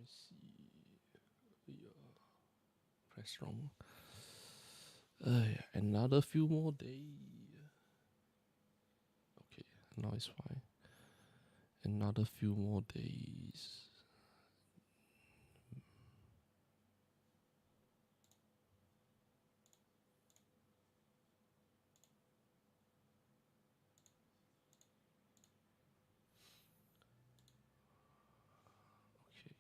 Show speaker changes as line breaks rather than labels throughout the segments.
me see. Yeah, press wrong. Another few more days. Okay, now it's fine. Another few more days. Okay.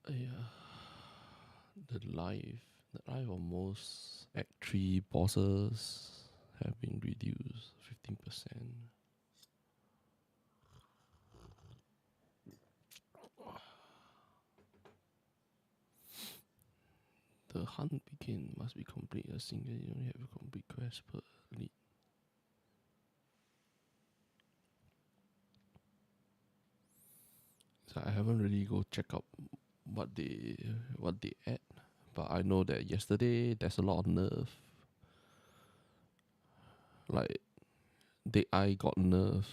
Yeah. The life of most Act 3 bosses have been reduced 15%. The hunt begin must be complete a single. You only have a complete quest per lead. So I haven't really go check out what they add, but I know that yesterday there's a lot of nerf. Like Dead Eye got nerf.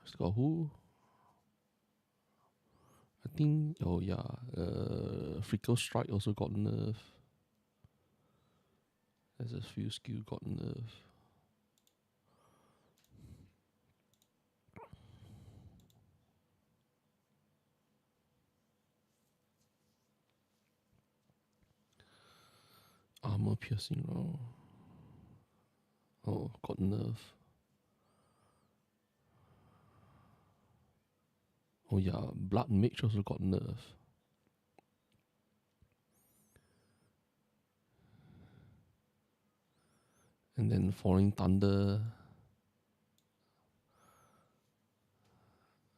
It's got who? I think Freckle Strike also got nerf. There's a few skill got nerf. Armor piercing round. Oh, got nerf. Oh yeah, Blood Mage also got nerf. And then Falling Thunder.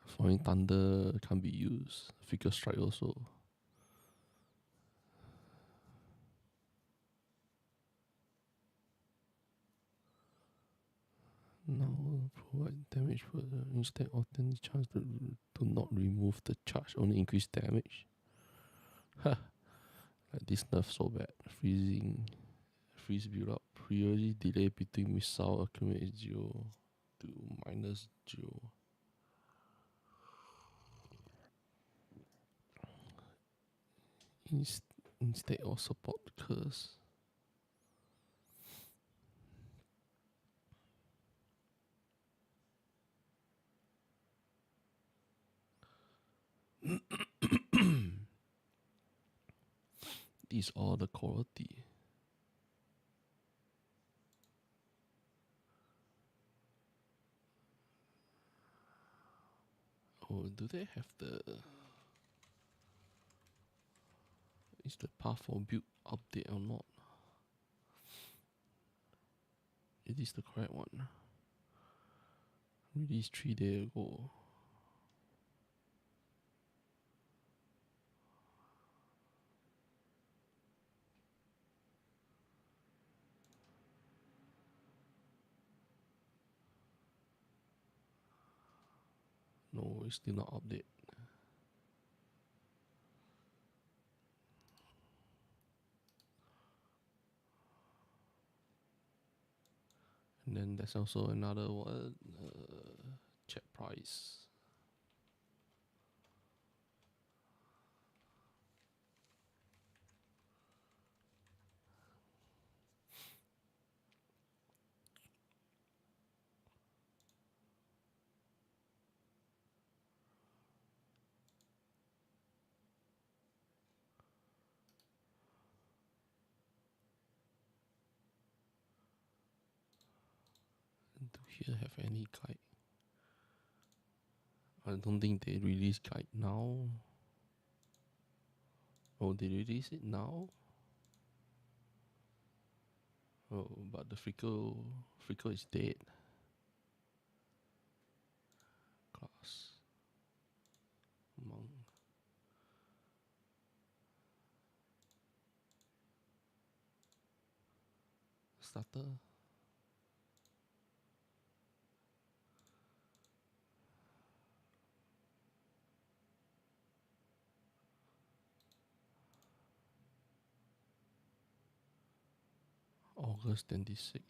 Falling Thunder can't be used. Freckle Strike also. Now provide damage further. Instead of any chance to not remove the charge, only increase damage. Ha! Like this nerf so bad. Freeze build up. Priority delay between missile accumulate 0 to -0. Instead of support curse. These are the quality. Oh, do they have the... Is the path for build update or not? It is the correct one. Released 3 days ago. No, it's still not update. And then there's also another one, check price. Do here have any guide? I don't think they release guide now. Oh, they release it now? Oh, but the Freckle is dead. Class. Monk. Starter. August 26.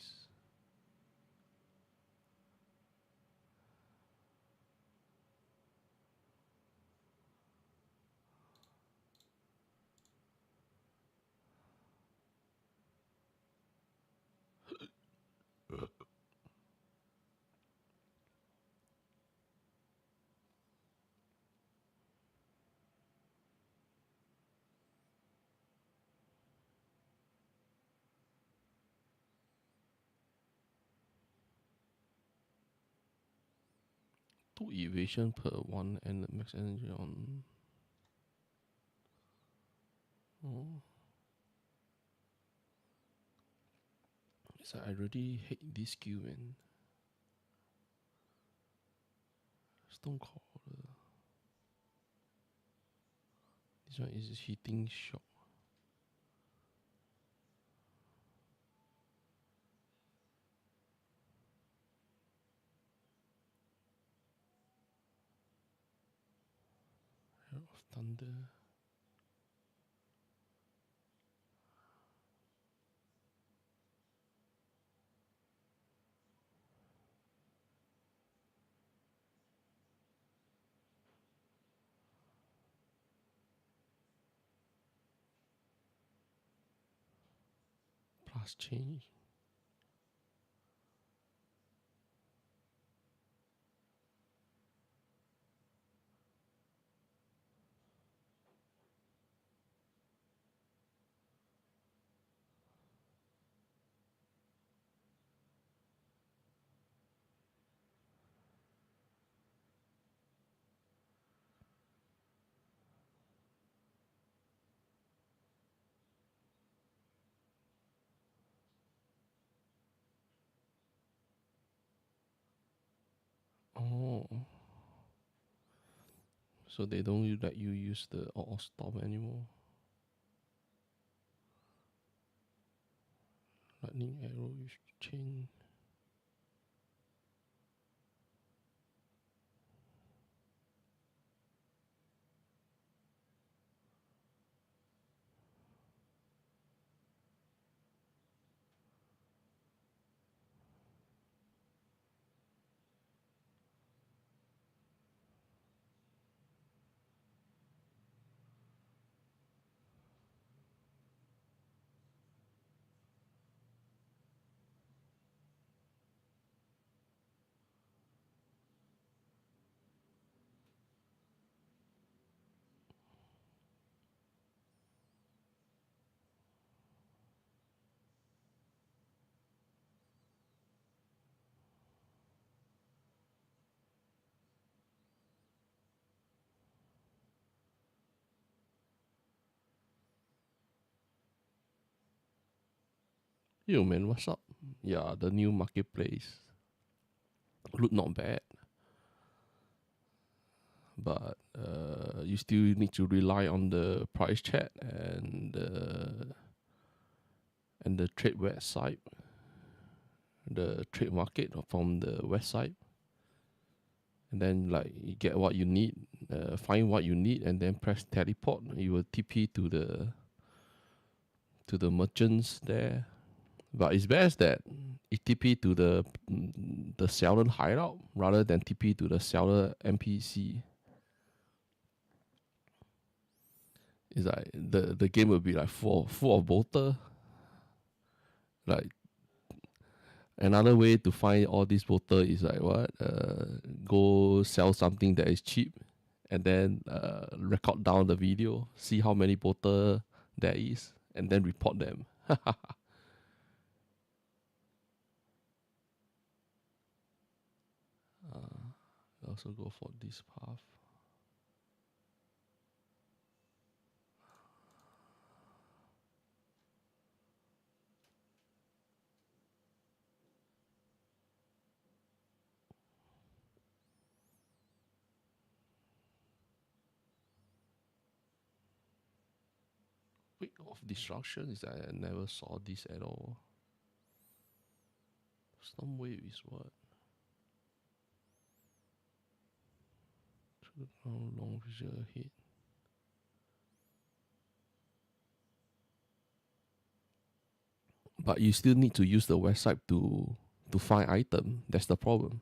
2 evasion per 1 and the max energy on. Oh. It's like I really hate this skill, man. Stonecaller. This one is hitting shock. Herald of Thunder. Plus change. Oh. So they don't let you use the all storm anymore. Lightning arrow with chain. Yo man, what's up? Yeah, the new marketplace. Look not bad. But you still need to rely on the price chat and the trade website, the trade market from the website, and then like you get what you need, find what you need, and then press teleport. You will TP to the merchants there. But it's best that it TP to the seller hideout rather than TP to the seller NPC. It's like the game will be like full of bolter. Like another way to find all these bolter is like what? Go sell something that is cheap, and then record down the video, see how many bolter there is, and then report them. Also go for this path. Week of destruction is I never saw this at all. Storm wave is what? How long visual hit? But you still need to use the website to find item. That's the problem.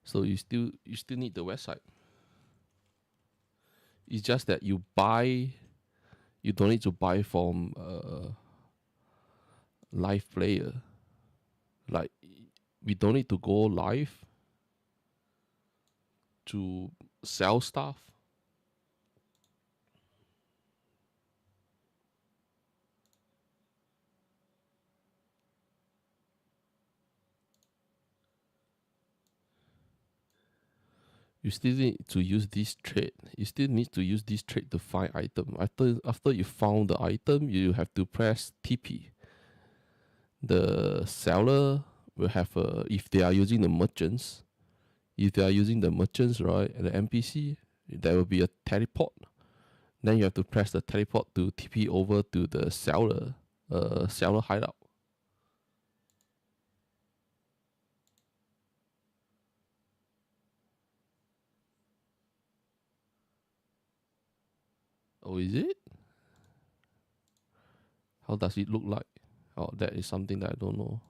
So you still need the website. It's just that you buy. You don't need to buy from live player. Like we don't need to go live to sell stuff. you still need to use this trait. You still need to use this trait to find item. After you found the item, you have to press TP. The seller will have a, if they are using the merchants, right, and the NPC, there will be a teleport. Then you have to press the teleport to TP over to the seller hideout. Oh, is it? How does it look like? Oh, that is something that I don't know.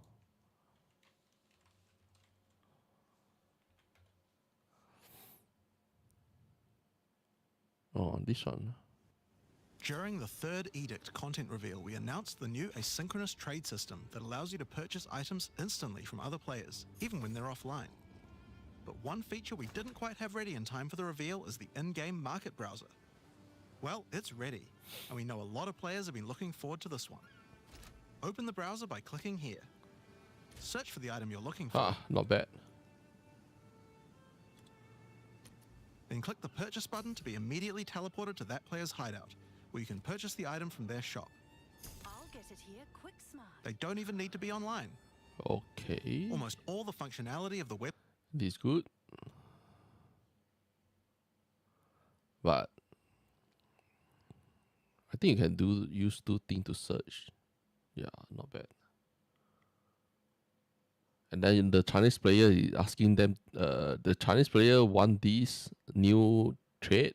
Oh, this one.
During the third Edict content reveal, we announced the new asynchronous trade system that allows you to purchase items instantly from other players, even when they're offline. But one feature we didn't quite have ready in time for the reveal is the in-game market browser. Well, it's ready, and we know a lot of players have been looking forward to this one. Open the browser by clicking here. Search for the item you're looking for.
Ah, not bad.
Then click the purchase button to be immediately teleported to that player's hideout, where you can purchase the item from their shop.
I'll get it here quick smart.
They don't even need to be online.
Okay.
Almost all the functionality of the web.
This good. But I think you can use two things to search. Yeah, not bad. And then the Chinese player is asking them, the Chinese player want this new trade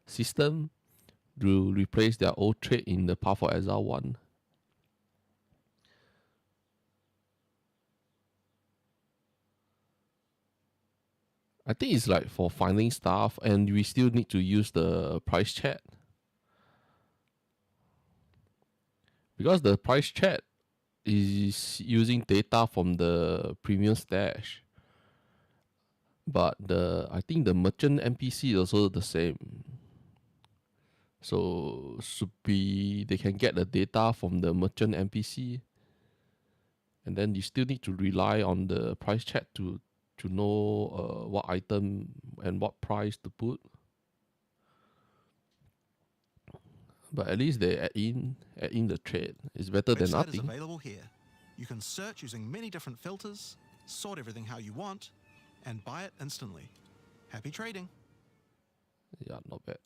system to replace their old trade in the Path of Exile 1. I think it's like for finding stuff, and we still need to use the price chat. Because the price chat is using data from the premium stash. But I think the merchant NPC is also the same. So they can get the data from the merchant NPC. And then you still need to rely on the price chat to know what item and what price to put. But at least they add in the trade. It's better than nothing.
Is available here. You can search using many different filters, sort everything how you want, and buy it instantly. Happy trading.
Yeah, not bad.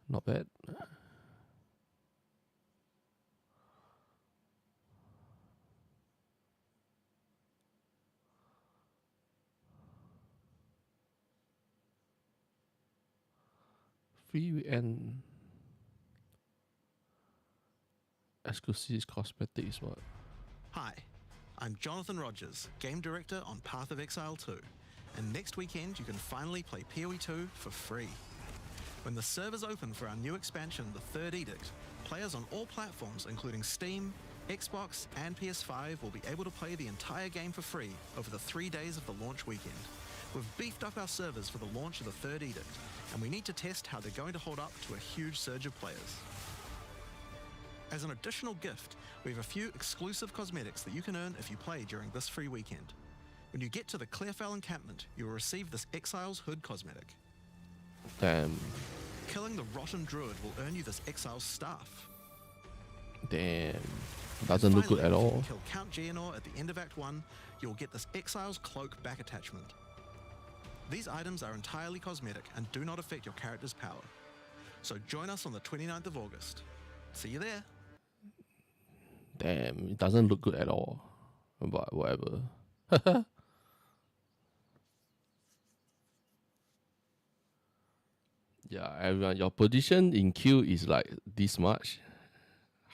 Not bad. Free and exclusive cosmetics, what?
Hi, I'm Jonathan Rogers, Game Director on Path of Exile 2, and next weekend you can finally play PoE 2 for free. When the servers open for our new expansion, the Third Edict, players on all platforms including Steam, Xbox and PS5 will be able to play the entire game for free over the 3 days of the launch weekend. We've beefed up our servers for the launch of the Third Edict, and we need to test how they're going to hold up to a huge surge of players. As an additional gift, we have a few exclusive cosmetics that you can earn if you play during this free weekend. When you get to the Clearfell encampment, you will receive this Exile's Hood cosmetic.
Damn.
Killing the Rotten Druid will earn you this Exile's staff.
Damn. Doesn't look good at all.
If you kill Count Geonor at the end of Act 1, you'll get this Exile's Cloak back attachment. These items are entirely cosmetic and do not affect your character's power. So join us on the 29th of August. See you there.
Damn, it doesn't look good at all. But whatever. Yeah, everyone, your position in queue is like this much.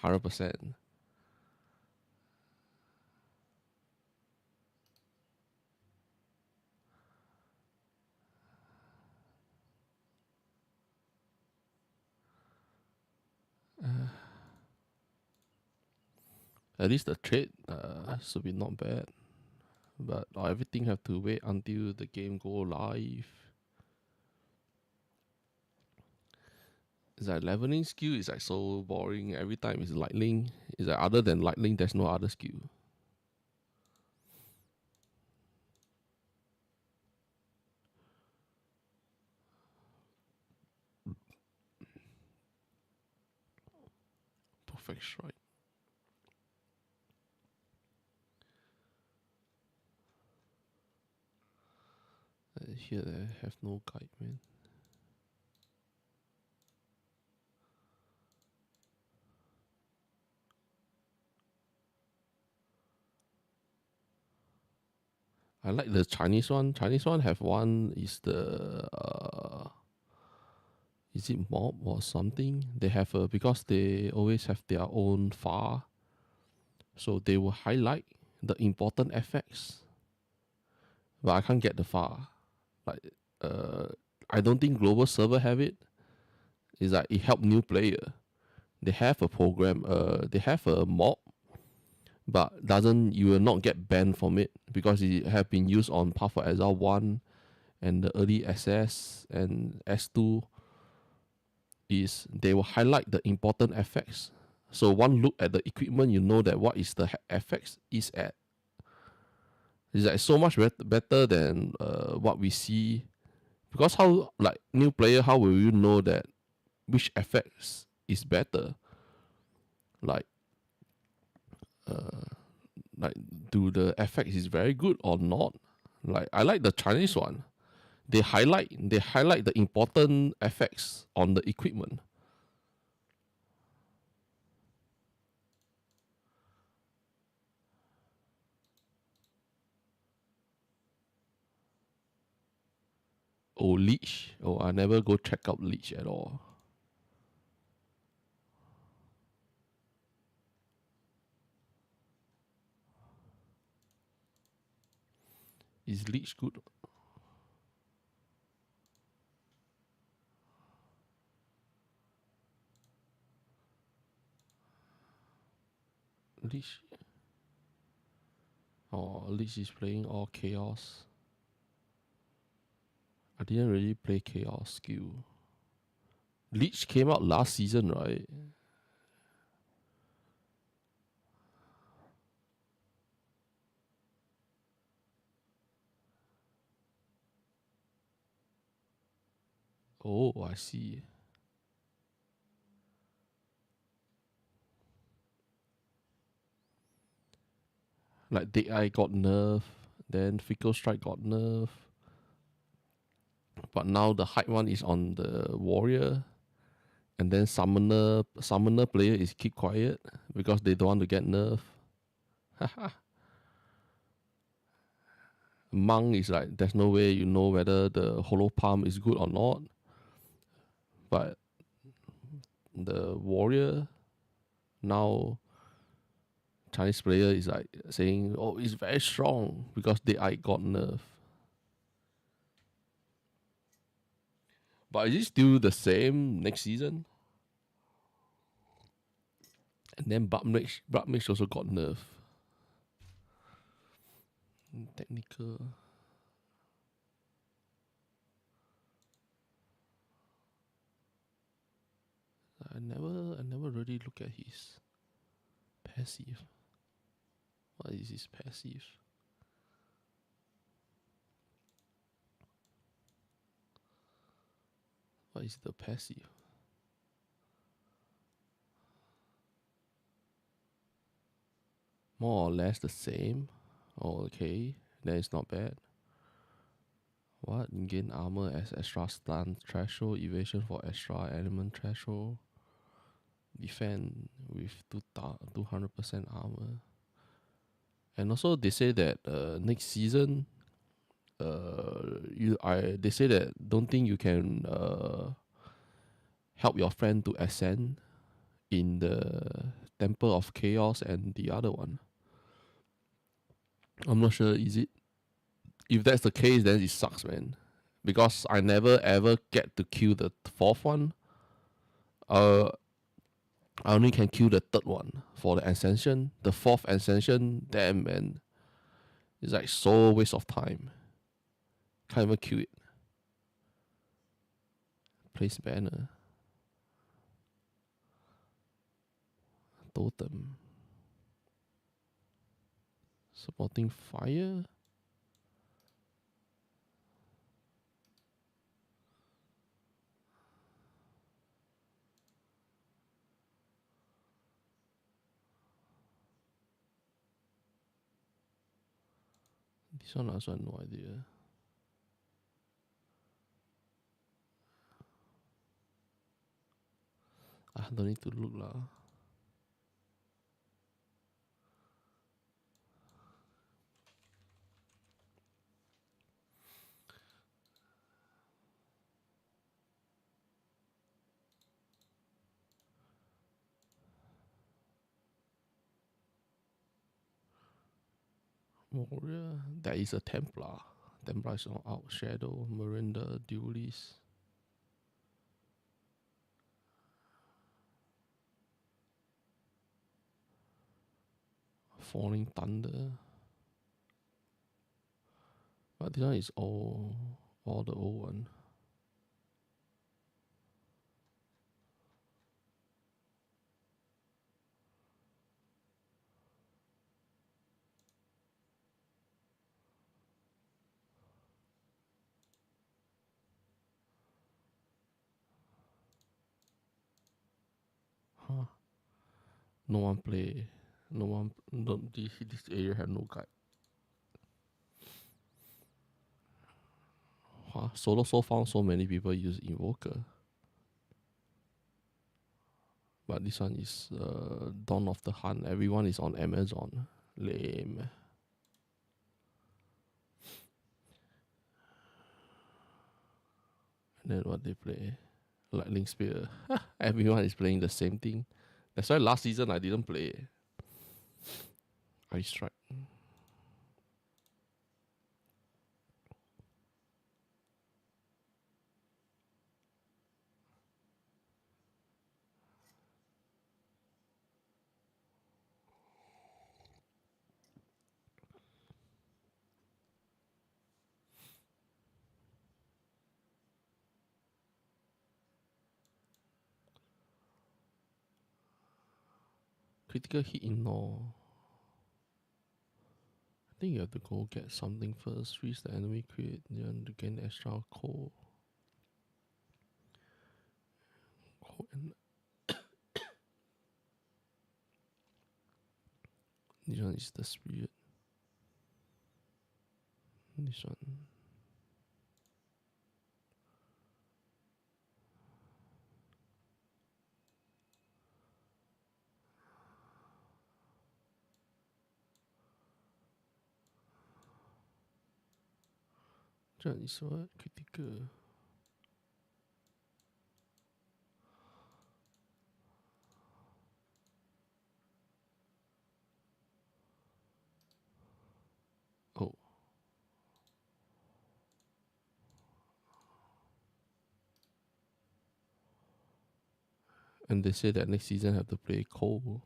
100%. At least the trade should be not bad. But everything have to wait until the game go live. It's like leveling skill is like so boring. Every time it's lightning. It's like other than lightning, there's no other skill. Perfect strike. Here they have no guide, man. I like the Chinese one. Chinese one have one is the is it mob or something? They have a because they always have their own far, so they will highlight the important effects. But I can't get the far. Like I don't think global server have it. It's like it help new player. They have a program. They have a mob, but doesn't you will not get banned from it because it have been used on Path of Exile 1 and the early SS and S2 is they will highlight the important effects. So one look at the equipment, you know that what is the effects is at. It's like so much better than what we see. Because how like new player, how will you know that which effects is better? Like like do the effects is very good or not? Like I like the Chinese one. They highlight the important effects on the equipment. Oh, Leech. Oh, I never go check out Leech at all. Is Leech good? Leech. Oh, Leech is playing all Chaos. I didn't really play Chaos skill. Leech came out last season, right? Oh, I see. Like Dead Eye got nerf, then Fickle Strike got nerf. But now the hype one is on the Warrior. And then Summoner player is keep quiet because they don't want to get nerf. Monk is like there's no way you know whether the Hollow Palm is good or not. But the Warrior now Chinese player is like saying, oh, it's very strong because I got nerf. But is it still the same next season? And then Blood Mage also got nerf. Technical. I never really look at his passive. What is his passive? What is the passive? More or less the same. Oh, okay, then it's not bad. What? Gain armor as extra stun threshold, evasion for extra element threshold, defend with 200% armor. And also they say that next season, they say that don't think you can help your friend to ascend in the Temple of Chaos and the other one. I'm not sure, is it? If that's the case, then it sucks, man. Because I never ever get to kill the fourth one. I only can kill the third one for the ascension. The fourth ascension, damn man, it's like so waste of time. Can't even kill it. Place banner. Totem. Supporting fire. This one I also have no idea. I don't need to look lah. Warrior. There is a Templar. Templar is not out. Shadow, Miranda, Duelist. Falling Thunder. But this one is all the old one. Huh. No one play. No one. Don't, this area have no guide. Huh. Solo so found so many people use Invoker. But this one is Dawn of the Hunt. Everyone is on Amazon. Lame. And then what they play? Lightning Spear. Everyone is playing the same thing. That's why last season I didn't play. Ice Strike. Critical hit ignore. I think you have to go get something first. Freeze the enemy, create to gain extra cold. And this one is the spirit. This one. This one is what? Critical. Oh. And they say that next season have to play Cole.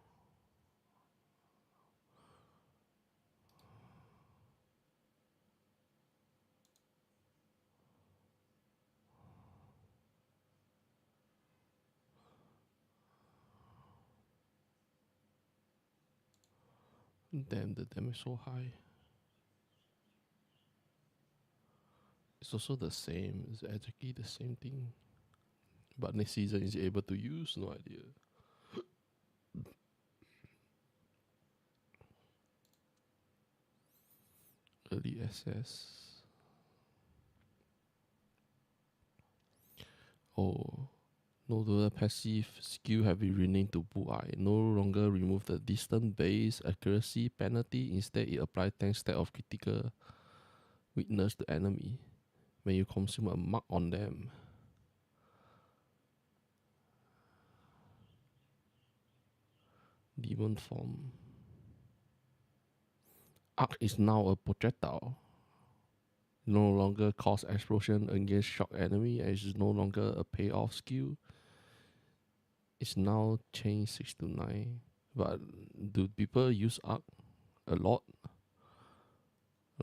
Damn, the damage so high. It's also the same. It's exactly the same thing. But next season is able to use? No idea. Early access. Oh. No, the passive skill have been renamed to Buai. No longer remove the distance base accuracy penalty. Instead, it applies 10 stat of critical weakness to enemy when you consume a mark on them. Demon form. Arc is now a projectile. No longer cause explosion against shock enemy, and is no longer a payoff skill. It's now changed 6 to 9. But do people use Arc a lot?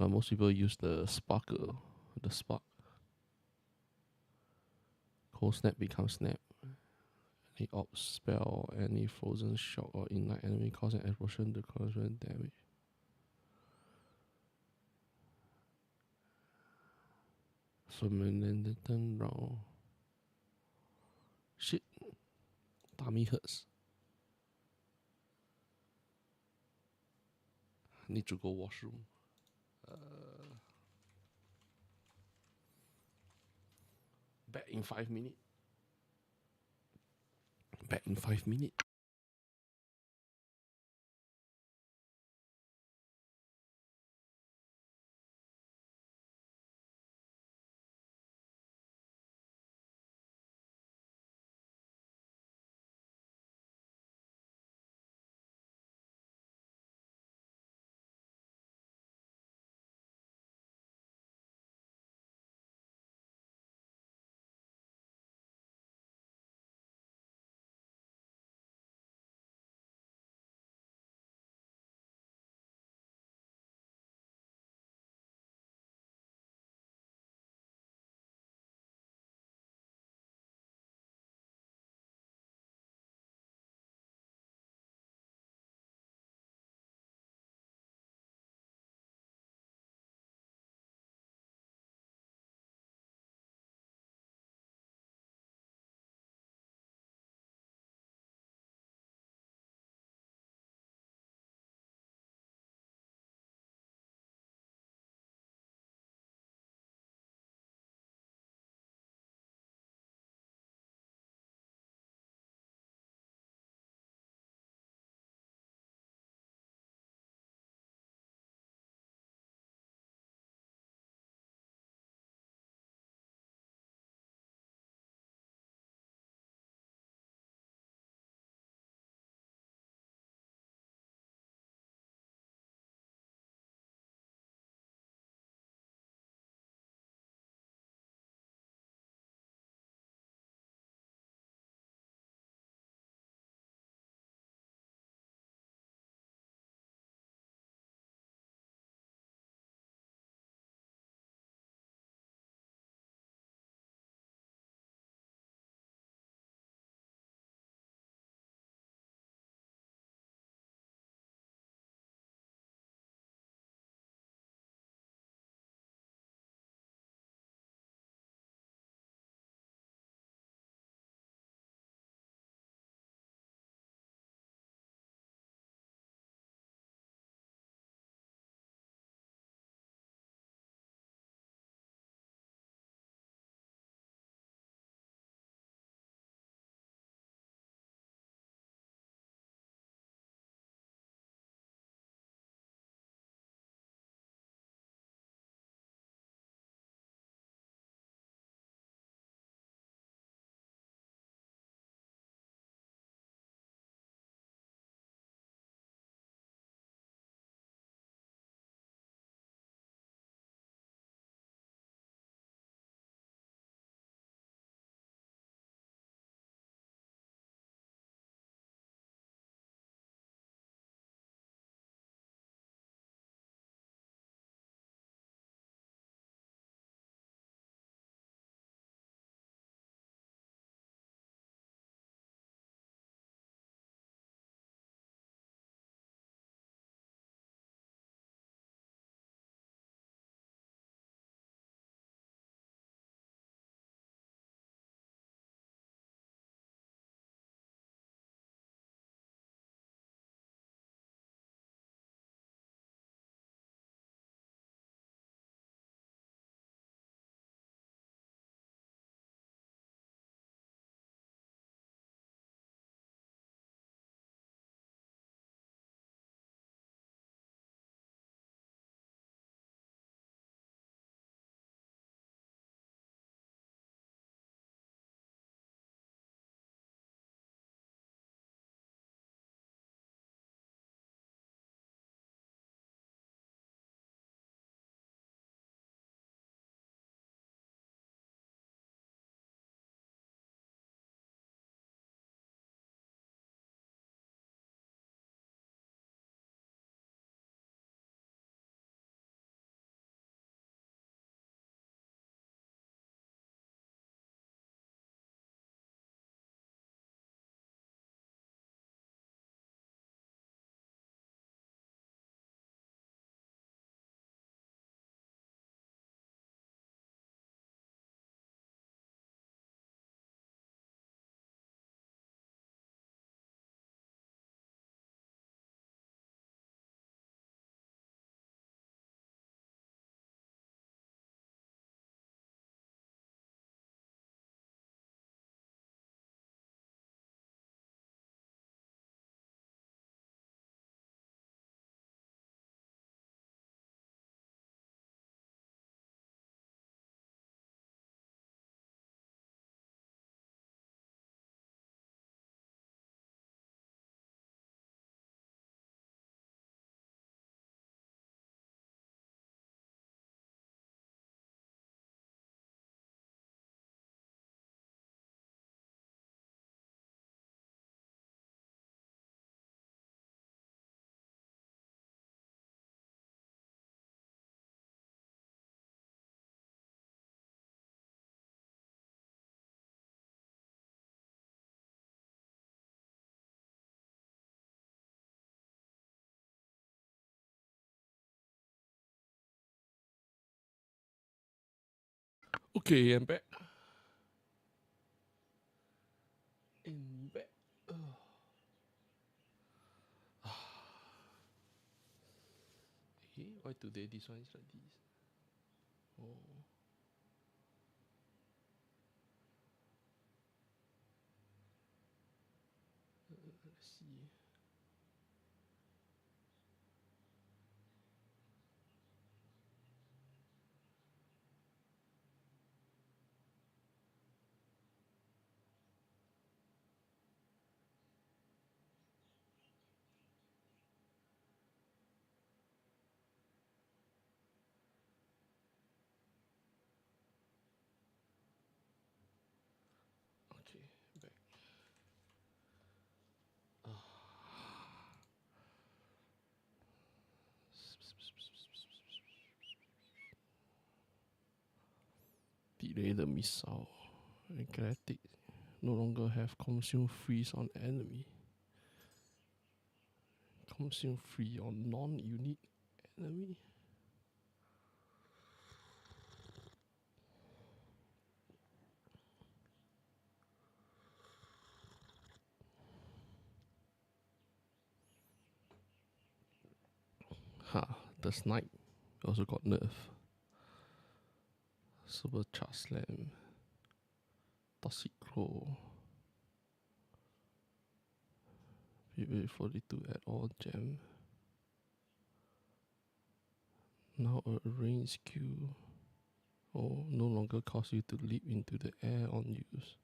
Most people use the Sparkle, the Spark. Cold Snap becomes Snap. Any ops spell, any frozen shock or ignite enemy causing explosion to cause damage. Fulminating round. Shit. Tummy hurts. Need to go washroom. Back in 5 minutes. Back in 5 minutes. Okay, I'm back. I'm back. Hey, why today this one is like this? Oh. Let's see. Okay, back. Delay the missile. Galactic no longer have consume freeze on enemy. Consume free on non-unit enemy. The snipe also got nerf. Supercharge slam. Toxic Crow. PV42 at all gem. Now a range Q. Oh, no longer cause you to leap into the air on use.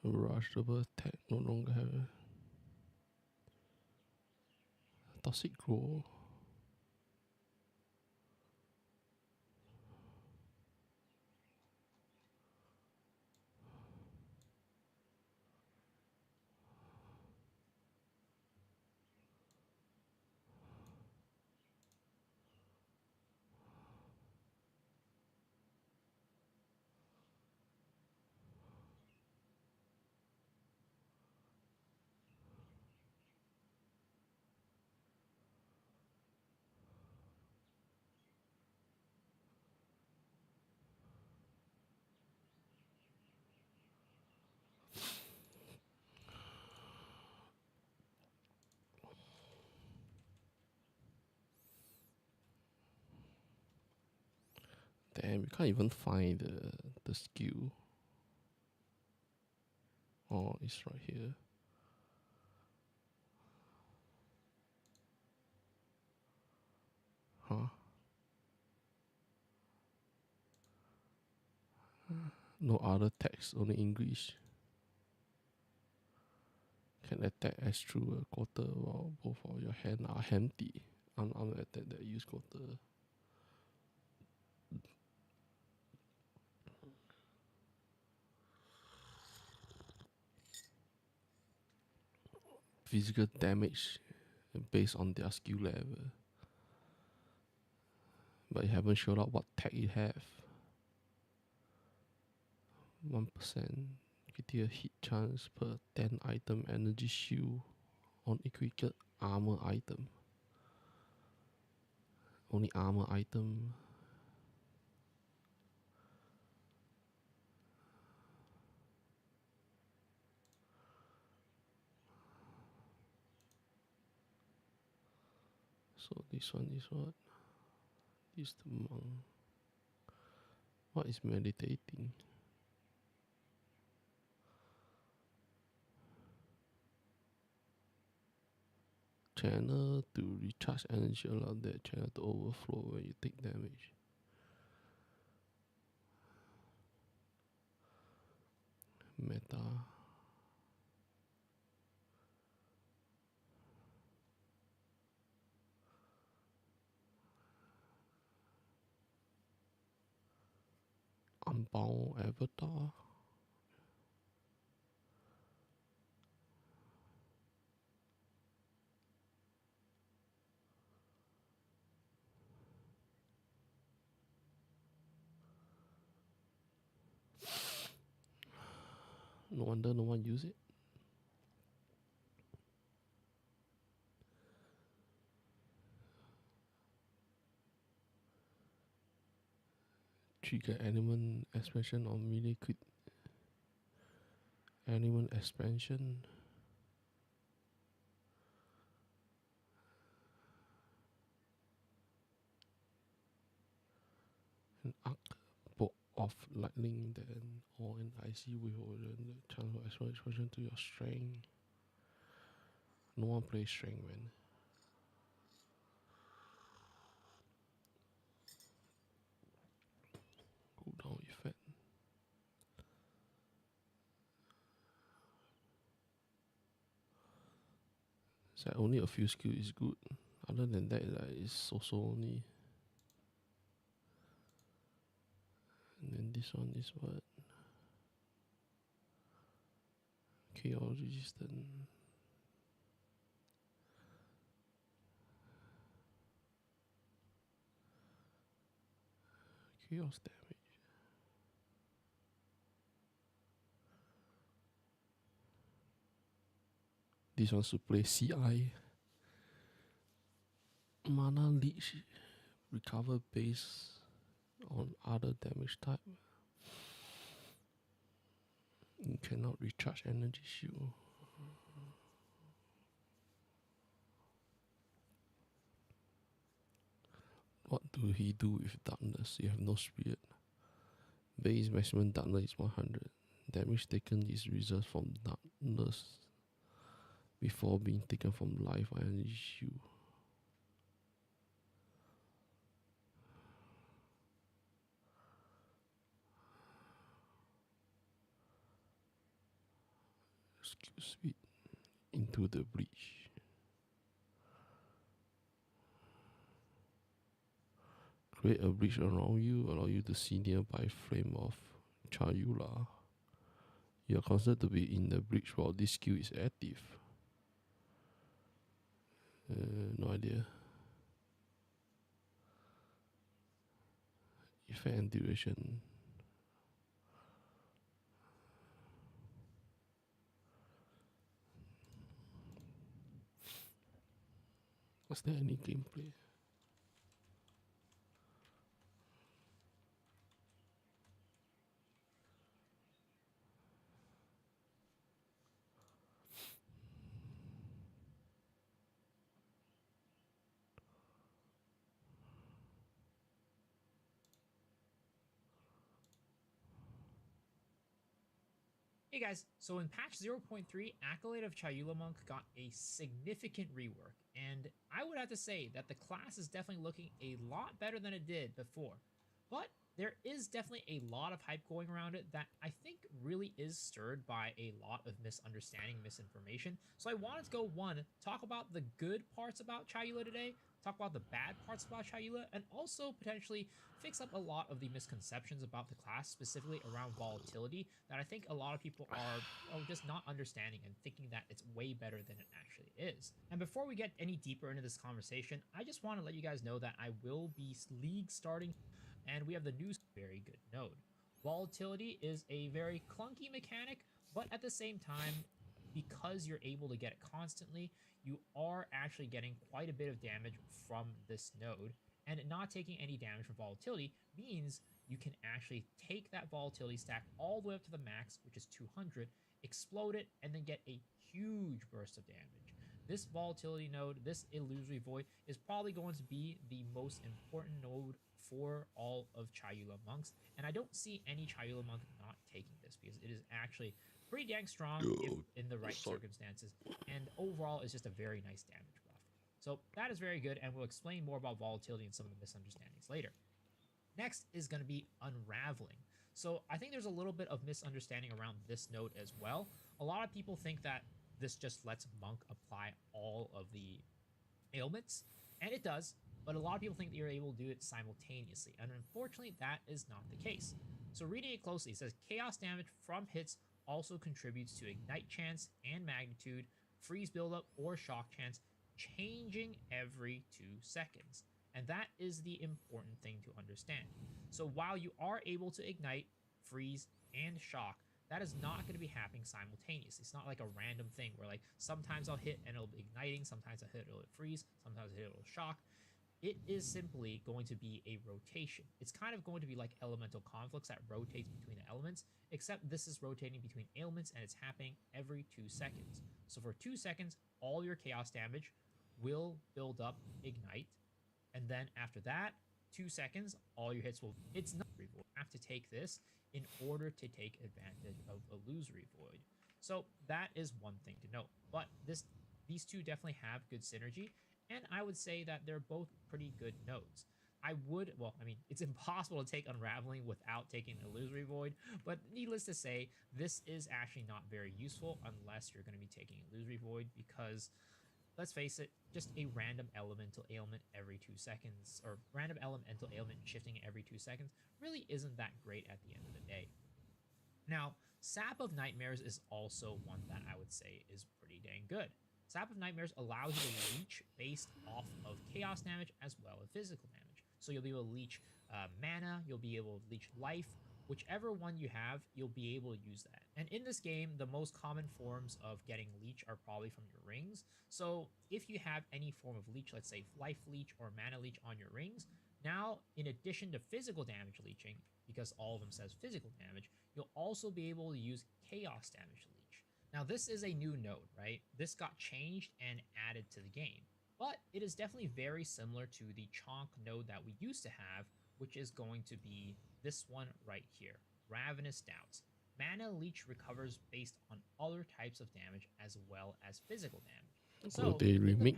A rush double attack no longer have a Toxic Crow. Damn, you can't even find the skill. Oh, it's right here. Huh? No other text, only English. Can attack as through a quarter while both of your hand are empty. Unarmed attack that use quarter. Physical damage based on their skill level. But it haven't showed out what tag it have. 1% critical hit chance per 10 item energy shield on equipped armor item. Only armor item. So this one is what? This the monk. What is meditating? Channel to recharge energy, allow that channel to overflow when you take damage. Meta. Unbound avatar. No wonder no one use it. trigger element expansion or melee crit element expansion. An arc bolt of lightning then or an icy wave or the chance of expansion to your strength. No one plays strength, man. Cooldown effect. It's like only a few skills is good. Other than that, like, it's so only. And then this one is what? Chaos resistant. Chaos damage. This one's to play CI. Mana leech. Recover base on other damage type. You cannot recharge energy shield. What do he do with darkness? You have no spirit. Base maximum darkness is 100. Damage taken is reserved from darkness before being taken from life or energy shield. Skill speed into the breach. Create a breach around you, allow you to see nearby flame of Chayula. You are considered to be in the breach while this skill is active. No idea. Effect and duration. Was there any gameplay?
Hey guys, so in patch 0.3, Acolyte of Chayula Monk got a significant rework, and I would have to say that the class is definitely looking a lot better than it did before. But there is definitely a lot of hype going around it that I think really is stirred by a lot of misunderstanding, misinformation. So I wanted to go, one, talk about the good parts about Chayula today, talk about the bad parts about Chayula, and also potentially fix up a lot of the misconceptions about the class, specifically around volatility, that I think a lot of people are just not understanding and thinking that it's way better than it actually is. And before we get any deeper into this conversation, I just want to let you guys know that I will be league starting, and we have the new very good node. Volatility is a very clunky mechanic, but at the same time, because you're able to get it constantly, you are actually getting quite a bit of damage from this node, and not taking any damage from volatility means you can actually take that volatility stack all the way up to the max, which is 200, explode it, and then get a huge burst of damage. This volatility node, this illusory void, is probably going to be the most important node for all of Chayula monks, and I don't see any Chayula monk not taking this because it is actually pretty dang strong if in the right circumstances, and overall is just a very nice damage buff. So that is very good, and we'll explain more about volatility and some of the misunderstandings later. Next is going to be unraveling. So I think there's a little bit of misunderstanding around this node as well. A lot of people think that this just lets monk apply all of the ailments, and it does, but a lot of people think that you're able to do it simultaneously, and unfortunately that is not the case. So reading it closely, it says chaos damage from hits also contributes to ignite chance and magnitude, freeze buildup, or shock chance, changing every 2 seconds. And that is the important thing to understand. So while you are able to ignite, freeze, and shock, that is not going to be happening simultaneously. It's not like a random thing where like sometimes I'll hit and it'll be igniting, sometimes I'll hit, it'll freeze, sometimes I'll hit, it'll shock. it is simply going to be a rotation. It's kind of going to be like elemental conflicts that rotates between the elements, except this is rotating between ailments and it's happening every 2 seconds. So for 2 seconds, all your chaos damage will build up ignite, and then after that, 2 seconds, all your hits will. It's not you have to take this in order to take advantage of illusory void. So that is one thing to note. But these two definitely have good synergy, and I would say that they're both pretty good nodes. It's impossible to take Unraveling without taking Illusory Void, but needless to say, this is actually not very useful unless you're going to be taking Illusory Void because, let's face it, just a random elemental ailment every 2 seconds, or random elemental ailment shifting every 2 seconds, really isn't that great at the end of the day. Now, Sap of Nightmares is also one that I would say is pretty dang good. Sap of Nightmares allows you to leech based off of chaos damage as well as physical damage. So you'll be able to leech mana, you'll be able to leech life, whichever one you have, you'll be able to use that. And in this game, the most common forms of getting leech are probably from your rings. So if you have any form of leech, let's say life leech or mana leech on your rings, now in addition to physical damage leeching, because all of them says physical damage, you'll also be able to use chaos damage leech. Now this is a new node, right? This got changed and added to the game, but it is definitely very similar to the Chonk node that we used to have, which is going to be this one right here, Ravenous Doubts. Mana leech recovers based on other types of damage as well as physical damage. So
they remake?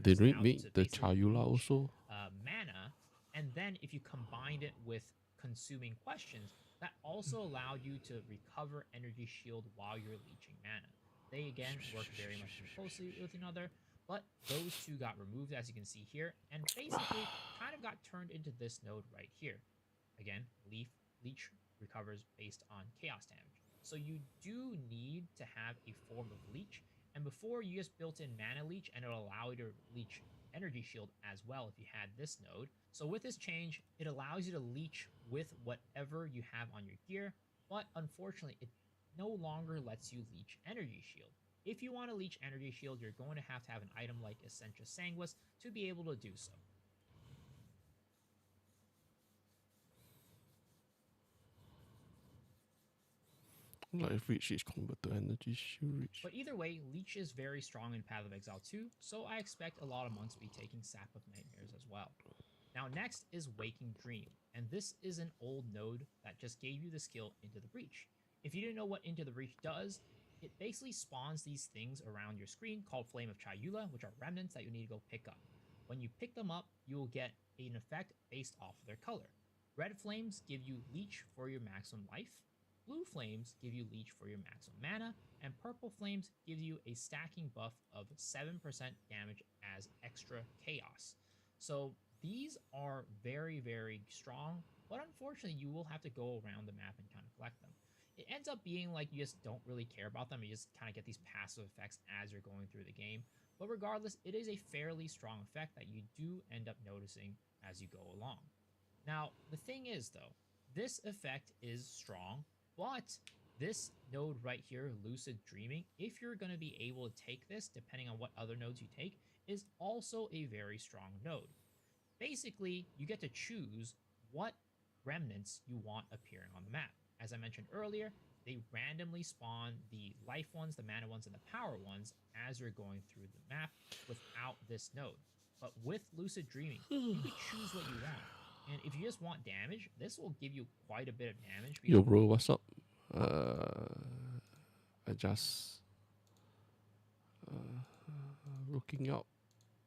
They remake the Chayula also?
Mana, and then if you combined it with Consuming Questions, that also allowed you to recover energy shield while you're leeching mana. They again work very much closely with another, but those two got removed, as you can see here, and basically kind of got turned into this node right here. Again, leech recovers based on chaos damage. So you do need to have a form of leech, and before you just built in mana leech and it'll allow you to leech energy shield as well if you had this node. So with this change, it allows you to leech with whatever you have on your gear, but unfortunately it no longer lets you leech energy shield. If you want to leech energy shield, you're going to have an item like Essentia Sanguis to be able to do so.
Like Reach is convert to energy shield Reach.
But either way, Leech is very strong in Path of Exile 2, so I expect a lot of monks to be taking Sap of Nightmares as well. Now next is Waking Dream, and this is an old node that just gave you the skill Into the Breach. If you didn't know what Into the Breach does, it basically spawns these things around your screen called Flame of Chayula, which are remnants that you need to go pick up. When you pick them up, you will get an effect based off of their color. Red flames give you Leech for your maximum life, blue flames give you Leech for your maximum mana, and purple flames give you a stacking buff of 7% damage as extra chaos. So these are very, very strong, but unfortunately you will have to go around the map and kind of collect them. It ends up being like you just don't really care about them, you just kind of get these passive effects as you're going through the game. But regardless, it is a fairly strong effect that you do end up noticing as you go along. Now, the thing is though, this effect is strong, but this node right here, Lucid Dreaming, if you're going to be able to take this, depending on what other nodes you take, is also a very strong node. Basically, you get to choose what remnants you want appearing on the map. As I mentioned earlier, they randomly spawn the life ones, the mana ones, and the power ones as you're going through the map without this node. But with Lucid Dreaming, you can choose what you want. And if you just want damage, this will give you quite a bit of damage.
Yo, bro, what's up? I just looking up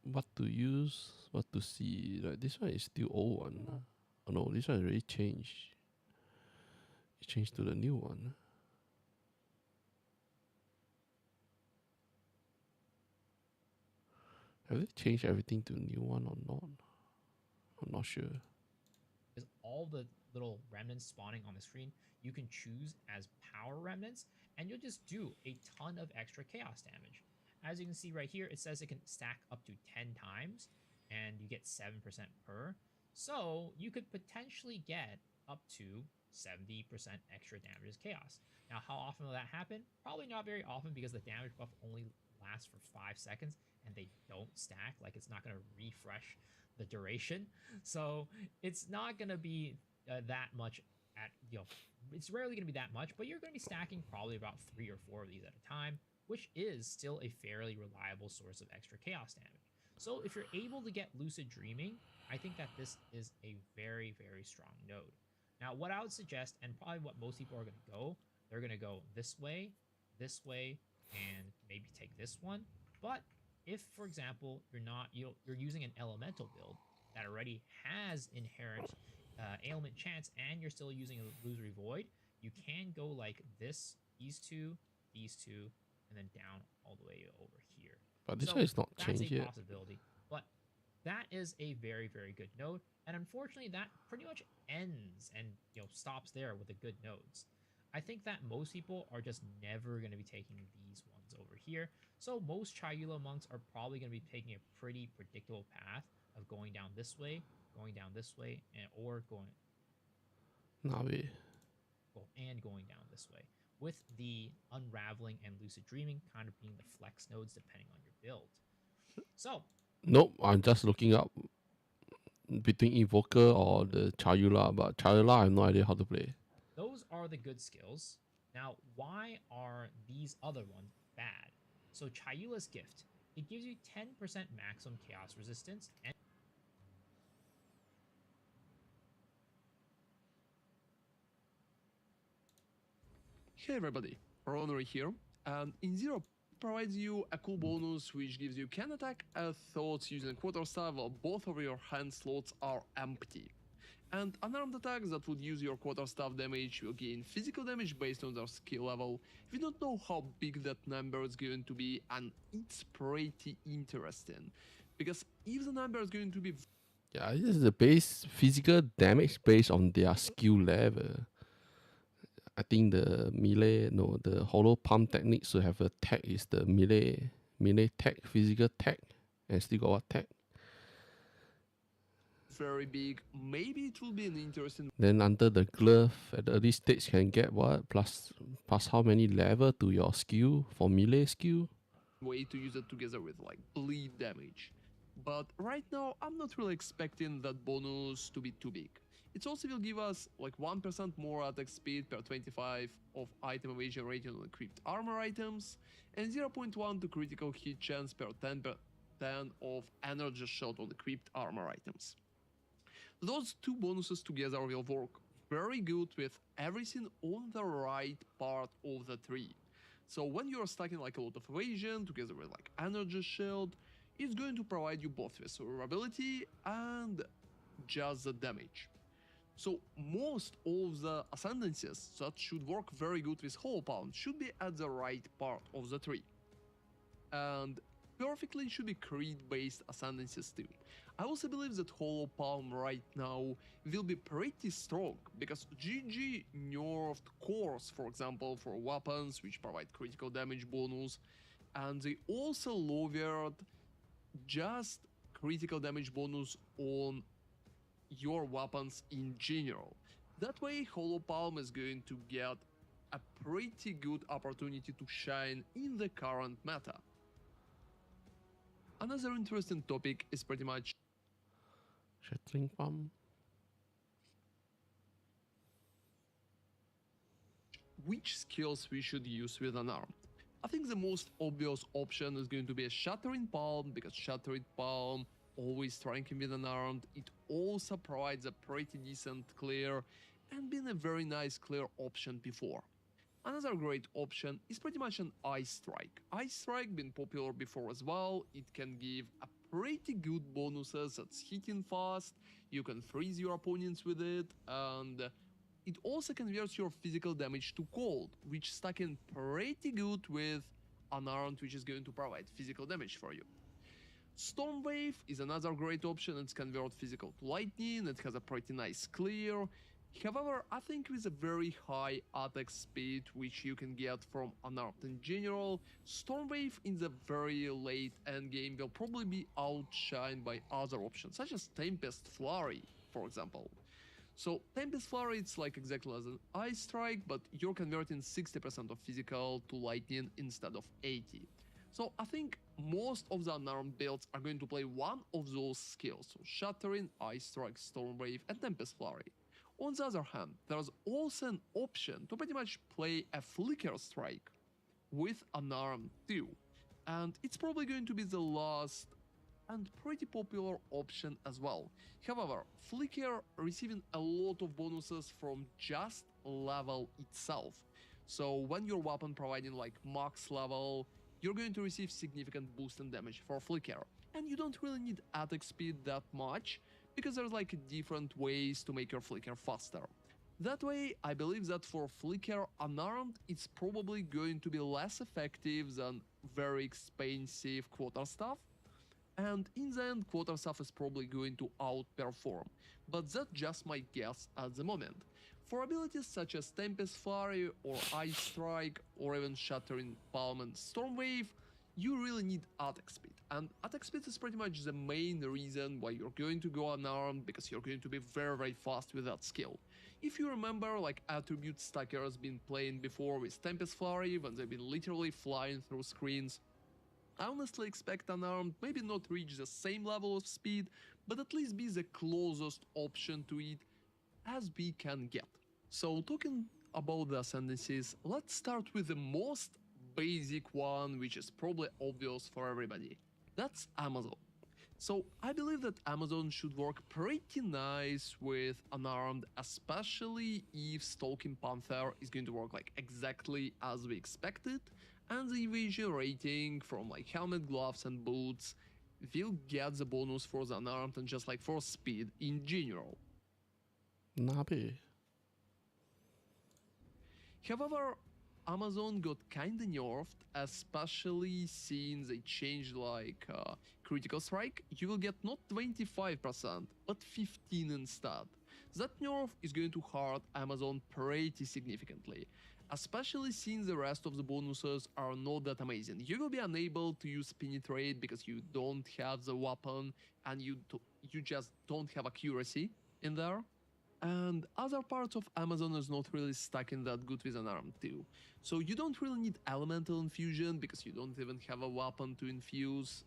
what to use, what to see. Like this one is still old one. Oh no, this one already changed. It changed to the new one. Have they changed everything to new one or not? I'm not sure.
Because all the little remnants spawning on the screen, you can choose as power remnants, and you'll just do a ton of extra chaos damage. As you can see right here, it says it can stack up to 10 times, and you get 7% per. So you could potentially get up to 70% extra damage as chaos. Now, how often will that happen? Probably not very often, because the damage buff only lasts for 5 seconds, and they don't stack. Like, it's not going to refresh the duration. So it's not going to be that much at, it's rarely going to be that much, but you're going to be stacking probably about 3 or 4 of these at a time, which is still a fairly reliable source of extra chaos damage. So if you're able to get Lucid Dreaming, I think that this is a very, very strong node. Now, what I would suggest, and probably what most people are going to go, they're going to go this way, and maybe take this one. But if, for example, you're using an elemental build that already has inherent ailment chance, and you're still using a Illusory Void, you can go like this, these two, and then down all the way over here.
But this one is not changed
That's a
yet.
possibility. But that is a very, very good node. And unfortunately, that pretty much ends and stops there with the good nodes. I think that most people are just never going to be taking these ones over here. So most Chayula monks are probably going to be taking a pretty predictable path of going down this way, or going
Navi.
and going down this way, with the Unraveling and Lucid Dreaming kind of being the flex nodes depending on your build. So
Nope, I'm just looking up between Evoker or the Chayula, but Chayula I have no idea how to play.
those are the good skills. Now, why are these other ones bad? So Chayula's Gift, it gives you 10% maximum chaos resistance, and
Hey everybody, Ronry here, and in Zero provides you a cool bonus which gives you can attack a thoughts using quarterstaff while both of your hand slots are empty. And unarmed attacks that would use your quarterstaff damage will gain physical damage based on their skill level. We don't know how big that number is going to be, and it's pretty interesting. Because if the number is going to be
Yeah, this is the base physical damage based on their skill level. I think the hollow palm technique should have a tag is the melee tag, physical tag, and still got what tag.
very big, maybe it will be an interesting
Then under the glove at the early stage can get what plus how many level to your skill for melee skill.
way to use it together with like bleed damage. But right now I'm not really expecting that bonus to be too big. It also will give us like 1% more attack speed per 25 of item evasion rating on equipped armor items, and 0.1 to critical hit chance per 10 of energy shot on equipped armor items. Those two bonuses together will work very good with everything on the right part of the tree. So when you're stacking like a lot of evasion together with like energy shield, it's going to provide you both with survivability and just the damage. So most of the ascendancies that should work very good with Hollow Palm should be at the right part of the tree. And perfectly should be creed based ascendancies too. I also believe that Hollow Palm right now will be pretty strong, because GG nerfed cores, for example, for weapons which provide critical damage bonus, and they also lowered just critical damage bonus on your weapons in general. That way Hollow Palm is going to get a pretty good opportunity to shine in the current meta. Another interesting topic is pretty much
Shattering palm.
which skills we should use with unarmed. I think the most obvious option is going to be a Shattering Palm, because Shattering Palm always striking with unarmed. It also provides a pretty decent clear and been a very nice clear option before. Another great option is pretty much an Ice Strike. Ice Strike been popular before as well. It can give a pretty good bonuses that's hitting fast, you can freeze your opponents with it, and it also converts your physical damage to cold, which stacking pretty good with unarmed, which is going to provide physical damage for you. Storm Wave is another great option. It's convert physical to lightning, it has a pretty nice clear. However, I think with a very high attack speed which you can get from unarmed in general, Storm Wave in the very late endgame will probably be outshined by other options, such as Tempest Flurry, for example. So Tempest Flurry, it's like exactly as an Ice Strike, but you're converting 60% of physical to lightning instead of 80. So I think most of the unarmed builds are going to play one of those skills, so Shattering, Ice Strike, Stormwave, and Tempest Flurry. On the other hand, there's also an option to pretty much play a Flicker Strike with unarmed too, and it's probably going to be the last and pretty popular option as well. However, Flicker receiving a lot of bonuses from just level itself. So when your weapon providing like max level, you're going to receive significant boost in damage for Flicker. And you don't really need attack speed that much, because there's like different ways to make your Flicker faster. That way, I believe that for Flicker unarmed, it's probably going to be less effective than very expensive Quarterstaff. And in the end, Quarterstaff is probably going to outperform, but that's just my guess at the moment. For abilities such as Tempest Flurry or Ice Strike or even Shattering Palm and Stormwave, you really need attack speed, and attack speed is pretty much the main reason why you're going to go unarmed, because you're going to be very fast with that skill. If you remember, like Attribute Stacker has been playing before with Tempest Flurry when they've been literally flying through screens, I honestly expect unarmed maybe not reach the same level of speed, but at least be the closest option to it as we can get. So talking about the ascendancies, let's start with the most basic one, which is probably obvious for everybody. That's Amazon. So I believe that Amazon should work pretty nice with unarmed, especially if Stalking Panther is going to work like exactly as we expected, and the evasion rating from like helmet, gloves and boots will get the bonus for the unarmed and just like for speed in general.
Nabe.
However, Amazon got kinda nerfed, especially since they changed like critical strike. You will get not 25%, but 15 instead. That nerf is going to hurt Amazon pretty significantly, especially since the rest of the bonuses are not that amazing. You will be unable to use Penetrate because you don't have the weapon and you just don't have accuracy in there. And other parts of Amazon is not really stacking that good with an arm too. So you don't really need Elemental Infusion because you don't even have a weapon to infuse.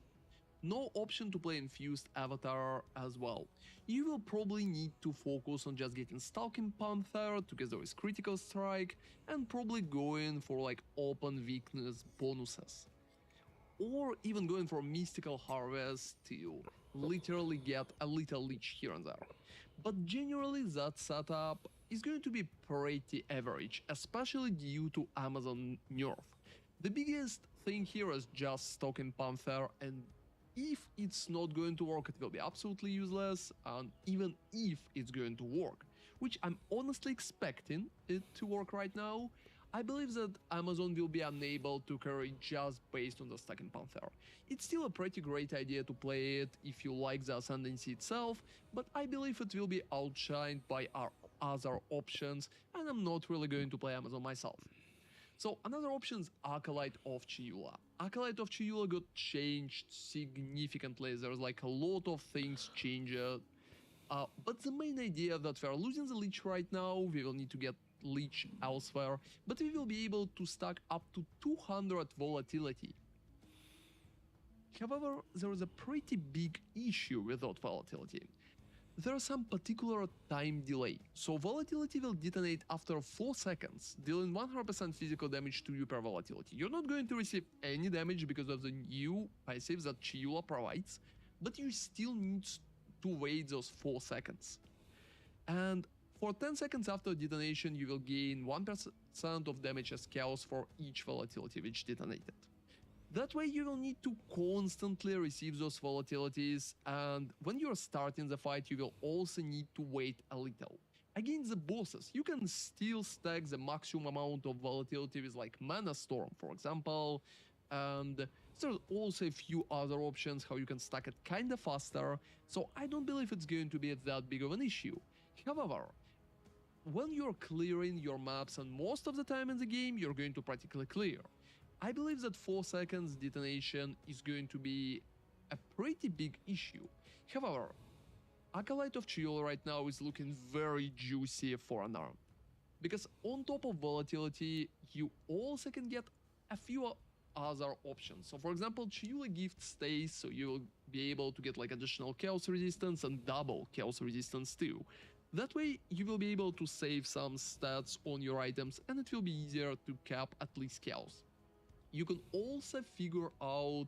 No option to play Infused Avatar as well. You will probably need to focus on just getting Stalking Panther together with Critical Strike and probably going for like Open Weakness bonuses. Or even going for Mystical Harvest to literally get a little leech here and there. But generally that setup is going to be pretty average, especially due to Amazon nerf. The biggest thing here is just Stalking Panther, and if it's not going to work, it will be absolutely useless, and even if it's going to work, which I'm honestly expecting it to work right now, I believe that Amazon will be unable to carry just based on the Stalking Panther. It's still a pretty great idea to play it if you like the Ascendancy itself, but I believe it will be outshined by our other options, and I'm not really going to play Amazon myself. So another option is Acolyte of Chiyula. Acolyte of Chiyula got changed significantly, there's like a lot of things changed. But the main idea that we are losing the Leech right now, we will need to get Leech elsewhere, but we will be able to stack up to 200 volatility. However, there is a pretty big issue with that volatility. There is some particular time delay, so volatility will detonate after 4 seconds, dealing 100% physical damage to you per volatility. You're not going to receive any damage because of the new passive that Chiyula provides, but you still need to wait those 4 seconds. And for 10 seconds after detonation, you will gain 1% of damage as chaos for each volatility which detonated. That way you will need to constantly receive those volatilities, and when you're starting the fight you will also need to wait a little. Against the bosses, you can still stack the maximum amount of volatility with like Mana Storm, for example, and there's also a few other options how you can stack it kinda faster, so I don't believe it's going to be that big of an issue. However, when you're clearing your maps, and most of the time in the game you're going to practically clear, I believe that 4 seconds detonation is going to be a pretty big issue. However, Acolyte of Chiyula right now is looking very juicy for unarmed, because on top of volatility, you also can get a few other options. So for example, Chiula gift stays, so you will be able to get like additional chaos resistance and double chaos resistance too. That way you will be able to save some stats on your items and it will be easier to cap at least chaos. You can also figure out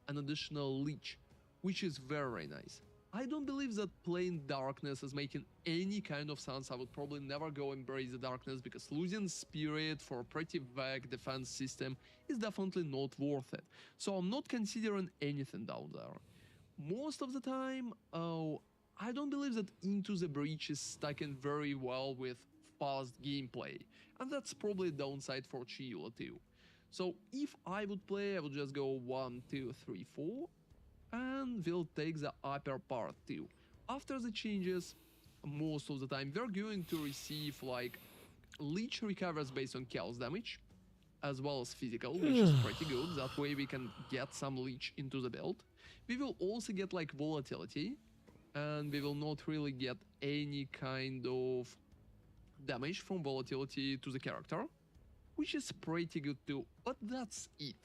an additional leech, which is very nice. I don't believe that playing darkness is making any kind of sense. I would probably never go embrace the darkness because losing spirit for a pretty vague defense system is definitely not worth it. So I'm not considering anything down there. Most of the time, I don't believe that Into the Breach is stacking very well with fast gameplay, and that's probably a downside for Chiula too. So if I would play, I would just go 1, 2, 3, 4, and we'll take the upper part too. After the changes, most of the time we're going to receive like leech recovers based on chaos damage, as well as physical, which is pretty good. That way we can get some leech into the build. We will also get like volatility, and we will not really get any kind of damage from volatility to the character, which is pretty good too, but that's it.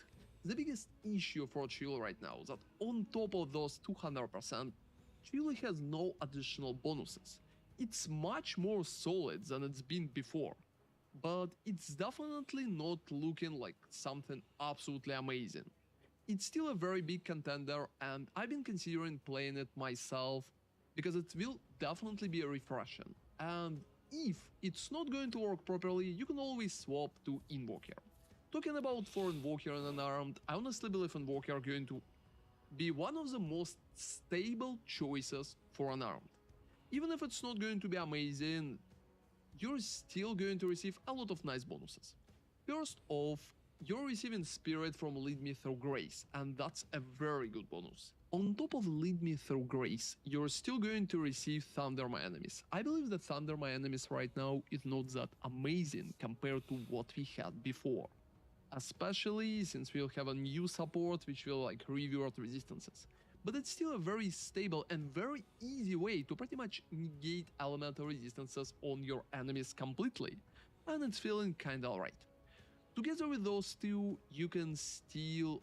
The biggest issue for Chiula right now is that on top of those 200%, Chiula has no additional bonuses. It's much more solid than it's been before, but it's definitely not looking like something absolutely amazing. It's still a very big contender and I've been considering playing it myself because it will definitely be refreshing. And if it's not going to work properly, you can always swap to Invoker. Talking about for Invoker and Unarmed, I honestly believe Invoker are going to be one of the most stable choices for Unarmed. Even if it's not going to be amazing, you're still going to receive a lot of nice bonuses. First off, you're receiving Spirit from Lead Me Through Grace, and that's a very good bonus. On top of Lead Me Through Grace, you're still going to receive Thunder My Enemies. I believe that Thunder My Enemies right now is not that amazing compared to what we had before. Especially since we'll have a new support which will like revert resistances. But it's still a very stable and very easy way to pretty much negate elemental resistances on your enemies completely. And it's feeling kinda alright. Together with those two, you can still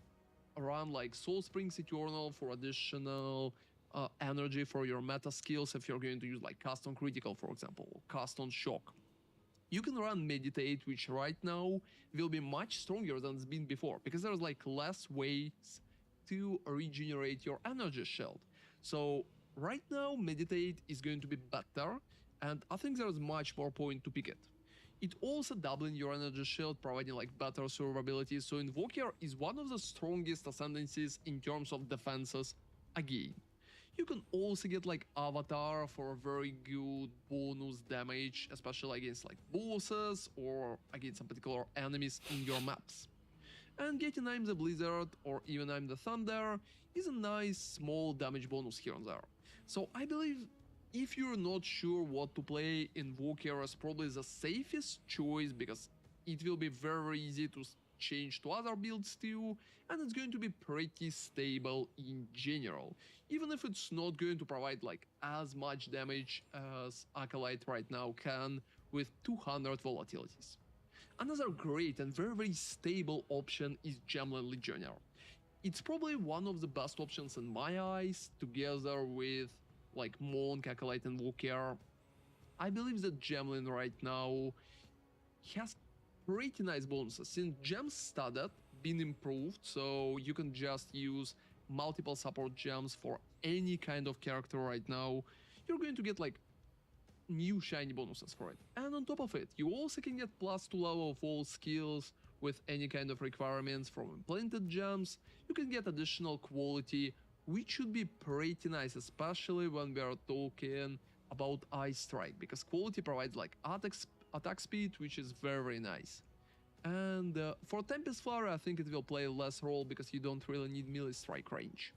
run like Soul Springs Eternal for additional energy for your meta skills if you're going to use like Cast on Critical, for example, or Cast on Shock. You can run Meditate, which right now will be much stronger than it's been before, because there's like less ways to regenerate your energy shield. So right now, Meditate is going to be better, and I think there's much more point to pick it. It also doubling your energy shield, providing like better survivability, so Invoker is one of the strongest ascendancies in terms of defenses again. You can also get like Avatar for a very good bonus damage, especially against like bosses or against some particular enemies in your maps. And getting I'm the Blizzard or even I'm the Thunder is a nice small damage bonus here and there. So I believe if you're not sure what to play, Invoker is probably the safest choice because it will be very easy to change to other builds too, and it's going to be pretty stable in general, even if it's not going to provide like as much damage as Acolyte right now can with 200 volatilities. Another great and very stable option is Gemlin Legionnaire. It's probably one of the best options in my eyes, together with like Monk, Acolyte, and Invoker. I believe that Gemlin right now has pretty nice bonuses, since Gems Studded been improved, so you can just use multiple support gems for any kind of character right now. You're going to get like new shiny bonuses for it. And on top of it, you also can get +2 level of all skills with any kind of requirements from implanted gems. You can get additional quality, which should be pretty nice, especially when we are talking about Ice Strike, because quality provides like attack speed, which is very nice. And for Tempest Flurry, I think it will play less role because you don't really need melee strike range.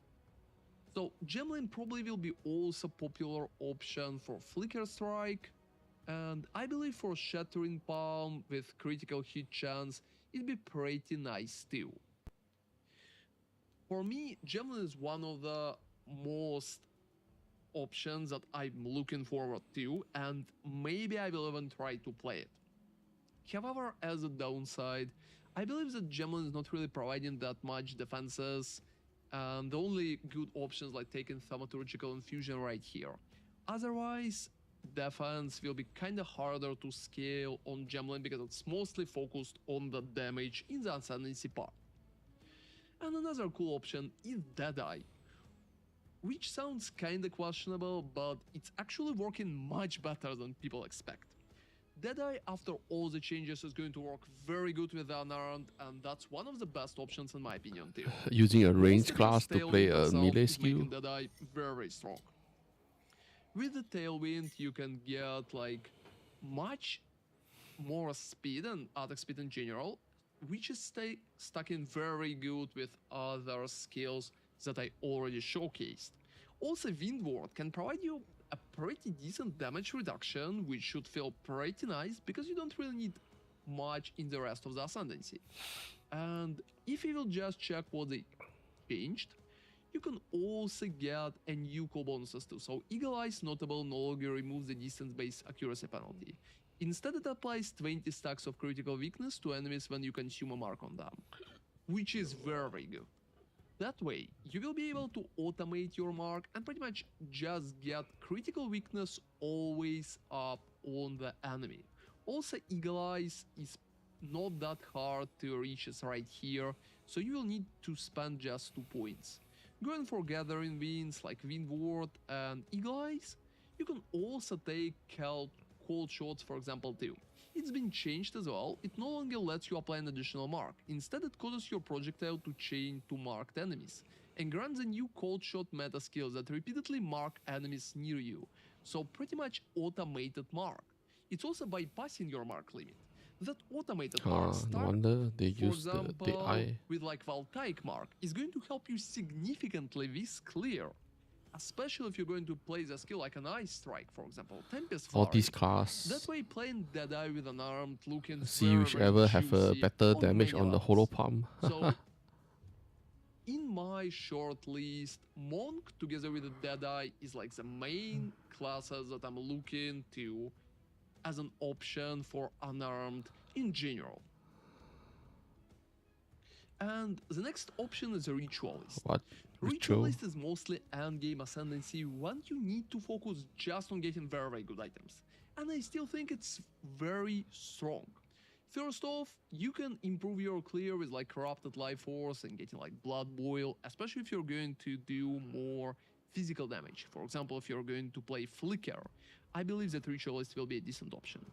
So Gemlin probably will be also popular option for Flicker Strike, and I believe for Shattering Palm with critical hit chance, it'd be pretty nice too. For me, Gemlin is one of the most options that I'm looking forward to, and maybe I will even try to play it. However, as a downside, I believe that Gemlin is not really providing that much defenses, and the only good options like taking Thaumaturgical Infusion right here. Otherwise, defense will be kinda harder to scale on Gemlin because it's mostly focused on the damage in the Ascendancy part. And another cool option is Deadeye, which sounds kinda questionable, but it's actually working much better than people expect. Deadeye, after all the changes, is going to work very good with the unarmed, and that's one of the best options in my opinion too.
Using a
Mostly
ranged
because
class to play
Tailwind
a
itself
melee
is making
skill.
Deadeye very strong. With the Tailwind, you can get like much more speed and attack speed in general, which is stuck in very good with other skills that I already showcased. Also, Wind Ward can provide you a pretty decent damage reduction, which should feel pretty nice because you don't really need much in the rest of the Ascendancy. And if you will just check what they changed, you can also get a new core bonuses too. So Eagle Eyes Notable no longer removes the distance-based accuracy penalty. Instead, it applies 20 stacks of critical weakness to enemies when you consume a mark on them, which is very good. That way, you will be able to automate your mark and pretty much just get critical weakness always up on the enemy. Also, Eagle Eyes is not that hard to reach as right here, so you will need to spend just 2 points. Going for Gathering Winds like Wind Ward and Eagle Eyes, you can also take cold shots, for example, too. It's been changed as well. It no longer lets you apply an additional mark. Instead, it causes your projectile to chain to marked enemies and grants a new cold shot meta skill that repeatedly mark enemies near you. So pretty much automated mark. It's also bypassing your mark limit. That automated mark
No
start,
wonder they
for
use the
example,
eye.
with like Voltaic mark is going to help you significantly with clear. Especially if you're going to play the skill like an Ice Strike, for example, Tempest
All
Flurry.
these class.
That way, playing Deadeye with an armed looking
See
very,
whichever have a
juicy
better
on
damage
many
on the
levels.
hollow palm.
So, in my short list, Monk together with the Deadeye is like the main classes that I'm looking to as an option for unarmed in general. And the next option is a Ritualist.
What? Ritual?
Ritualist is mostly endgame ascendancy when you need to focus just on getting very, very good items. And I still think it's very strong. First off, you can improve your clear with like Corrupted Life Force and getting like Blood Boil, especially if you're going to do more physical damage. For example, if you're going to play Flicker, I believe that Ritualist will be a decent option.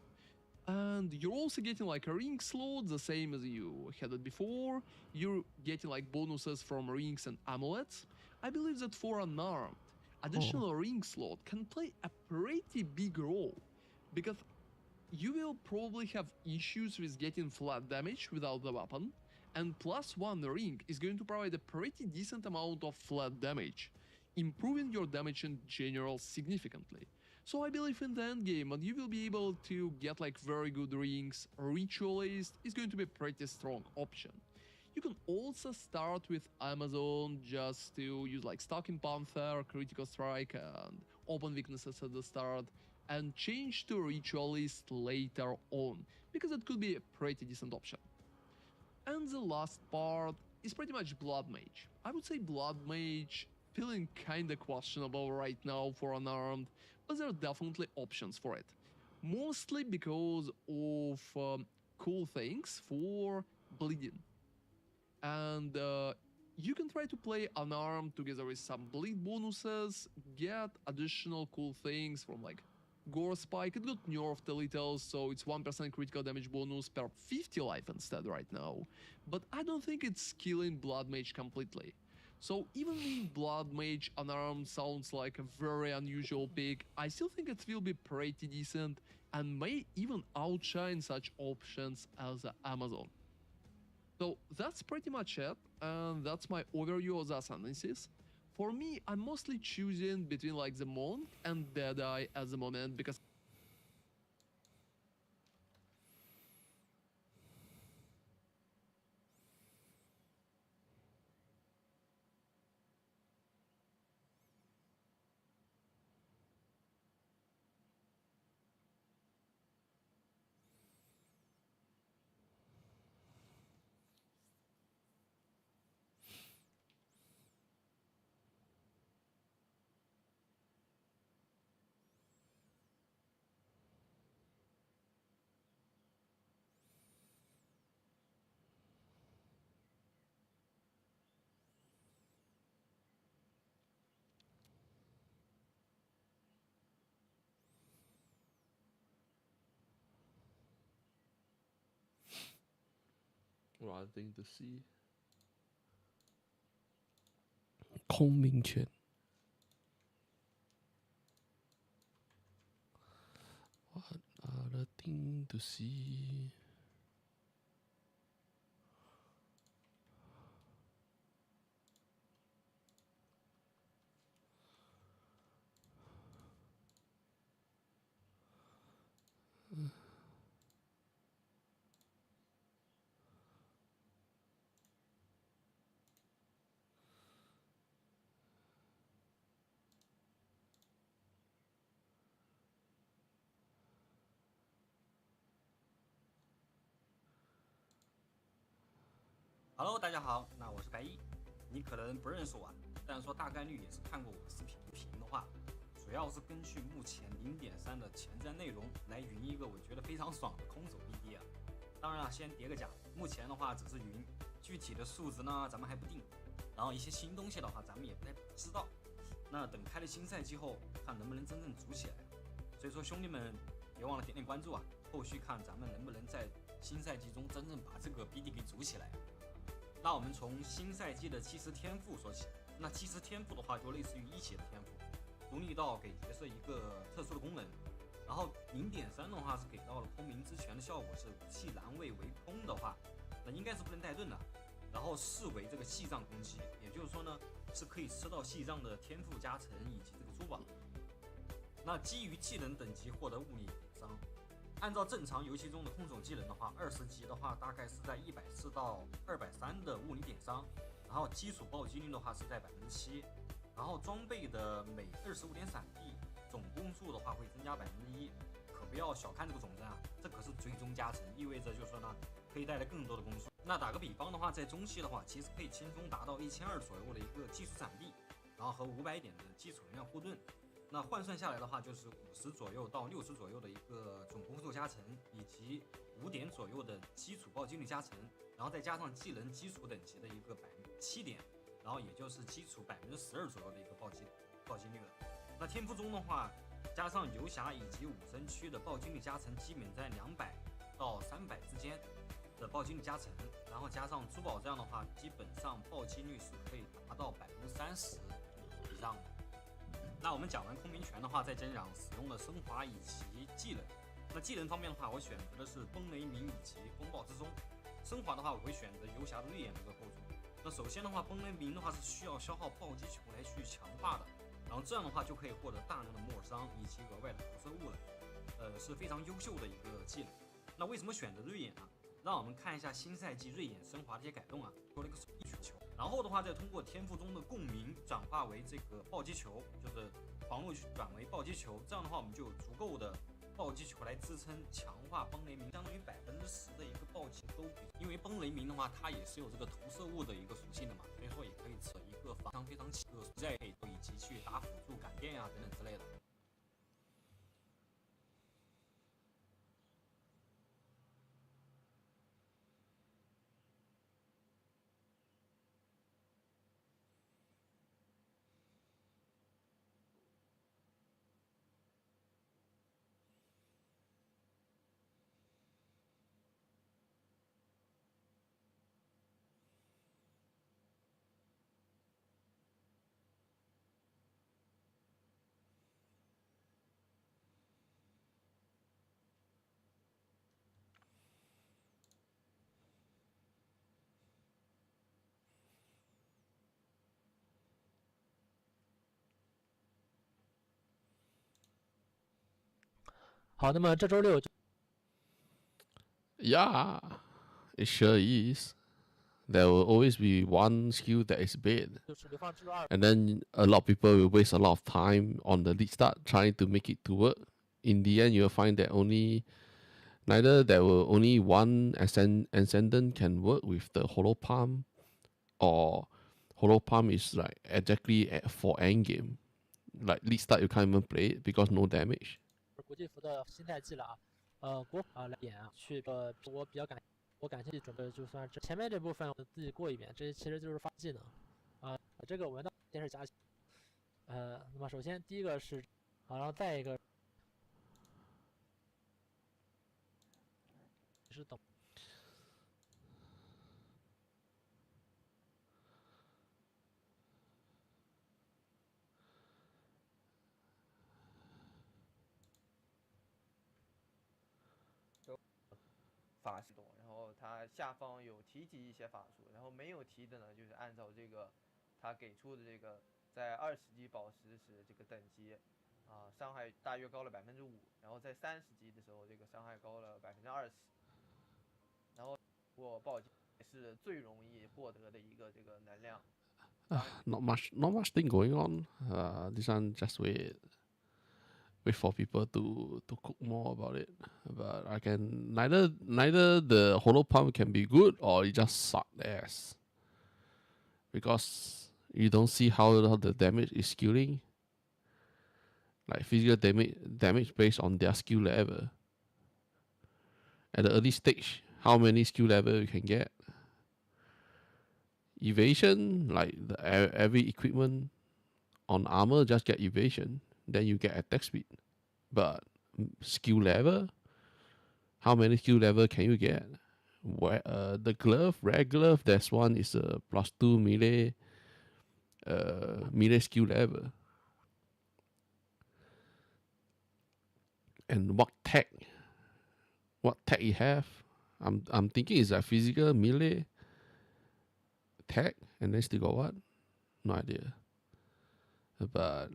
And you're also getting like a ring slot, the same as you had it before. You're getting like bonuses from rings and amulets. I believe that for unarmed, additional ring slot can play a pretty big role, because you will probably have issues with getting flat damage without the weapon, and +1 ring is going to provide a pretty decent amount of flat damage, improving your damage in general significantly. So I believe in the end game, and you will be able to get like very good rings. Ritualist is going to be a pretty strong option. You can also start with Amazon just to use like Stalking Panther, Critical Strike, and open weaknesses at the start, and change to Ritualist later on, because it could be a pretty decent option. And the last part is pretty much Blood Mage. I would say Blood Mage feeling kinda questionable right now for unarmed, but there are definitely options for it. Mostly because of cool things for bleeding. And you can try to play unarmed together with some bleed bonuses, get additional cool things from like Gore Spike. It got nerfed a little, so it's 1% critical damage bonus per 50 life instead right now. But I don't think it's killing Blood Mage completely. So even being Blood Mage unarmed sounds like a very unusual pick, I still think it will be pretty decent and may even outshine such options as the Amazon. So that's pretty much it, and that's my overview of the Ascendancies. For me, I'm mostly choosing between like the Monk and Deadeye at the moment, because rather thing to see.
空明拳 What other thing to see?
Hello， 大家好，那我是白衣。你可能不认识我啊，但是说大概率也是看过我的视频。的话，主要是根据目前0.3的前瞻内容来云一个我觉得非常爽的空手 BD 啊。当然了，先叠个甲，目前的话只是云，具体的数值呢咱们还不定。然后一些新东西的话，咱们也不太知道。那等开了新赛季后，看能不能真正组起来。所以说兄弟们别忘了点点关注啊，后续看咱们能不能在新赛季中真正把这个 BD 给组起来。那我们从新赛季的基石天赋说起。那基石天赋的话，就类似于一血的天赋，独立到给角色一个特殊的功能。然后0.3的话是给到了空明之拳的效果，是武器栏位为空的话，那应该是不能带盾的。然后视为这个系杖攻击，也就是说呢，是可以吃到系杖的天赋加成以及这个珠宝。那基于技能等级获得物理伤。按照正常游戏中的空手技能的话，20级的话大概是在140到230的物理点伤，然后基础暴击率的话是在7%，然后装备的每25点闪避，总攻速的话会增加1%，可不要小看这个总增啊，这可是最终加成，意味着就是说呢，可以带来更多的攻速。那打个比方的话，在中期的话，其实可以轻松达到1200左右的一个基础闪避，然后和500点的基础能量护盾。那换算下来的话，就是50左右到60左右的一个总攻速加成，以及5点左右的基础暴击率加成，然后再加上技能基础等级的一个7点，然后也就是基础12%左右的一个暴击率了。那天赋中的话，加上游侠以及武僧区的暴击率加成，基本在200到300之间的暴击率加成，然后加上珠宝这样的话，基本上暴击率是可以达到30%以上的。那我们讲完空明拳的话，再讲讲使用的升华以及技能。那技能方面的话，我选择的是崩雷鸣以及风暴之钟。升华的话，我会选择游侠的锐眼这个构筑。那首先的话，崩雷鸣的话是需要消耗暴击球来去强化的，然后这样的话就可以获得大量的末伤以及额外的投射物了，是非常优秀的一个技能。那为什么选择锐眼呢？让我们看一下新赛季锐眼升华的一些改动啊，做了一个手臂需求。然后的话，再通过天赋中的共鸣转化为这个暴击球，就是防御转为暴击球，这样的话我们就有足够的暴击球来支撑强化崩雷鸣，相当于10%的一个暴击都比。因为崩雷鸣的话，它也是有这个投射物的一个属性的嘛，所以说也可以扯一个非常强的在以及去打辅助感电呀等等之类的。
好，那么这周六
Yeah, it sure is. There will always be one skill that is bad.
就是流放之路2，
And then a lot of people will waste a lot of time on the league start trying to make it to work. In the end, you'll find that neither there will only one ascendant can work with the Hollow Palm, or Hollow Palm is like exactly for endgame. Like league start, you can't even play it because no damage.
国际服的新赛季了啊，来演啊，去我比较感兴趣，准备就算这前面这部分我自己过一遍，这其实就是发技能啊，这个文档先是加那么首先第一个是然后再一个是等
法术，然后它下方有提及一些法术，然后没有提的呢，就是按照这个它给出的这个在20级宝石时这个等级伤害大约高了5%，然后在30级的时候这个伤害高了20%，然后我暴击是最容易获得的一个这个能量。
Not much thing going on. This one just wait for people to cook more about it. But I can neither the hollow pump can be good or it just suck ass. Because you don't see how the damage is skilling. Like physical damage based on their skill level. At the early stage, how many skill level you can get? Evasion, like every equipment on armor just get evasion, then you get attack speed. But skill level, how many skill level can you get? The glove, rare glove, that's one is a +2 melee skill level. And what tech you have? I'm thinking it's a physical melee tech, and then still got what? No idea. But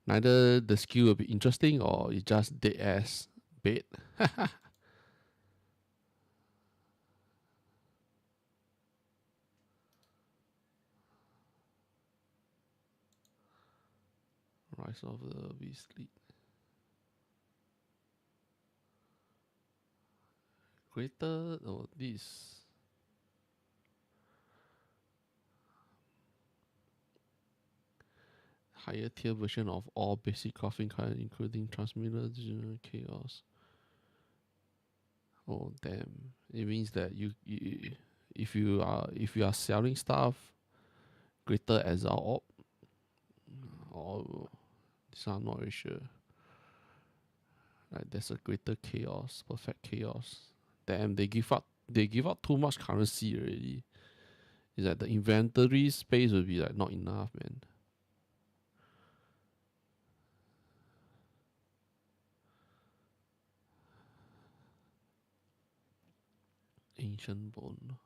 neither the skill will be interesting or it's just dead ass bait. Rise of the Beast Lead. Greater this. Higher tier version of all basic crafting cards, including transmitter, chaos. Oh damn! It means that if you are selling stuff, greater exile orb. Or this I'm not really sure. Like there's a greater chaos, perfect chaos. Damn, they give out too much currency already. It's like the inventory space will be like not enough, man. Ancient Bone.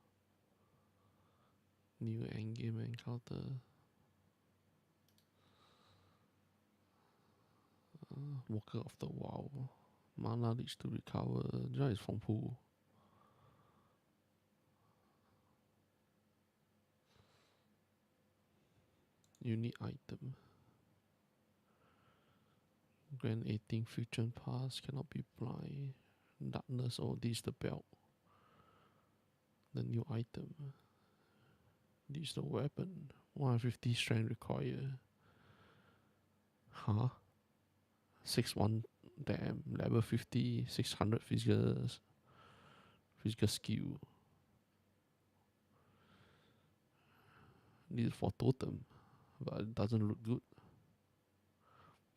New endgame encounter. Walker of the Wow. Mana leech to recover. This one is from who? Unique item. Grand 18 Fusion Pass. Cannot be blind. Darkness. Oh, this is the belt. The new item. This is the weapon. 150 strength required. Huh? 6-1. Damn. Level 50. 600 physical skill. This is for totem. But it doesn't look good.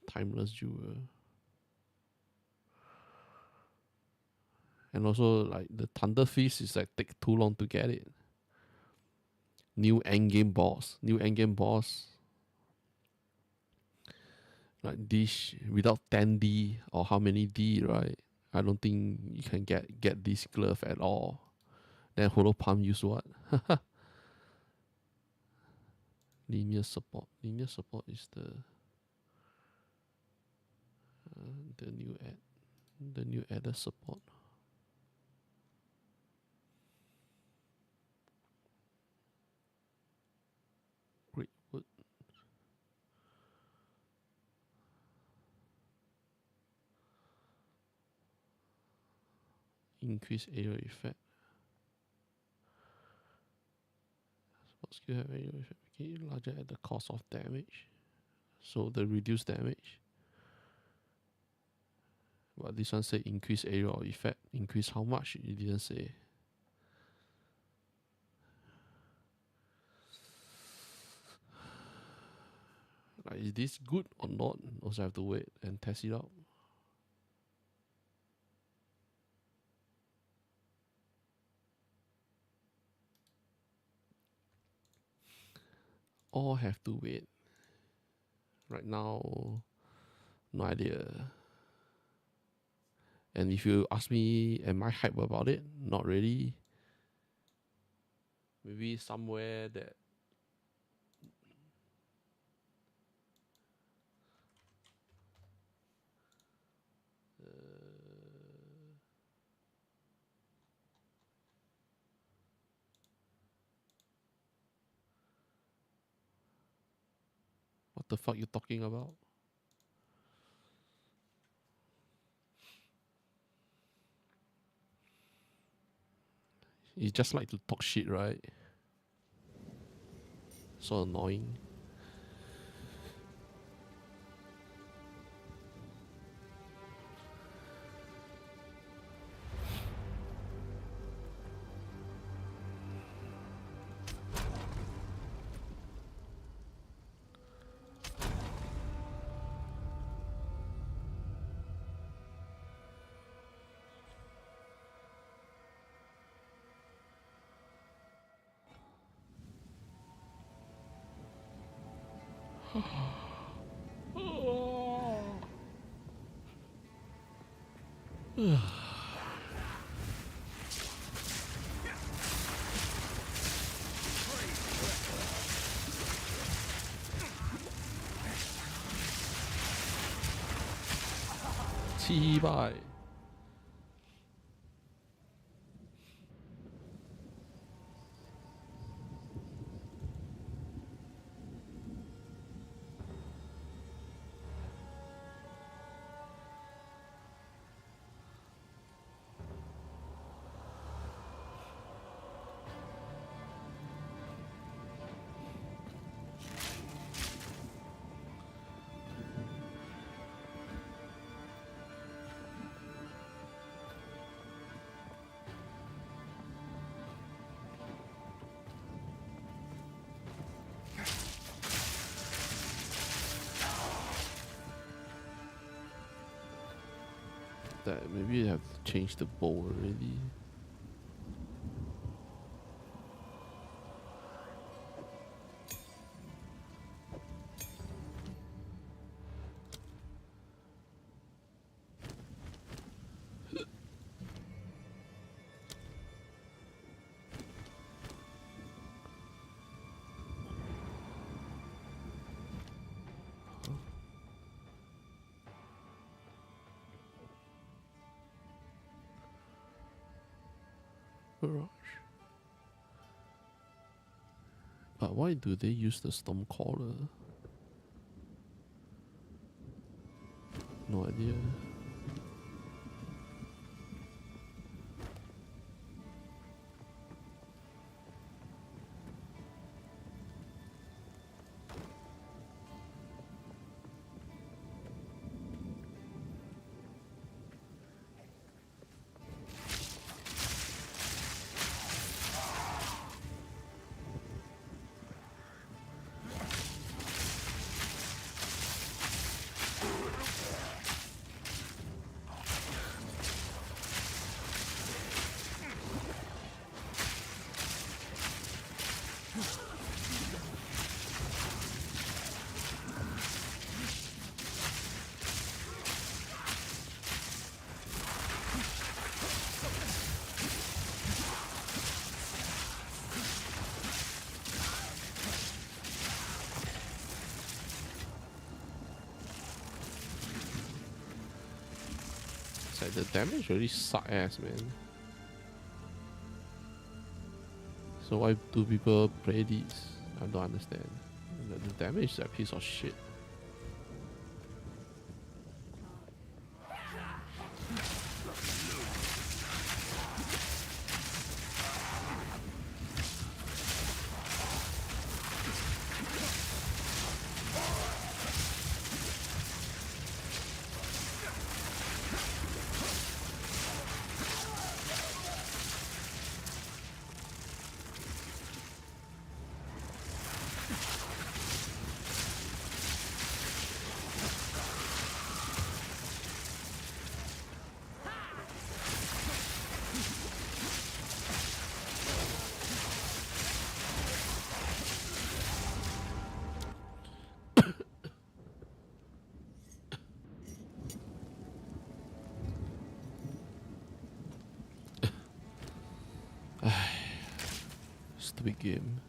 Timeless jewel. And also like the Thunder Fist is like take too long to get it. New endgame boss. Like this without 10D or how many D, right? I don't think you can get this glove at all. Then Hollow Palm use what? Linear support. Linear support is the new added support. Great wood. Increase area effect. Support skill have area effect. Make it larger at the cost of damage. So the reduced damage. But this one say increase area of effect. Increase how much? It didn't say. Like, is this good or not? Also have to wait and test it out. All have to wait. Right now, no idea. And if you ask me, am I hype about it? Not really. Maybe somewhere that what the fuck you talking about? You just like to talk shit, right? So annoying. Bye. That maybe you have to change the bow already. Barrage. But why do they use the Stormcaller? No idea. Like the damage really suck ass, man. So why do people play these? I don't understand. The damage is a piece of shit. stupid game.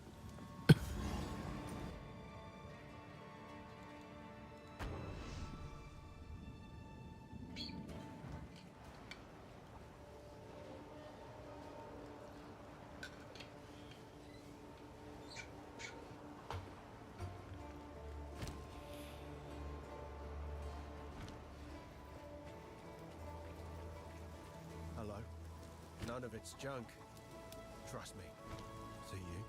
Hello. None of it's junk. Trust me. See you.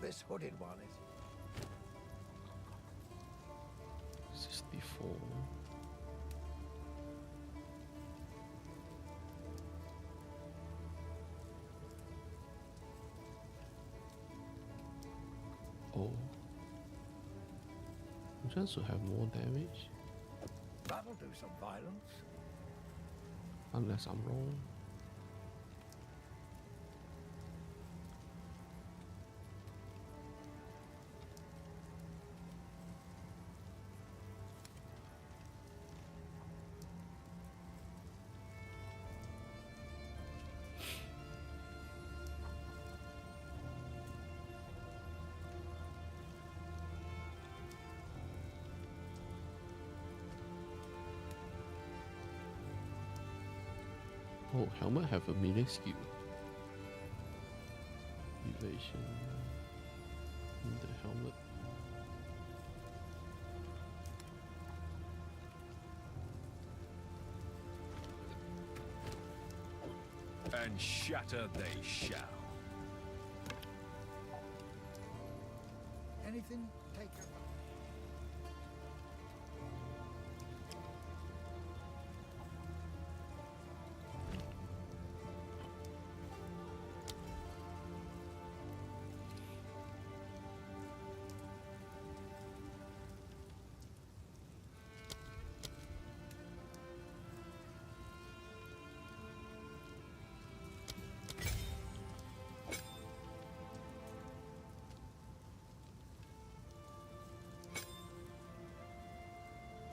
This hooded one is
64. Oh. Just to have more damage?
that'll do some violence.
Unless I'm wrong. Oh, helmet have a melee skill. Evasion in the helmet.
And shatter they shall. Anything? Take your...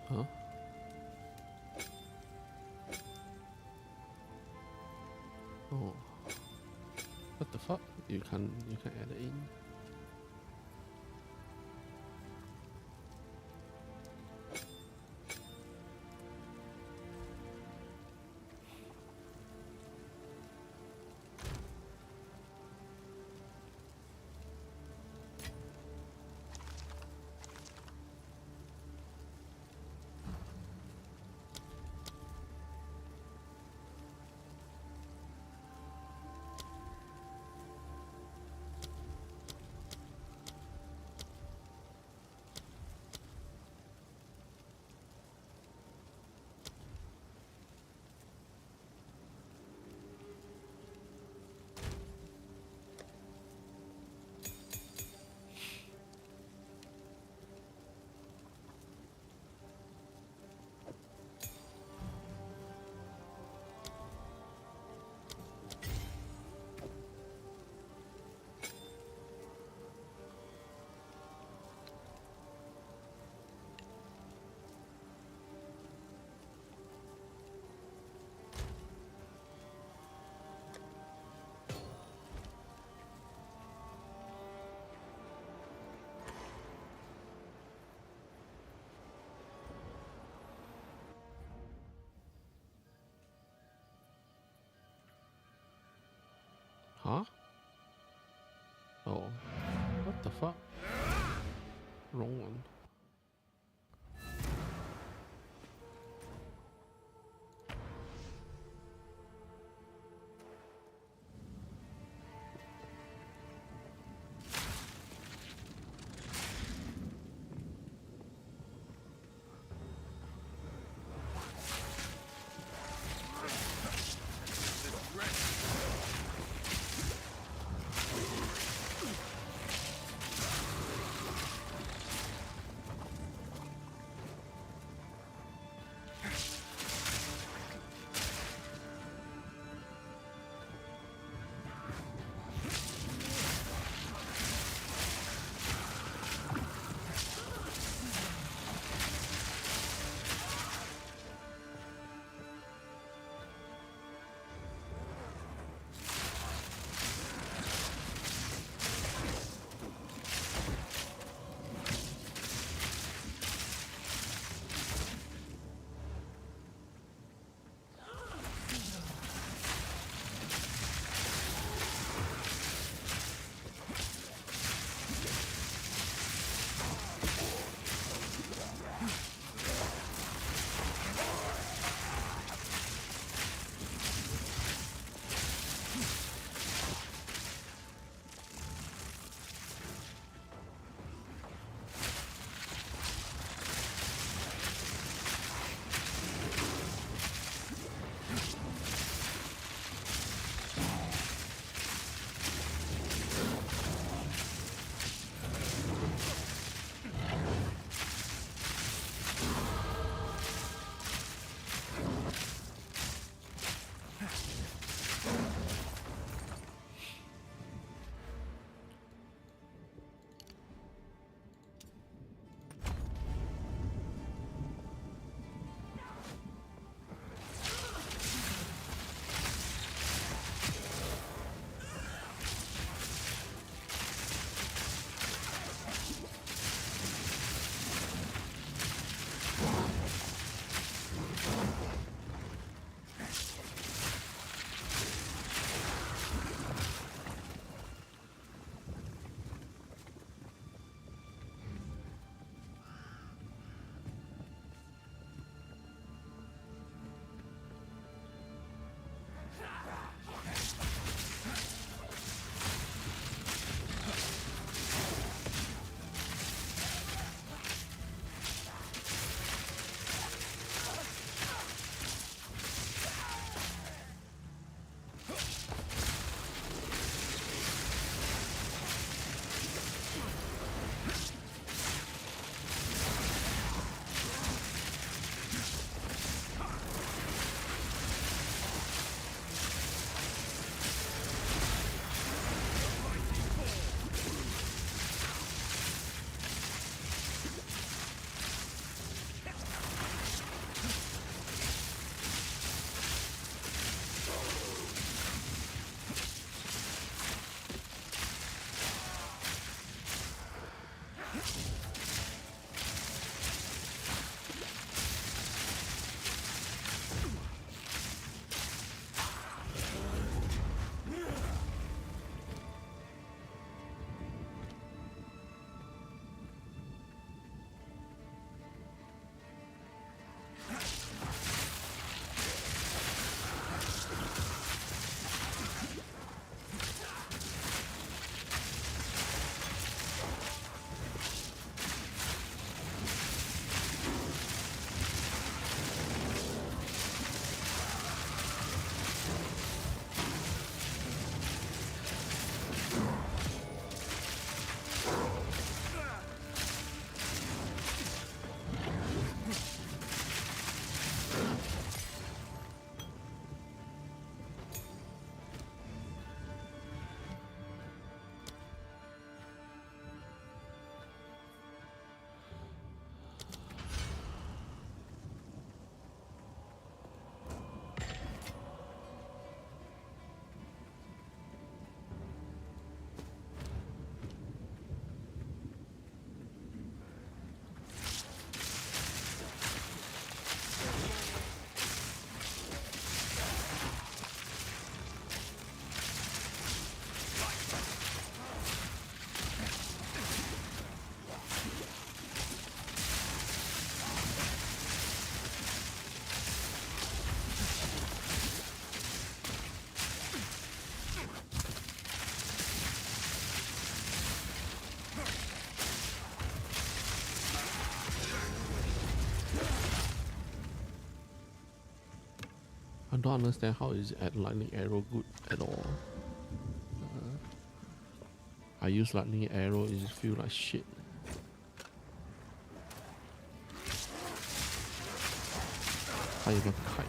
Huh? Oh. What the fuck? You can add it in. Huh? Oh. What the fuck? Wrong one. don't understand how is lightning arrow good at all. I use lightning arrow, it just feel like shit. I even kite.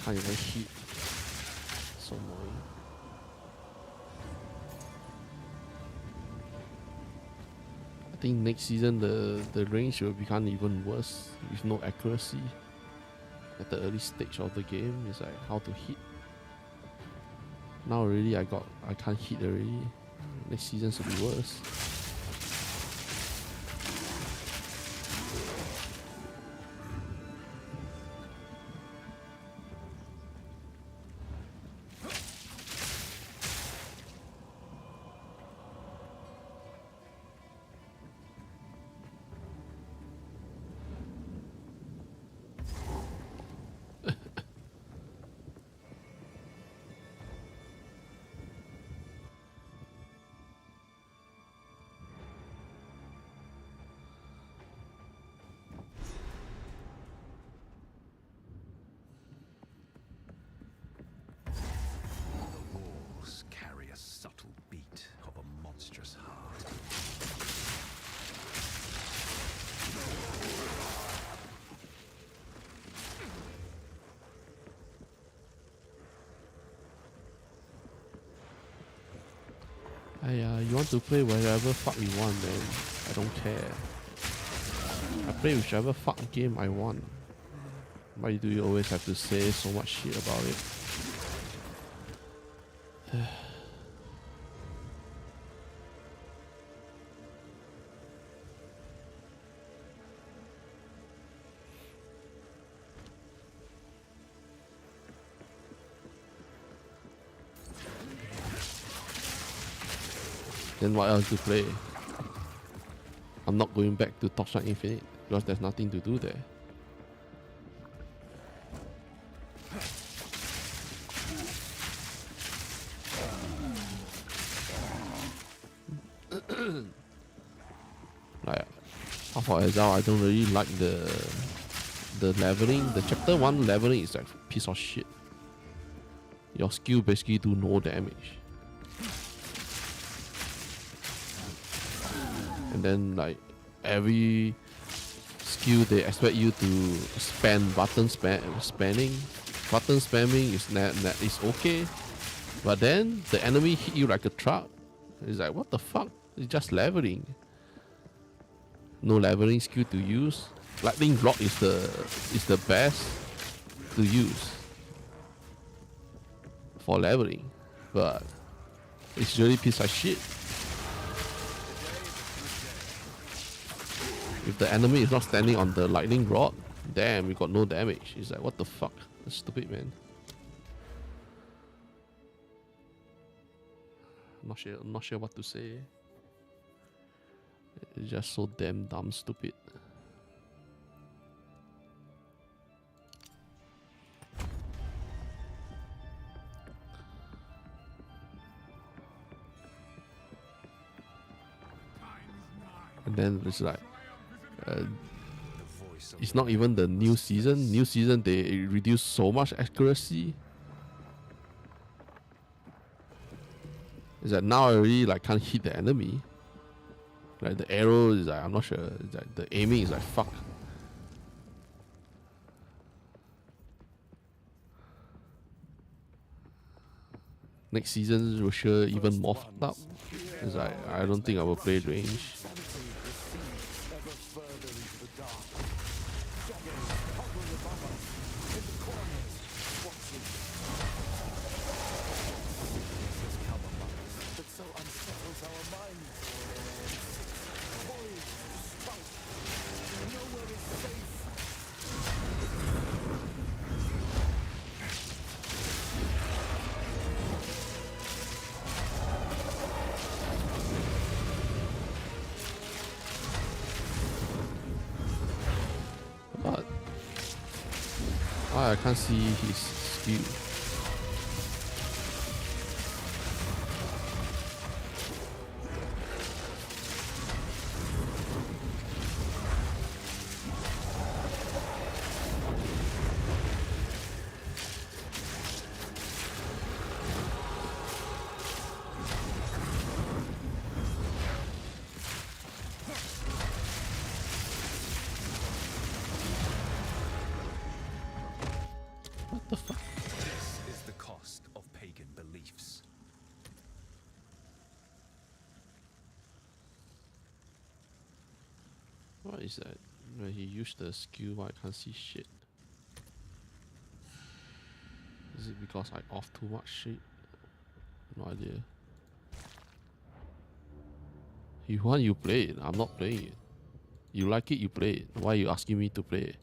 Can't even hit. So annoying. I think next season the range will become even worse with no accuracy. At the early stage of the game, it's like how to hit. Now already I can't hit already. Next season should be worse. You want to play wherever fuck you want, man. I don't care. I play whichever fuck game I want. Why do you always have to say so much shit about it? Then what else to play? I'm not going back to Torchlight Infinite because there's nothing to do there. Like Path of Exile, I don't really like the leveling. The chapter 1 leveling is like a piece of shit. Your skill basically do no damage. And then like every skill they expect you to spam button spamming. Button spamming is okay, but then the enemy hit you like a truck. It's like, what the fuck? It's just leveling. No leveling skill to use. lightning rod is the best to use for leveling, but it's really piece of shit. If the enemy is not standing on the lightning rod, damn, we got no damage. It's like, what the fuck? That's stupid, man. I'm not sure what to say. It's just so damn dumb stupid. And then it's like it's not even the new season. New season they reduce so much accuracy. Is that now I really like can't hit the enemy. Like the arrow is like I'm not sure. It's like the aiming is like fuck. Next season will sure even more fucked up. It's like I don't think I will play range. But I can't see his skill. What the fuck?
This is the cost of pagan beliefs.
What is that? When he used the skill, I can't see shit. Is it because I off too much shit? No idea. You want you play it, I'm not playing it. You like it, you play it. Why are you asking me to play it?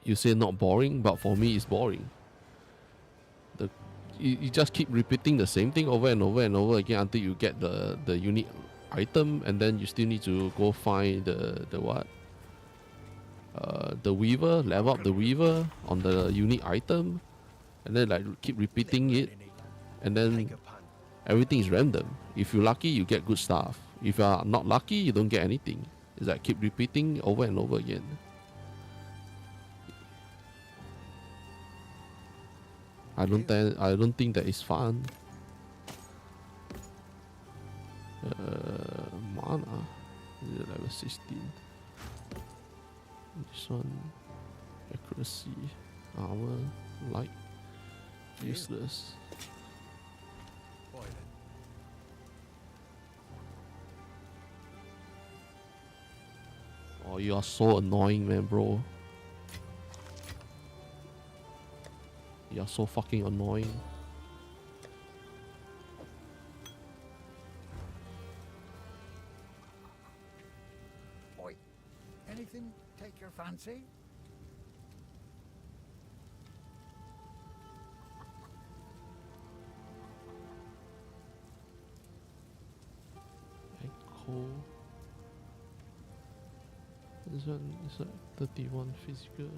You say not boring, but for me it's boring. You just keep repeating the same thing over and over and over again until you get the unique item, and then you still need to go find the what? The weaver, level up the weaver on the unique item, and then like keep repeating it, and then everything is random. If you're lucky, you get good stuff. If you are not lucky, you don't get anything. It's like keep repeating over and over again. I don't think that is fun. Mana is level 16. This one, accuracy, armor, light, useless.
Boy, then.
Oh, you are so annoying, man, bro. You are so fucking annoying.
Oi, anything take your fancy?
Echo. This one is like 31 physical.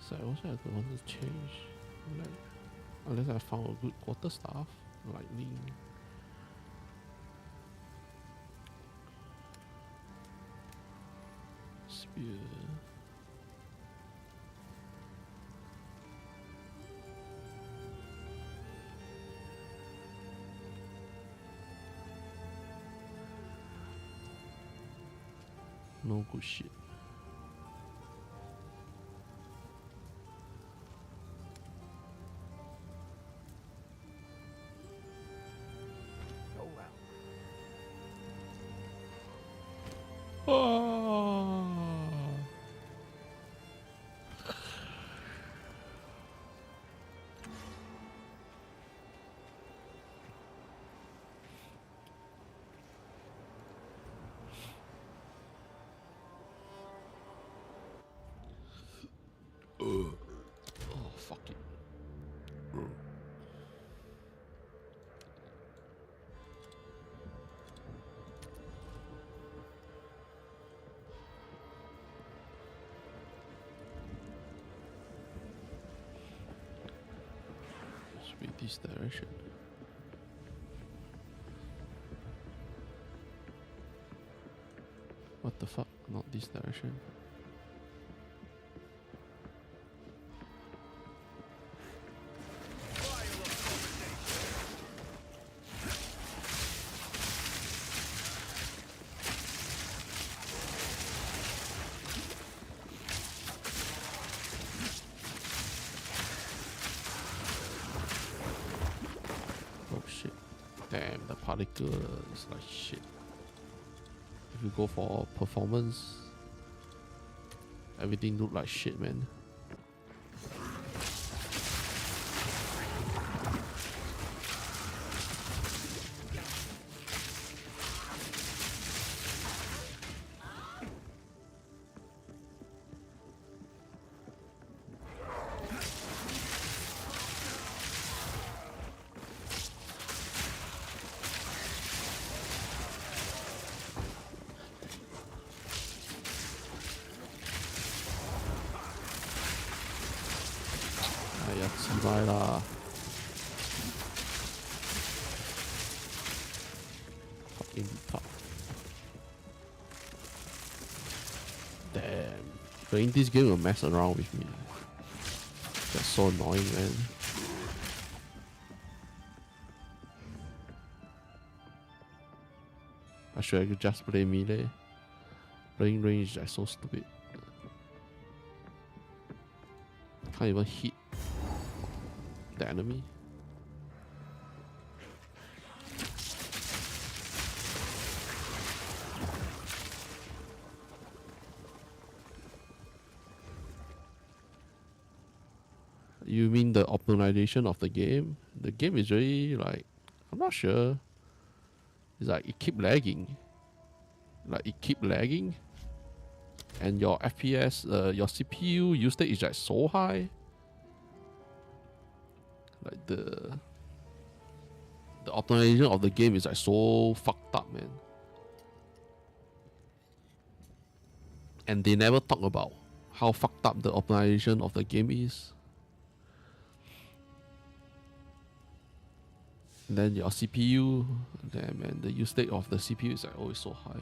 So I also have to want to change, like, unless I found a good quarter staff, lightning. Spear. No good shit. Oh. Oh, fuck it. Should be this direction. What the fuck? Not this direction. Oh shit. Damn, the particle is like shit. If you go for performance, everything look like shit, man. Fucking top. Damn. Playing this game will mess around with me. That's so annoying, man. I should have just play melee. Playing range is like so stupid. Can't even hit the enemy. You mean the optimization of the game? The game is really like, I'm not sure. It's like it keep lagging. Like it keep lagging. And your FPS, your CPU usage is like so high. Like the optimization of the game is like so fucked up, man. And they never talk about how fucked up the optimization of the game is. And then your CPU, damn man, the usage of the CPU is like always so high.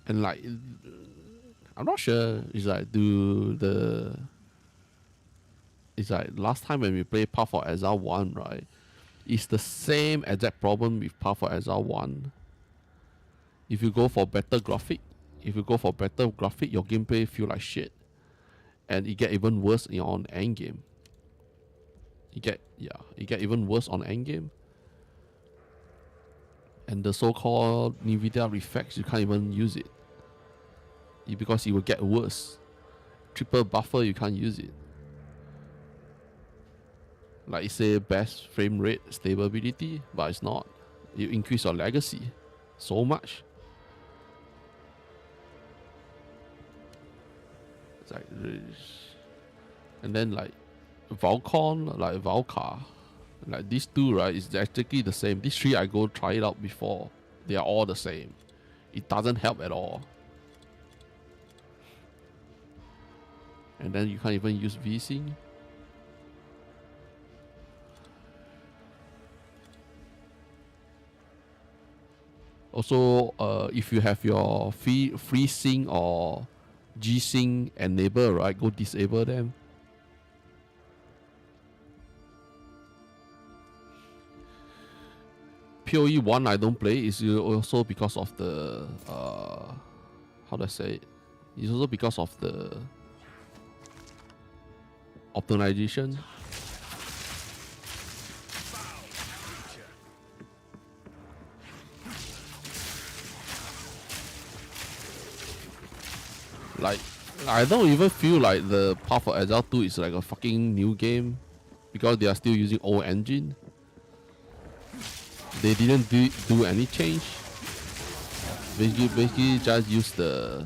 And like, I'm not sure. It's like, it's like last time when we played Path of Exile 1, right? It's the same exact problem with Path of Exile 1. If you go for better graphic, your gameplay feel like shit. And it get even worse on endgame. It get even worse on endgame. And the so-called NVIDIA Reflex, you can't even use it. Because it will get worse. Triple buffer, you can't use it. Like it say best frame rate stability, but it's not. You increase your legacy so much. It's like, and then like Valcon, like Valkar, like these two, right, is exactly the same. These three I go try it out before. They are all the same. It doesn't help at all. And then you can't even use VSync. Also, if you have your FreeSync or G-Sync enabled, right, go disable them. PoE 1 I don't play is also because of the how do I say it? It's also because of the optimization. Like, I don't even feel like the Path of Exile 2 is like a fucking new game because they are still using old engine. They didn't do any change. Basically just use the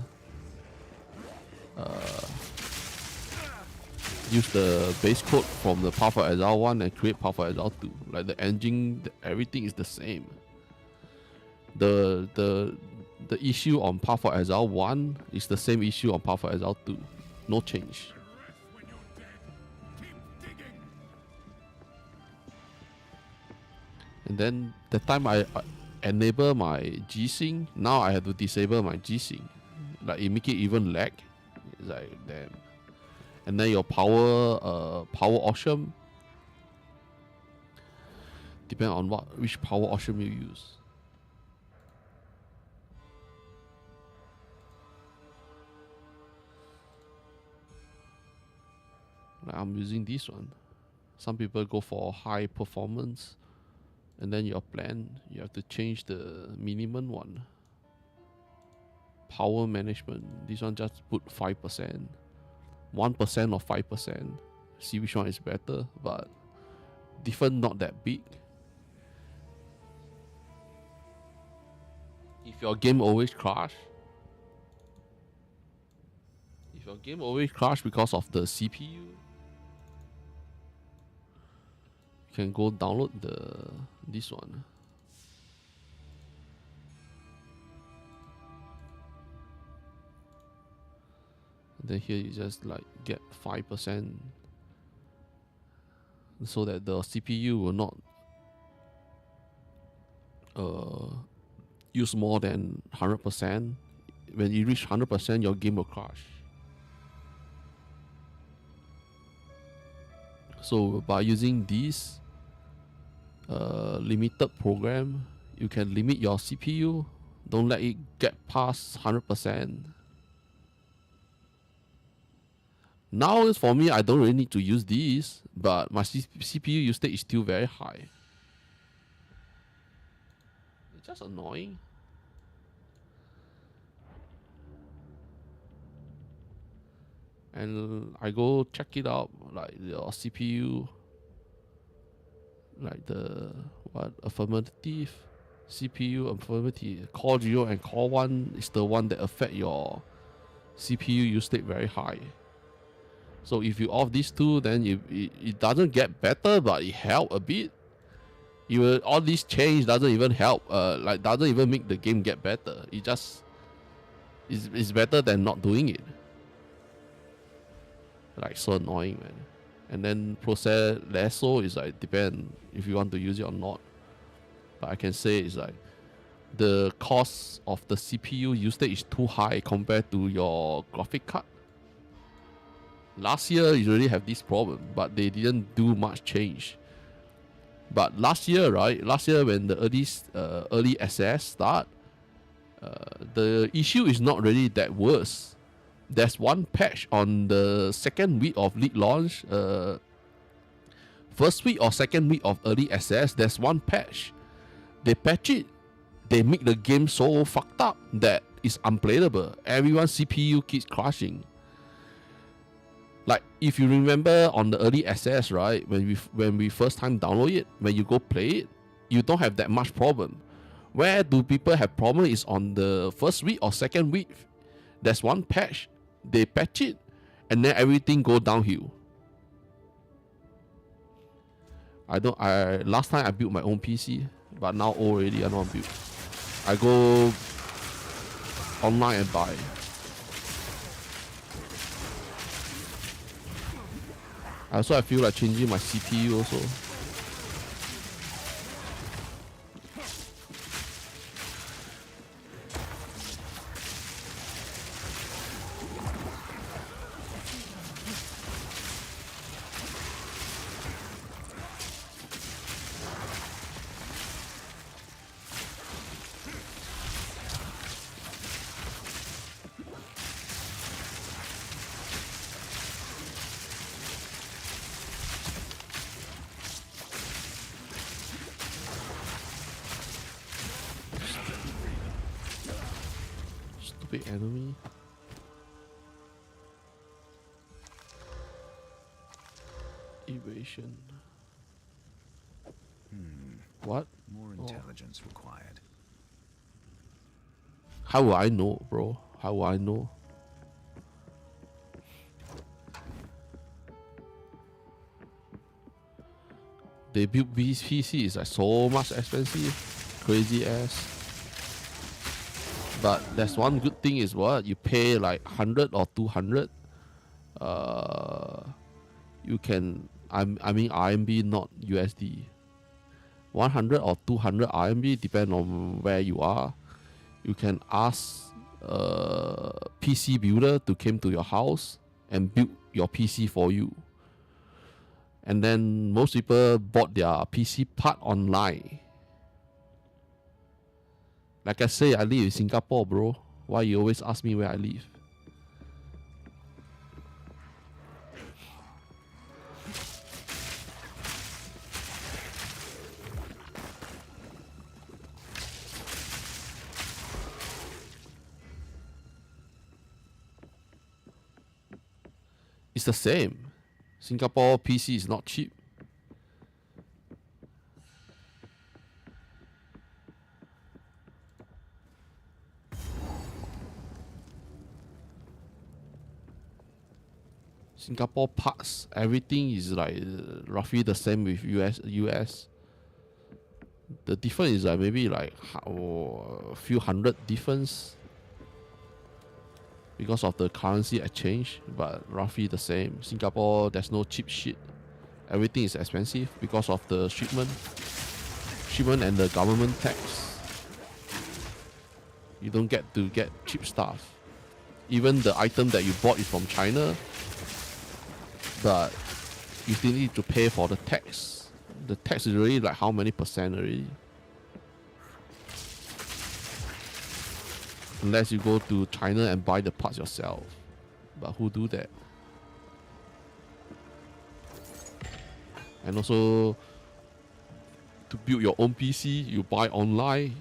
base code from the Path of Exile 1 and create Path of Exile 2. Like the engine, everything is the same. The issue on Path of Exile 1 is the same issue on Path of Exile 2. No change. And then the time I enable my G-Sync, now I have to disable my G-Sync. Like it make it even lag. It's like damn. And then your power option depend on which power option you use. Like I'm using this one. Some people go for high performance, and then your plan you have to change the minimum one. Power management. This one just put 5%, 1% or 5%. See which one is better, but different not that big. If your game always crash, because of the CPU, you can go download this one. Then here you just like get 5% so that the CPU will not use more than 100%. When you reach 100%, your game will crash. So by using this limited program, you can limit your CPU. Don't let it get past 100%. Now for me, I don't really need to use this, but my CPU usage is still very high. It's just annoying. And I go check it out, like your CPU, like the affirmative CPU affirmative Core 0 and Core 1 is the one that affect your CPU usage very high. So if you off these two, then it doesn't get better, but it help a bit. All these change doesn't even help. Like doesn't even make the game get better. It just is better than not doing it. Like so annoying, man. And then process less so is like depend if you want to use it or not. But I can say it's like the cost of the CPU usage is too high compared to your graphic card. Last year you already have this problem, but they didn't do much change. But last year, right? Last year when the early access start, the issue is not really that worse. There's one patch on the second week of league launch, first week or second week of early access. There's one patch. They patch it. They make the game so fucked up that it's unplayable. Everyone's CPU keeps crashing. Like if you remember on the early access, right, when we first time download it, when you go play it, you don't have that much problem. Where do people have problem is on the first week or second week. There's one patch, they patch it, and then everything go downhill. Last time I built my own PC, but now already I don't build. I go online and buy. I feel like changing my CPU also. Stupid enemy. Evasion. What?
More
Oh.
intelligence required.
How will I know, bro? How will I know? They build these PCs like so much expensive, crazy ass. But there's one good thing is what you pay like 100 or 200. You can I mean RMB, not USD. 100 or 200 RMB depend on where you are. You can ask a PC builder to come to your house and build your PC for you. And then most people bought their PC part online. Like I say, I live in Singapore, bro. Why you always ask me where I live? It's the same. Singapore PC is not cheap. Singapore parts, everything is like roughly the same with US. The difference is like maybe like a few hundred difference because of the currency exchange, but roughly the same. Singapore, there's no cheap shit. Everything is expensive because of the shipment and the government tax. You don't get to get cheap stuff. Even the item that you bought is from China, but you still need to pay for the tax. The tax is really like how many percent already? Unless you go to China and buy the parts yourself. But who do that? And also, to build your own PC, you buy online.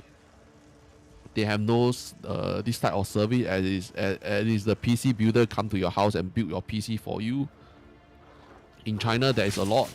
They have no this type of service as is the PC builder come to your house and build your PC for you. In China, there is a lot.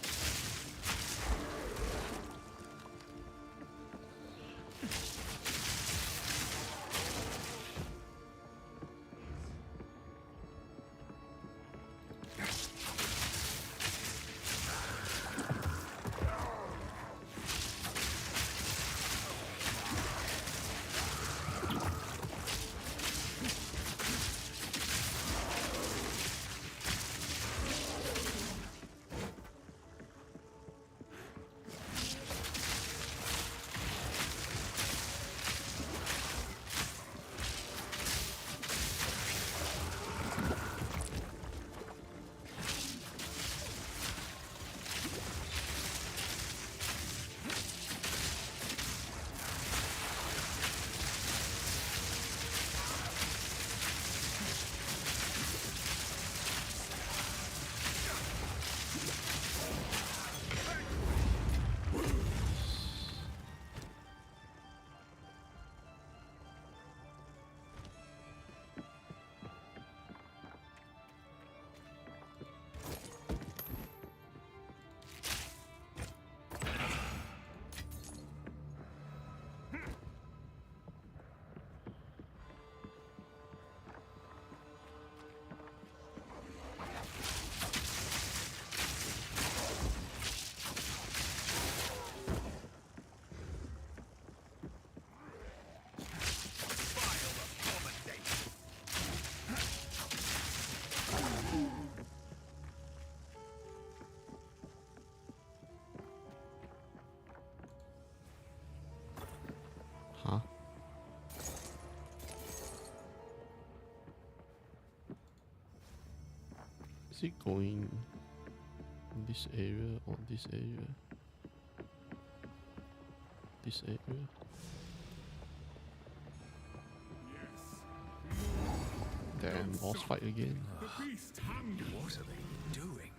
Huh? Is it going in this area or this area? This area? Damn, boss fight again.
What are they doing?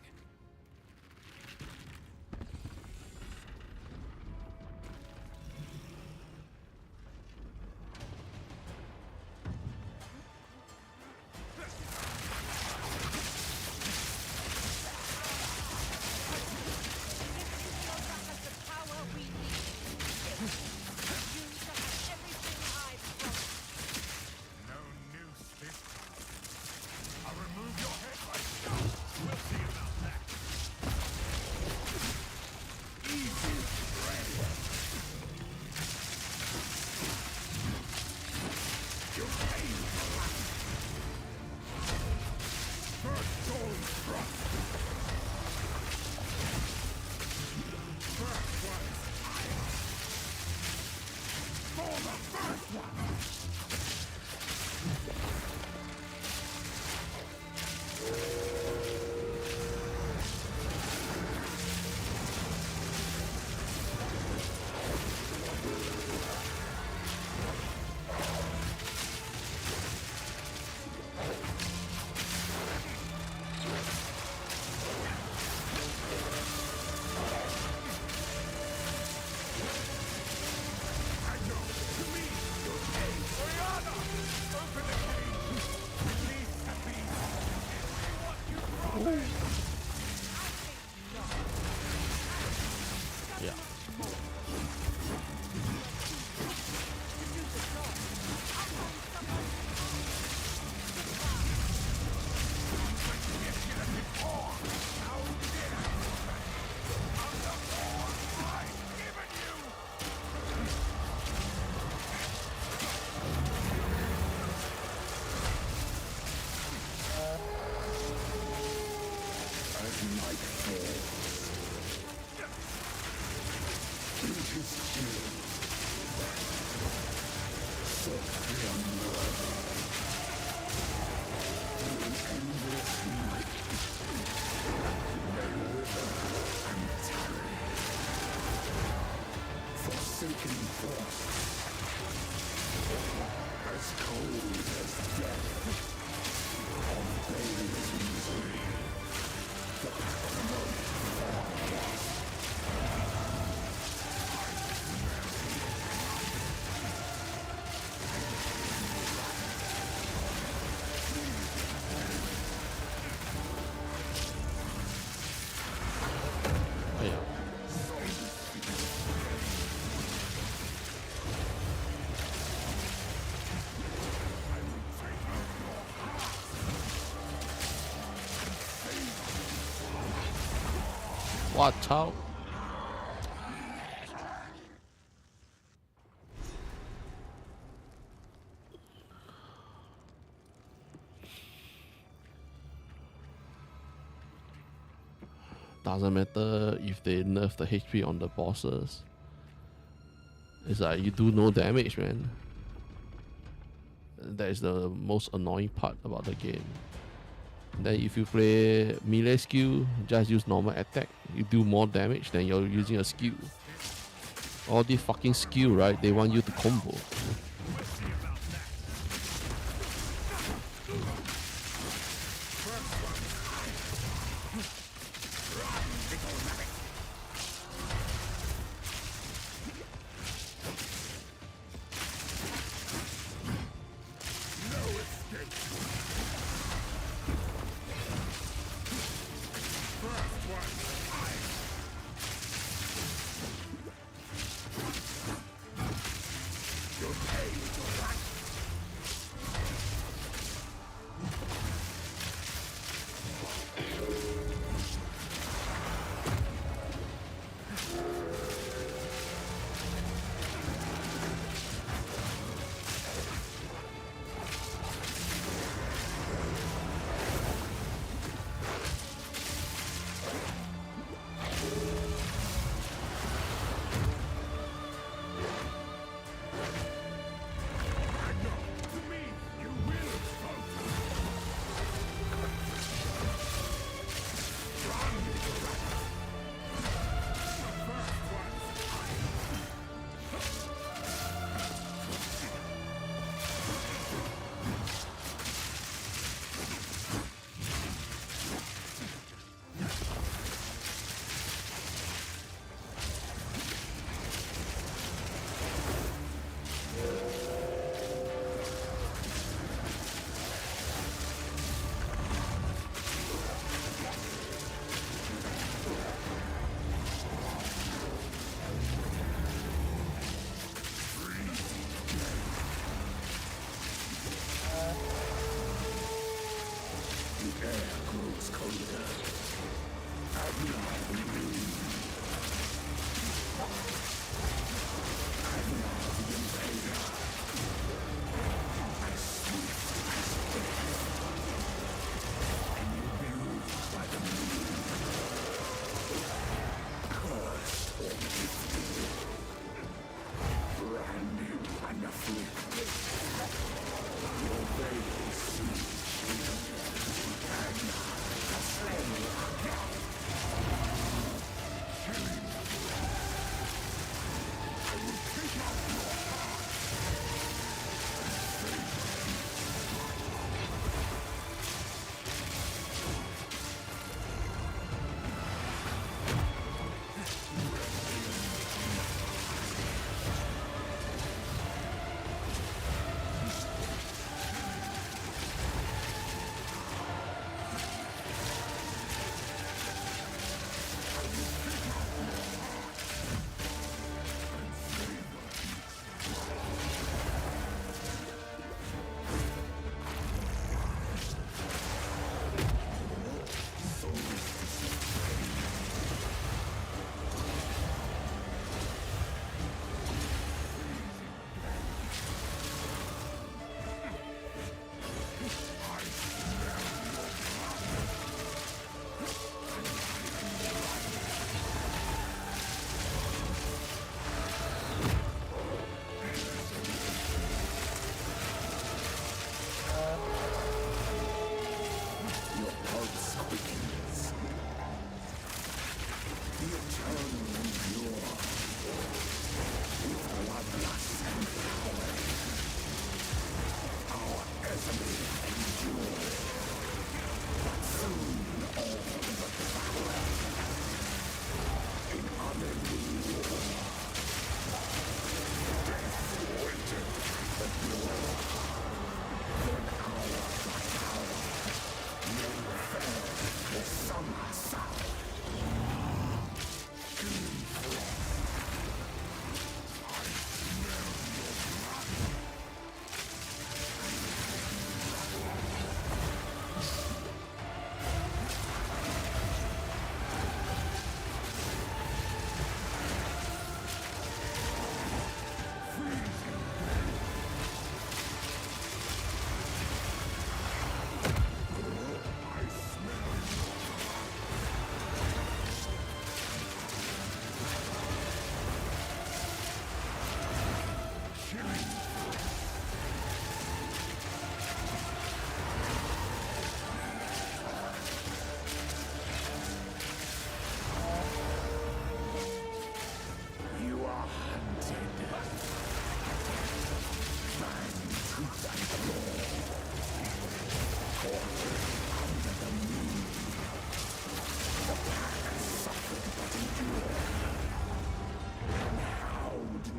Watch out. Doesn't matter if they nerf the HP on the bosses. It's like you do no damage, man. That is the most annoying part about the game. Then if you play melee skill, just use normal attack, you do more damage than you're using a skill. All the fucking skill, right? They want you to combo.
Your pain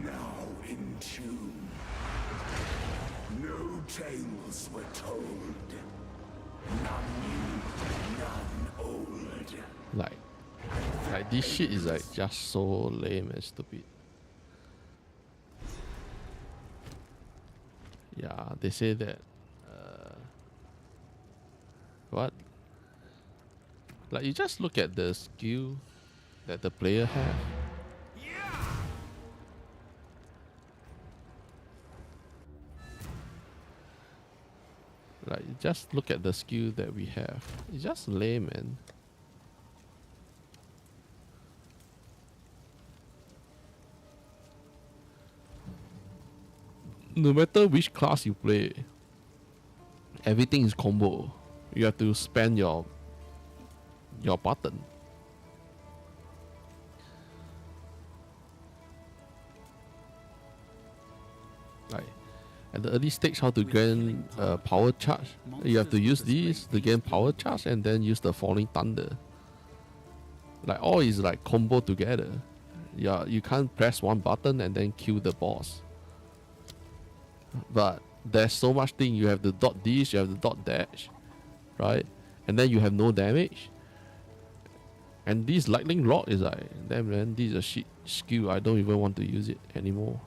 Now in tune. No tales were told. None new, none old.
Like this shit is like just so lame and stupid. Yeah, they say that. What? Like you just look at the skill that the player have. Like just look at the skill that we have. It's just lame, man. No matter which class you play, everything is combo. You have to spam your button. Like at the early stage, how to gain power charge? You have to use these to gain power charge, and then use the falling thunder. Like all is like combo together. Yeah, you can't press one button and then kill the boss. But there's so much thing. You have to dot this, you have to dot dash, right? And then you have no damage. And this lightning rod is like, damn man, this is a shit skill. I don't even want to use it anymore.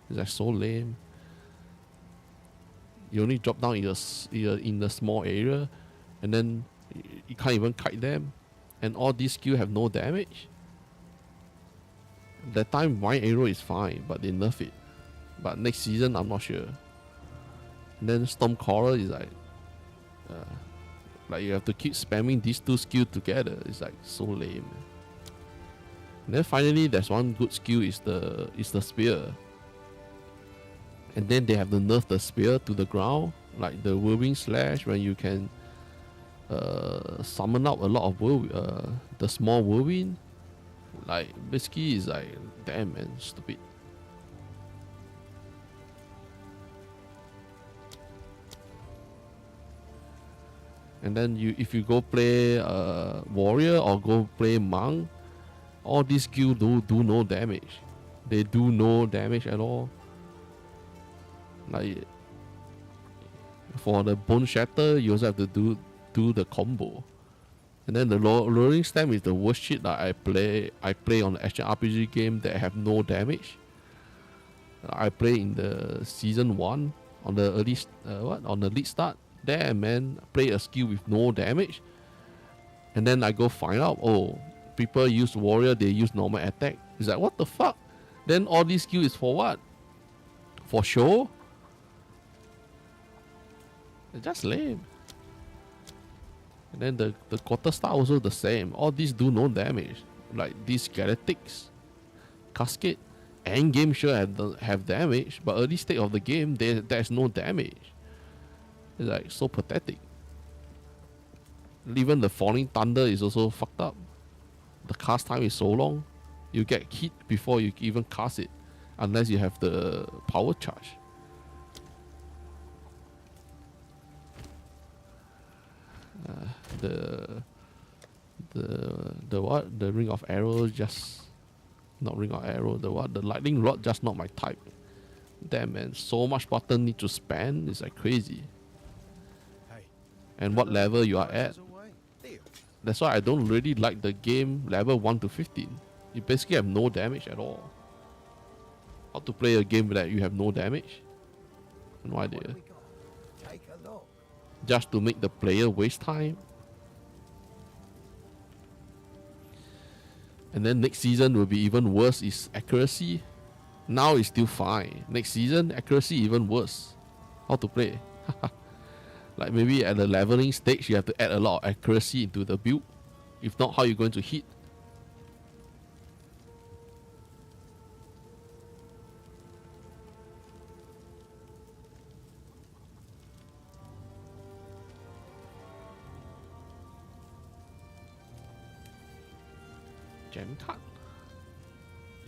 It's like so lame. You only drop down in the small area, and then you can't even kite them. And all these skills have no damage. That time Vine Arrow is fine, but they nerf it. But next season, I'm not sure. And then Stormcaller is like you have to keep spamming these two skills together. It's like so lame. And then finally, there's one good skill is the spear. And then they have to nerf the spear to the ground, like the whirlwind slash, when you can summon up a lot of the small whirlwind. Like basically, is like damn man, stupid. And then if you go play warrior or go play monk, all these skills do no damage. They do no damage at all. Like for the bone shatter, you also have to do the combo. And then the rolling stem is the worst shit that I play on the action RPG game that have no damage. I play in the season 1 on the early on the lead start. There man, play a skill with no damage, and then I go find out, oh, people use warrior, they use normal attack. It's like, what the fuck? Then all these skill is for what? For show? It's just lame. And then the quarter star also the same. All these do no damage. Like these Galactics, Cascade, end game sure have damage, but early stage of the game there's no damage. It's like so pathetic. Even the falling thunder is also fucked up. The cast time is so long. You get hit before you even cast it, unless you have the power charge. The what? The ring of arrows just not ring of arrow. The what? The lightning rod just not my type. Damn man, so much button need to spam. It's like crazy. And what level you are at. That's why I don't really like the game level 1 to 15. You basically have no damage at all. How to play a game that you have no damage? No idea. Just to make the player waste time. And then next season will be even worse is accuracy. Now it's still fine. Next season, accuracy even worse. How to play? Like maybe at the leveling stage, you have to add a lot of accuracy into the build. If not, how are you going to hit? Gem card.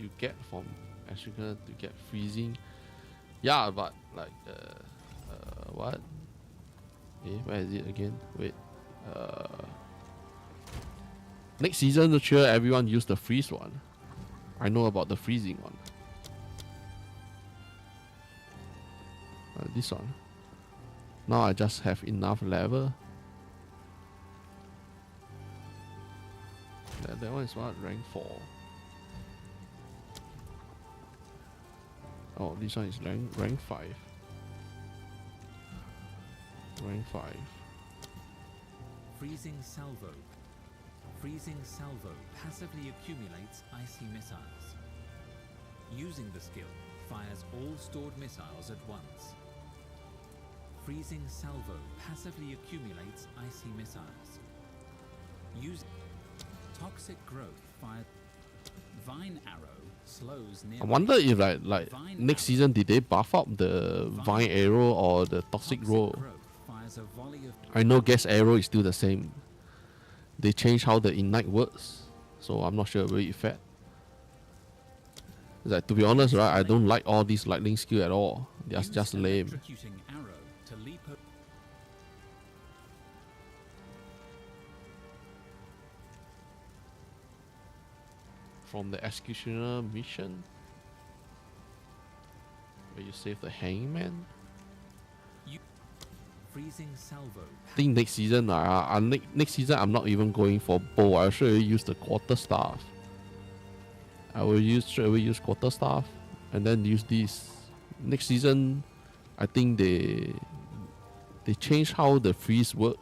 you get from Ashika to get freezing. Yeah, but like what? Where is it again? Wait. Next season, sure everyone use the freeze one. I know about the freezing one. This one. Now I just have enough level. That one is what? Rank 4. Oh, this one is rank 5. Rank 5.
Freezing Salvo. Freezing Salvo passively accumulates icy missiles. Using the skill, fires all stored missiles at once. Freezing Salvo passively accumulates icy missiles. Use toxic growth fired. Vine arrow slows near.
I wonder if like next season did they buff up the vine arrow or the toxic roll? I know gas arrow is still the same. They changed how the ignite works, so I'm not sure will it affect. Like, to be honest, right, I don't like all these lightning skill at all. They're just lame. From the executioner mission, where you save the hangman.
Freezing Salvo.
I think next season, next season I'm not even going for bow. I'll straight away use the quarter staff. I will straight away use quarter staff, and then use this. Next season, I think they change how the freeze work,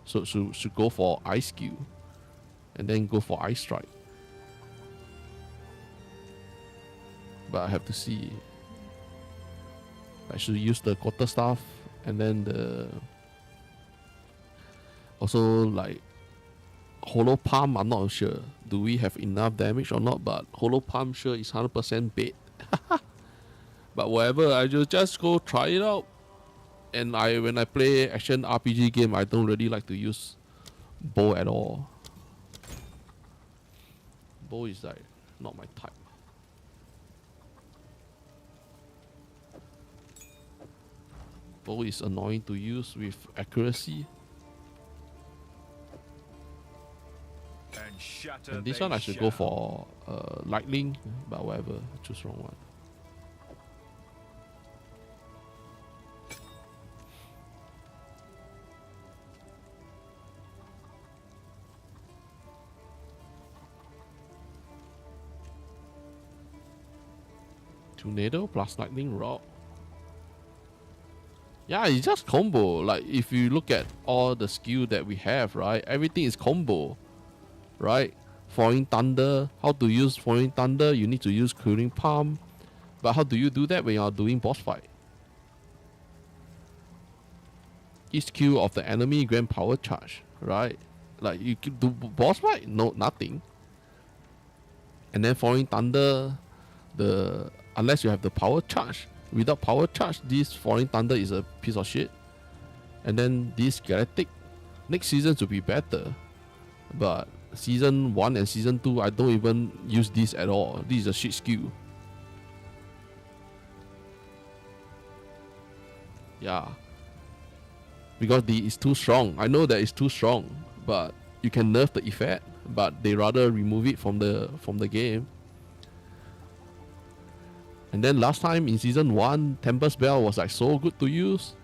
so should go for ice skill, and then go for ice strike. But I have to see. I should use the quarter staff, and then the also like hollow palm. I'm not sure. Do we have enough damage or not? But hollow palm sure is 100% bait. But whatever, I just go try it out. And when I play action RPG game, I don't really like to use bow at all. Bow is like not my type. Bow is annoying to use with accuracy. And this one I should go for lightning, but whatever, choose wrong one. Tornado plus lightning rock. Yeah, it's just combo. Like if you look at all the skill that we have, right? Everything is combo, right? Falling Thunder. How to use Falling Thunder? You need to use Cooling Palm. But how do you do that when you are doing boss fight? Each skill of the enemy grant power charge, right? Like you could do boss fight? No, nothing. And then Falling Thunder, unless you have the power charge. Without power charge, this Falling Thunder is a piece of shit. And then this Galactic, next season to be better. But season 1 and season 2, I don't even use this at all. This is a shit skill. Yeah. Because it's too strong. I know that it's too strong, but you can nerf the effect, but they rather remove it from the game. And then last time in season 1, Tempest Bell was like so good to use,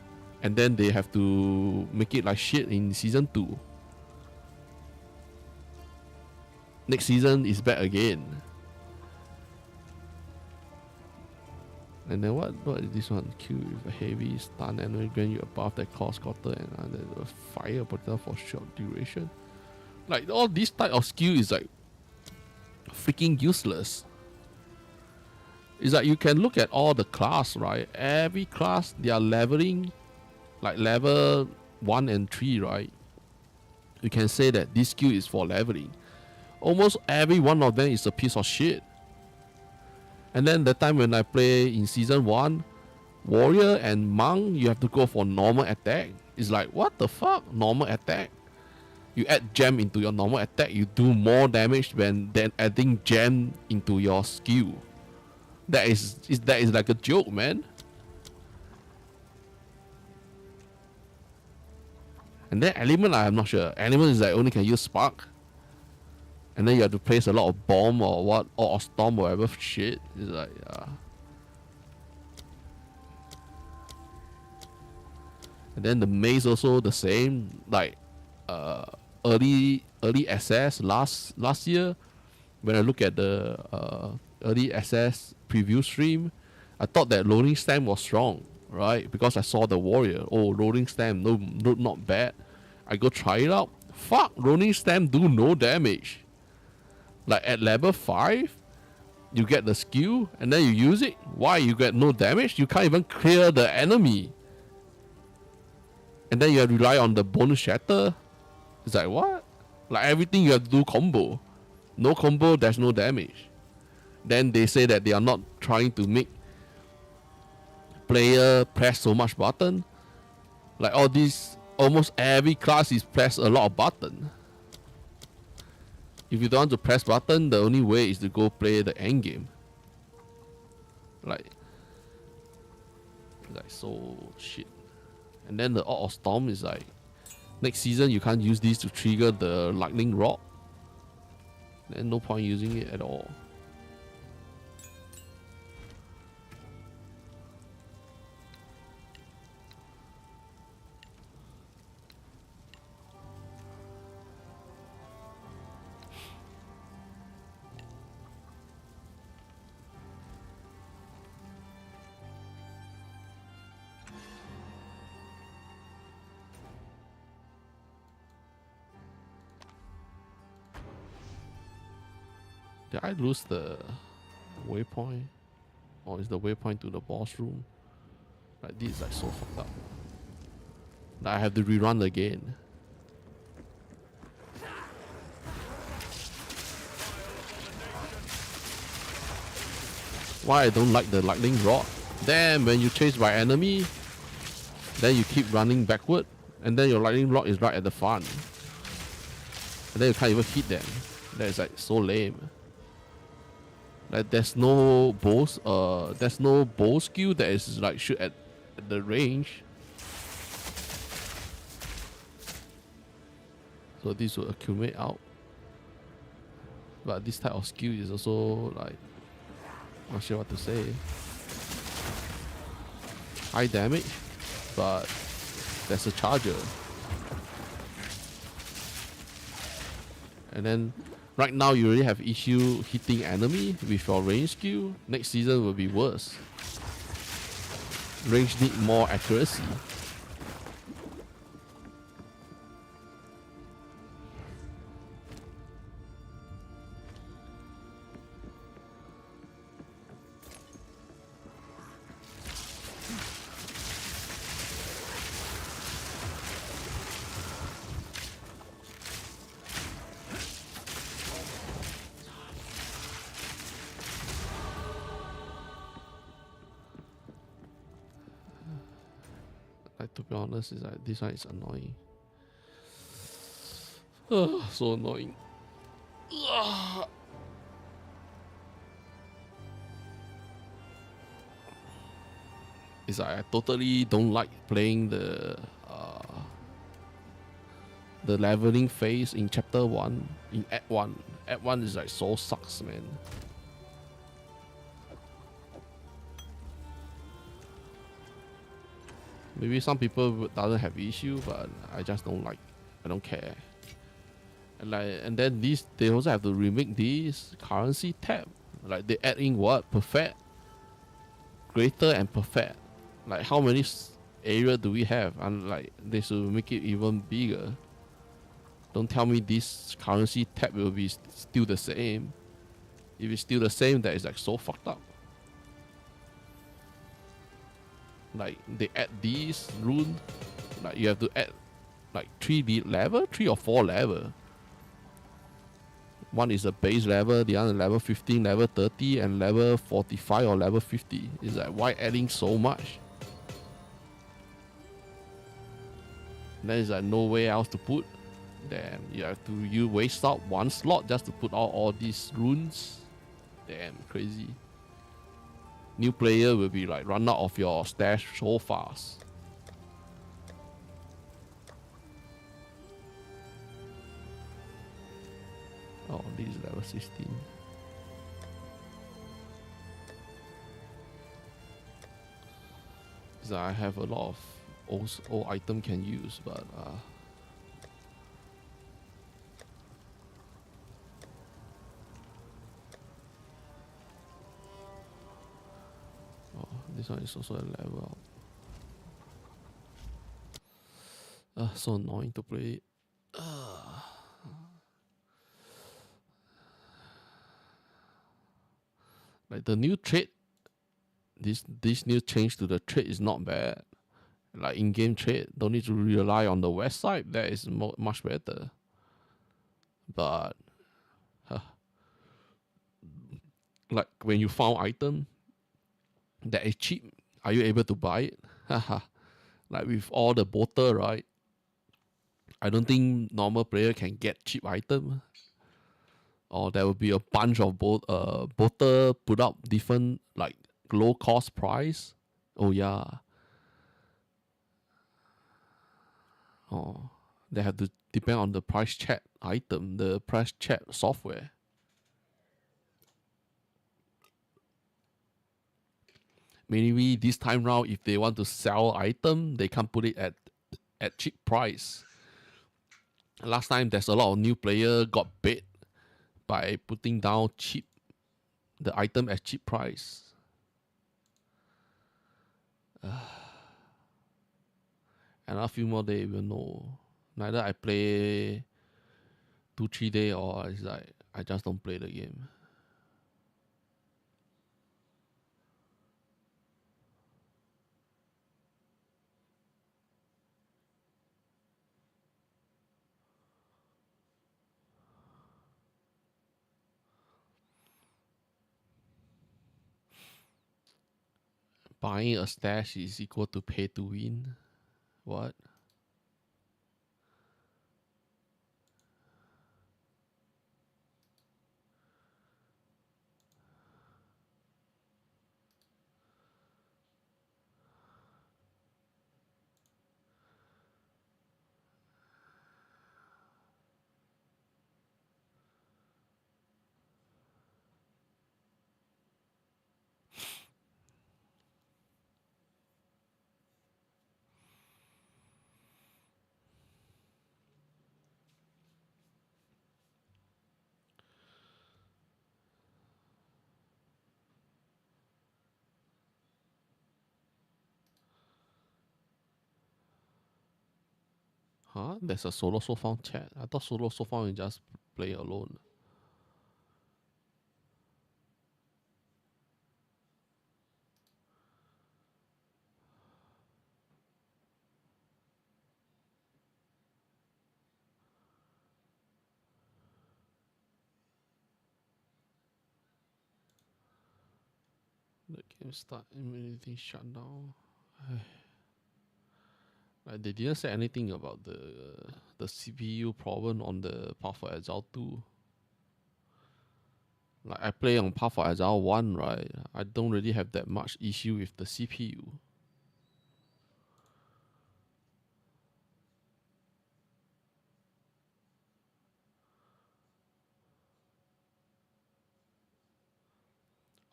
and then they have to make it like shit in season 2. Next season is back again. And then what is this one? Kill with a heavy stun and grant you above that cost quarter and a fire protector for short duration. Like all this type of skill is like freaking useless. It's like you can look at all the class, right? Every class they are leveling, like level 1 and 3, right? You can say that this skill is for leveling. Almost every one of them is a piece of shit. And then the time when I play in season 1, warrior and monk, you have to go for normal attack. It's like, what the fuck? Normal attack? You add gem into your normal attack, you do more damage than adding gem into your skill. That is like a joke, man. And then element, I'm not sure. Element is like only can use spark. And then you have to place a lot of bomb or what, or storm or whatever shit. It's like, And then the maze also the same. Like, early access last year, when I look at the early access preview stream, I thought that Rolling Stem was strong, right? Because I saw the warrior. Oh, Rolling Stem, no, not bad. I go try it out. Fuck, Rolling Stem do no damage. Like at level 5, you get the skill and then you use it. Why? You get no damage? You can't even clear the enemy. And then you have to rely on the bonus shatter. It's like, what? Like everything you have to do combo. No combo, there's no damage. Then they say that they are not trying to make player press so much button. Like all these, almost every class is press a lot of button. If you don't want to press button, the only way is to go play the end game. Like so shit. And then the Orc of Storm is like, next season you can't use these to trigger the lightning rod. Then no point using it at all. Did I lose the waypoint? Or is the waypoint to the boss room? Like this is like so fucked up. Like I have to rerun again. Why I don't like the lightning rod? Then when you chase by enemy, then you keep running backward, and then your lightning rod is right at the front. And then you can't even hit them. That is like so lame. Like there's no bow skill that is like shoot at the range. So this will accumulate out. But this type of skill is also like, not sure what to say. High damage, but there's a charger. And then right now you already have issue hitting enemy with your range skill. Next season will be worse. Range need more accuracy. To be honest, is like this one is annoying. So annoying. It's like I totally don't like playing the leveling phase in chapter 1, in Act 1. Act 1 is like so sucks, man. Maybe some people doesn't have issue, but I just don't like. I don't care. And then they also have to remake this currency tab. Like they add in what? Perfect, greater, and perfect. Like how many area do we have? And like they should make it even bigger. Don't tell me this currency tab will be still the same. If it's still the same, that is like so fucked up. Like they add these rune, like you have to add like 3 or 4 level. One is a base level, the other level 15, level 30, and level 45 or level 50. It's like why adding so much? There is like no way else to put. Damn, you waste out one slot just to put out all these runes. Damn, crazy. New player will be like run out of your stash so fast. Oh, this is level 16. Because I have a lot of old item can use, but oh, this one is also a level up. So annoying to play. Like the new trade, this new change to the trade is not bad. Like in-game trade, don't need to rely on the website. That is much better. But like when you found item that is cheap, are you able to buy it? Like with all the bottle, right? I don't think normal player can get cheap item. Or there will be a bunch of bottle put up different like low cost price. Oh yeah. Oh, they have to depend on the price chat item, the price chat software. Maybe this time round, if they want to sell item, they can't put it at cheap price. Last time, there's a lot of new player got bait by putting down the item at cheap price. And a few more days will know. Neither I play 2-3 days or it's like I just don't play the game. Buying a stash is equal to pay to win. What? Huh? There's a solo so found chat. I thought solo so found you just play alone. The game start immediately shut down. Like they didn't say anything about the CPU problem on the Path of Exile 2. Like I play on Path of Exile 1, right? I don't really have that much issue with the CPU.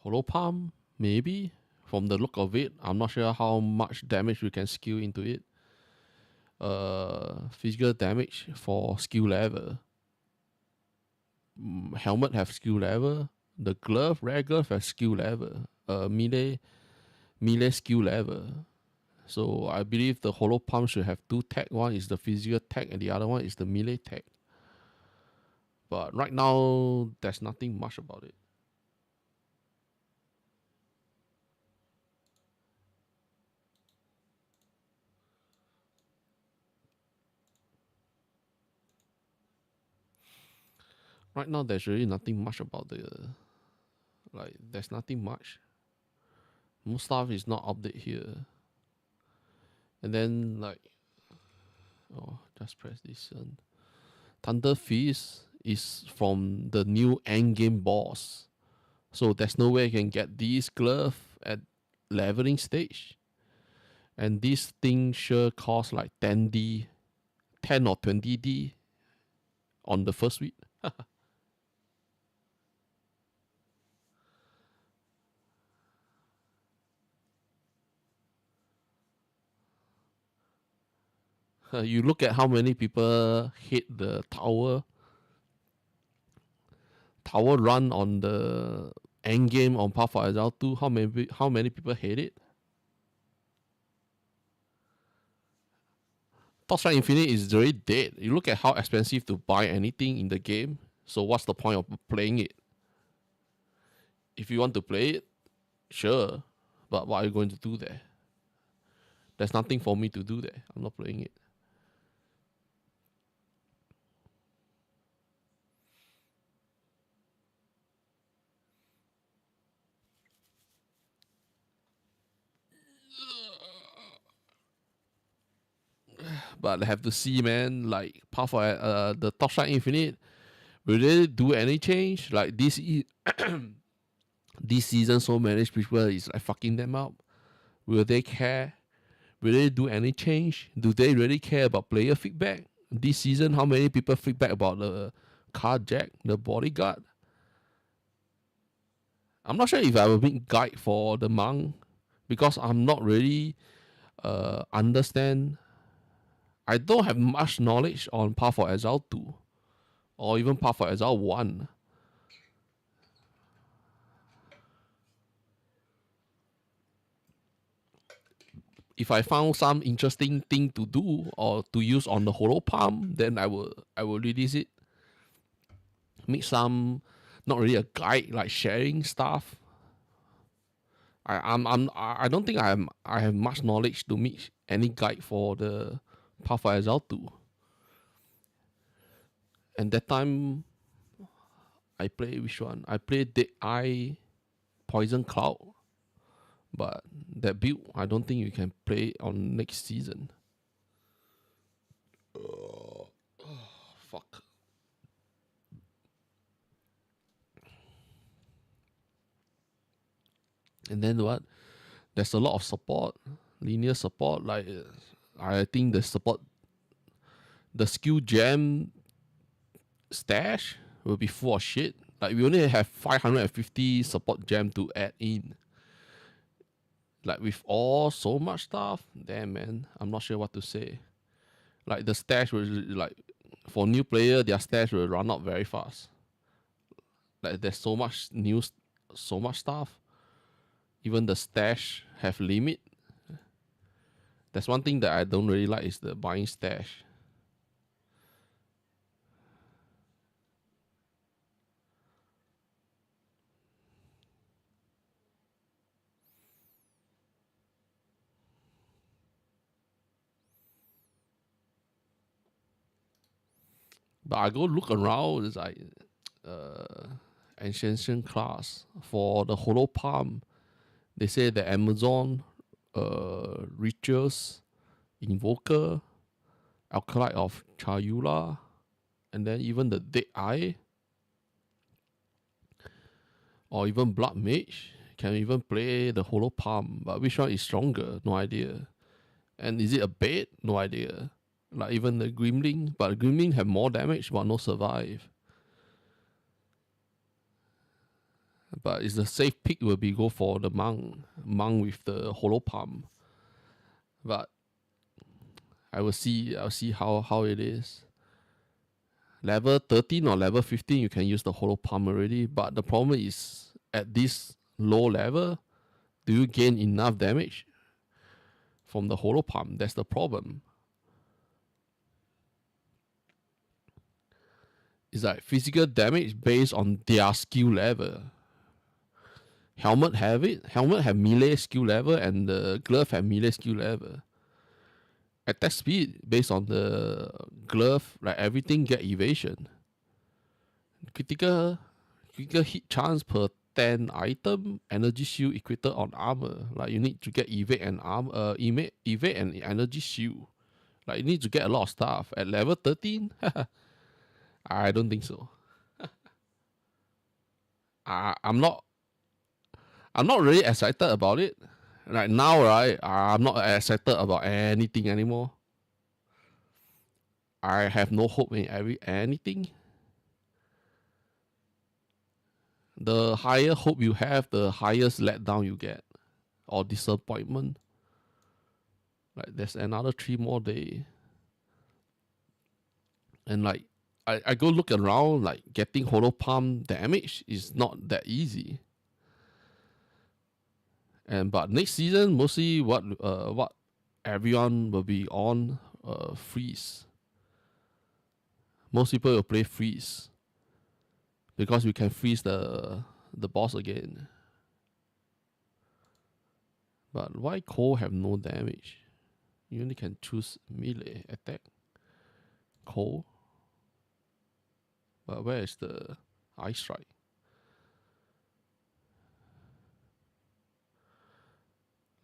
Hollow Palm, maybe. From the look of it, I'm not sure how much damage we can skill into it. Physical damage for skill level. Helmet have skill level. The glove, rare glove has skill level. Melee skill level. So I believe the Hollow Palm should have 2 tag. One is the physical tag and the other one is the melee tag. But right now, there's nothing much about it. Right now, there's really nothing much about there's nothing much. Most stuff is not update here. And then, just press this one. Thunder Fist is from the new endgame boss. So there's no way I can get this glove at leveling stage. And this thing sure costs like 10D, 10 or 20D on the first week. You look at how many people hate the tower run on the end game on Path of Exile 2. How many people hate it? Torchlight Infinite is already dead. You look at how expensive to buy anything in the game. So what's the point of playing it? If you want to play it, sure. But what are you going to do there? There's nothing for me to do there. I'm not playing it. But I have to see, man, like Path of the Torchlight Infinite, will they do any change? Like this this season, so many people is like fucking them up. Will they care? Will they do any change? Do they really care about player feedback? This season, how many people feedback about the carjack, the bodyguard? I'm not sure if I have a big guide for the monk because I'm not really understand. I don't have much knowledge on Path of Exile 2 or even Path of Exile 1. If I found some interesting thing to do or to use on the Holo Palm, then I will release it. Make some, not really a guide, like sharing stuff. I don't think I have much knowledge to make any guide for the Path of Exile 2. And that time, I played which one? I played Dead Eye, Poison Cloud. But that build, I don't think you can play on next season. Fuck. And then what? There's a lot of support, linear support. Like I think the skill gem stash will be full of shit. Like we only have 550 support gem to add in. Like with all so much stuff, damn man, I'm not sure what to say. Like the stash will like for new player, their stash will run out very fast. Like there's so much news, so much stuff. Even the stash have limit. That's one thing that I don't really like is the buying stash. But I go look around, it's like Ancient class for the Holo Palm. They say the Amazon, Rituals, Invoker, Alkalite of Chayula, and then even the Dead Eye, or even Blood Mage can even play the Holo Palm. But which one is stronger? No idea. And is it a bait? No idea. Like even the Grimling, but Grimling have more damage but no survive. But it's the safe pick will be go for the monk with the Holo Palm. But I'll see how it is. Level 13 or level 15 you can use the Holo Palm already, but the problem is at this low level, do you gain enough damage from the Holo Palm? That's the problem. It's like physical damage based on their skill level. Helmet have it. Helmet have melee skill level and the glove have melee skill level. Attack speed based on the glove, like everything get evasion. Critical hit chance per 10 item, energy shield equipped on armor. Like you need to get evade and evade and energy shield. Like you need to get a lot of stuff. At level 13, I don't think so. I'm not really excited about it. Right now, right, I'm not excited about anything anymore. I have no hope in anything. The higher hope you have, the highest letdown you get, or disappointment. Like there's another 3 more days. And like I go look around, like getting hollow palm damage is not that easy. But next season, mostly what everyone will be on freeze. Most people will play freeze because you can freeze the boss again. But why Cole have no damage? You only can choose melee attack. Cole. But where is the Ice Strike?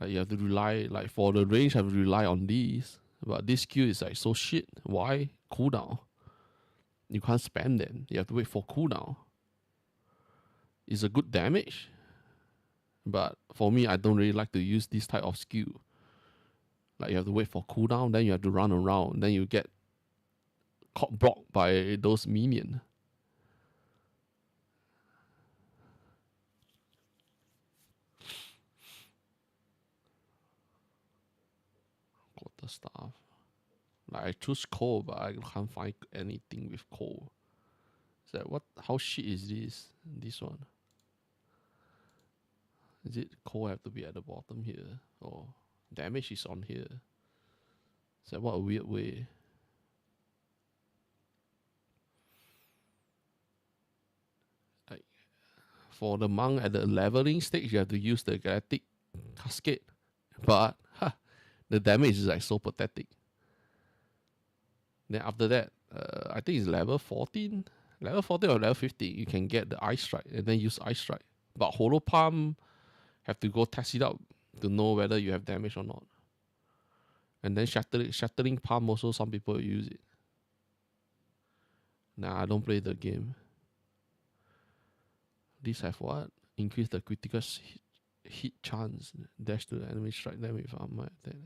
Like you have to rely, like for the range, I have to rely on these. But this skill is like so shit. Why? Cooldown. You can't spam them. You have to wait for cooldown. It's a good damage. But for me, I don't really like to use this type of skill. Like you have to wait for cooldown, then you have to run around, then you get caught blocked by those minions. Quarter staff. Like I choose Cole, but I can't find anything with Cole. Is that what? How shit is this? This one. Is it Cole have to be at the bottom here? Or damage is on here? Is that what a weird way? Like for the monk at the leveling stage, you have to use the Galactic Cascade. But the damage is like so pathetic. Then after that, I think it's level 14. Level 14 or level 15, you can get the Ice Strike and then use Ice Strike. But Hollow Palm, have to go test it out to know whether you have damage or not. And then Shattering Palm also, some people use it. Nah, I don't play the game. These have what? Increase the critical hit chance. Dash to the enemy, strike them with armor attack.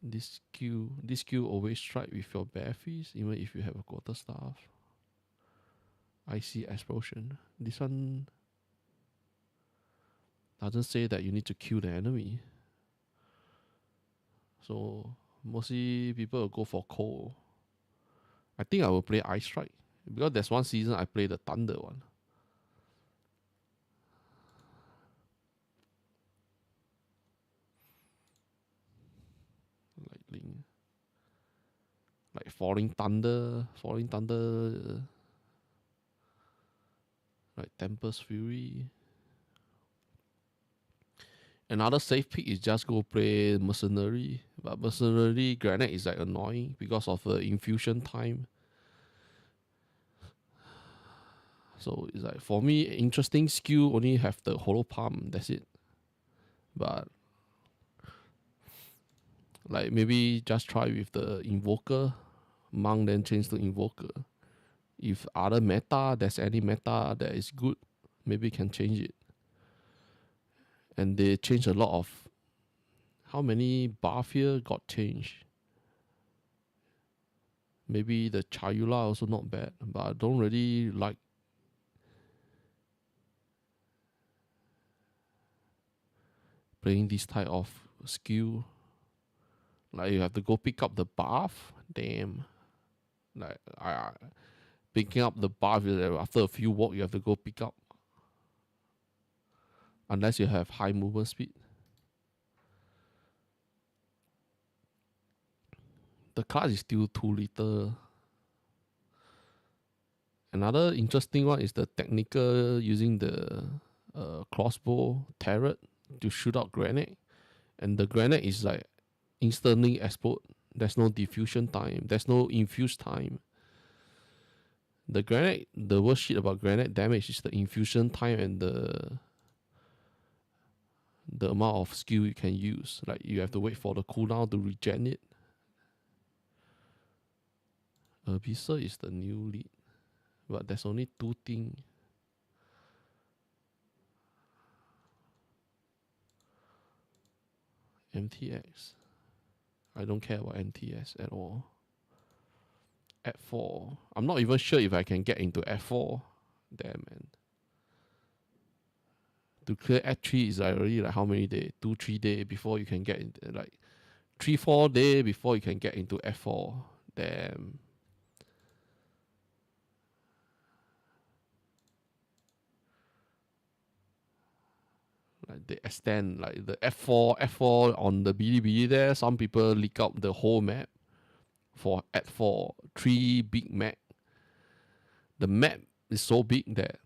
This skill always strike with your bare fist, even if you have a quarter staff. Icy explosion. This one doesn't say that you need to kill the enemy. So mostly people will go for Cole. I think I will play Ice Strike because there's one season I played the Thunder one. Lightning. Like Falling Thunder, like Tempest Fury. Another safe pick is just go play Mercenary. But Mercenary Granite is like annoying because of the infusion time. So it's like, for me, interesting skill only have the Hollow Palm, that's it. But like maybe just try with the Invoker. Monk then change to Invoker. If other meta, there's any meta that is good, maybe can change it. And they changed a lot of... How many buff here got changed? Maybe the Chayula also not bad, but I don't really like playing this type of skill. Like you have to go pick up the buff. Damn. Like picking up the buff, after a few walk you have to go pick up. Unless you have high movement speed. The class is still too little. Another interesting one is the technical using the crossbow turret to shoot out grenade. And the grenade is like instantly explode. There's no diffusion time. There's no infuse time. The grenade, the worst shit about grenade damage is the infusion time and the amount of skill you can use. Like you have to wait for the cooldown to regen it. Abyssal is the new lead, but there's only 2 things. MTX. I don't care about MTS at all. F4. I'm not even sure if I can get into F4. Damn, man. To clear F3 is like already like how many days? 2-3 days before you can get into, like 3-4 days before you can get into F4. Damn. Like they extend like the F4 on the Bilibili there. Some people leak out the whole map for F4. 3 big map. The map is so big that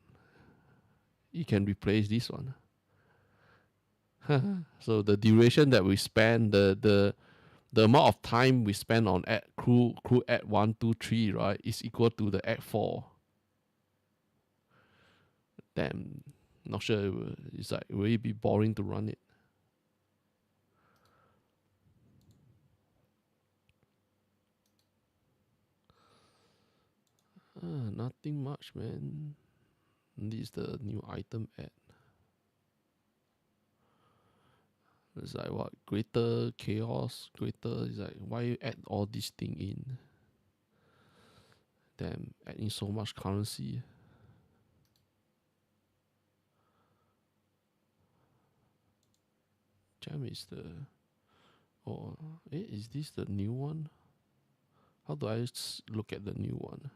you can replace this one. So the duration that we spend, the amount of time we spend on crew at 1, 2, 3, right, is equal to the Act 4. Damn, not sure. It's like, will it be boring to run it? Nothing much, man. This is the new item ad. It's like what? Greater chaos, greater. It's like, why you add all this thing in? Damn, adding so much currency. Jam is the. Oh, is this the new one? How do I look at the new one?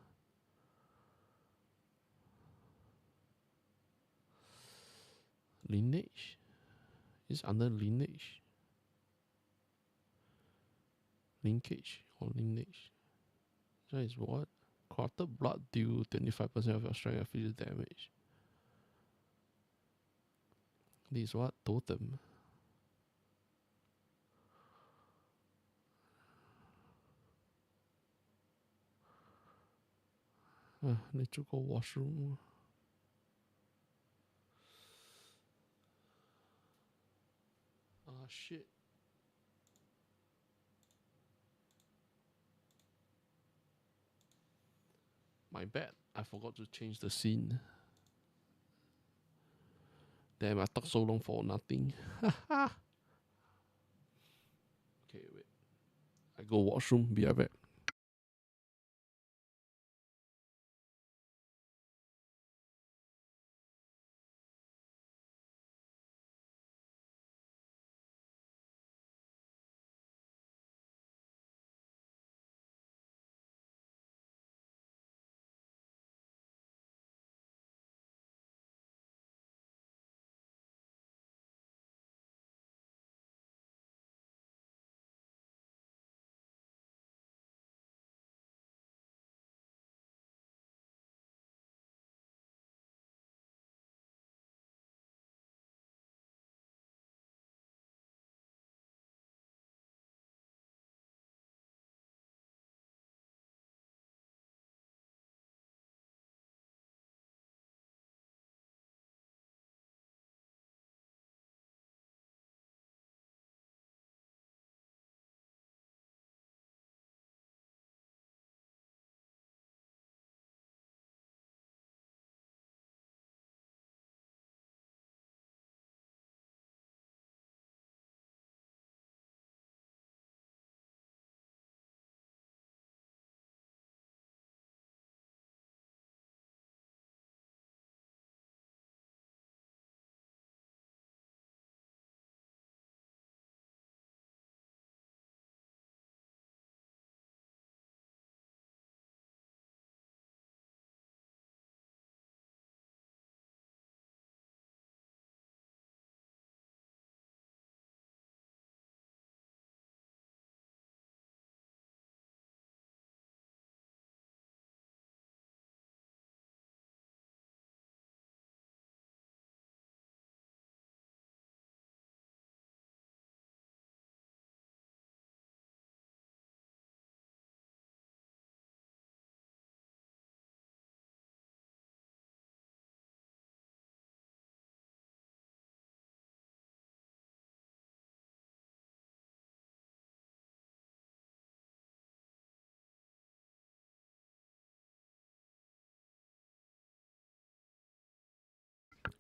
Lineage? It's under lineage. Linkage or lineage. That is what? Corrupted blood deal 25% of your strength and physical damage. This is what? Totem. Need to go washroom. Ah, shit. My bad. I forgot to change the scene. Damn, I talked so long for nothing. Okay, wait. I go washroom. Be right back.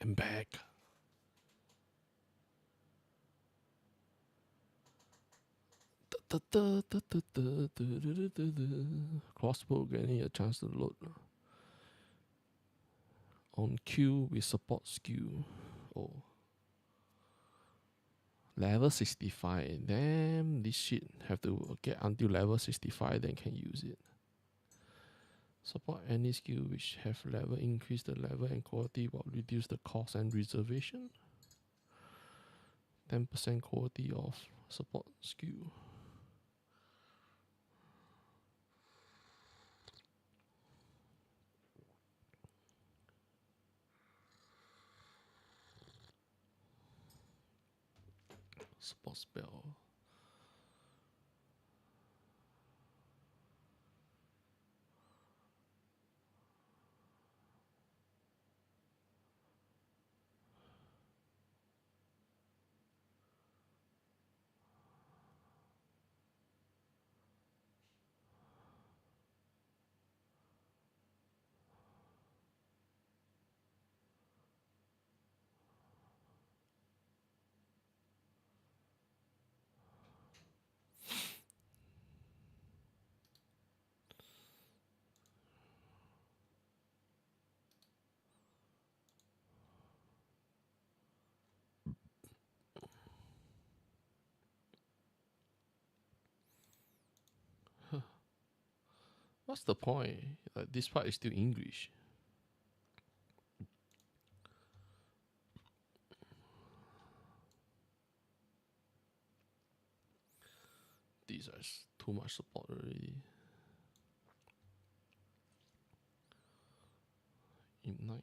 I'm back. Crossbow getting a chance to load. On Q, we support skew. Oh. Level 65. Damn, this shit have to get until level 65 then can use it. Support any skill which have level, increase the level and quality but reduce the cost and reservation. 10% quality of support skill. Support spell. What's the point? Like, this part is still English. These are too much support already. Ignite.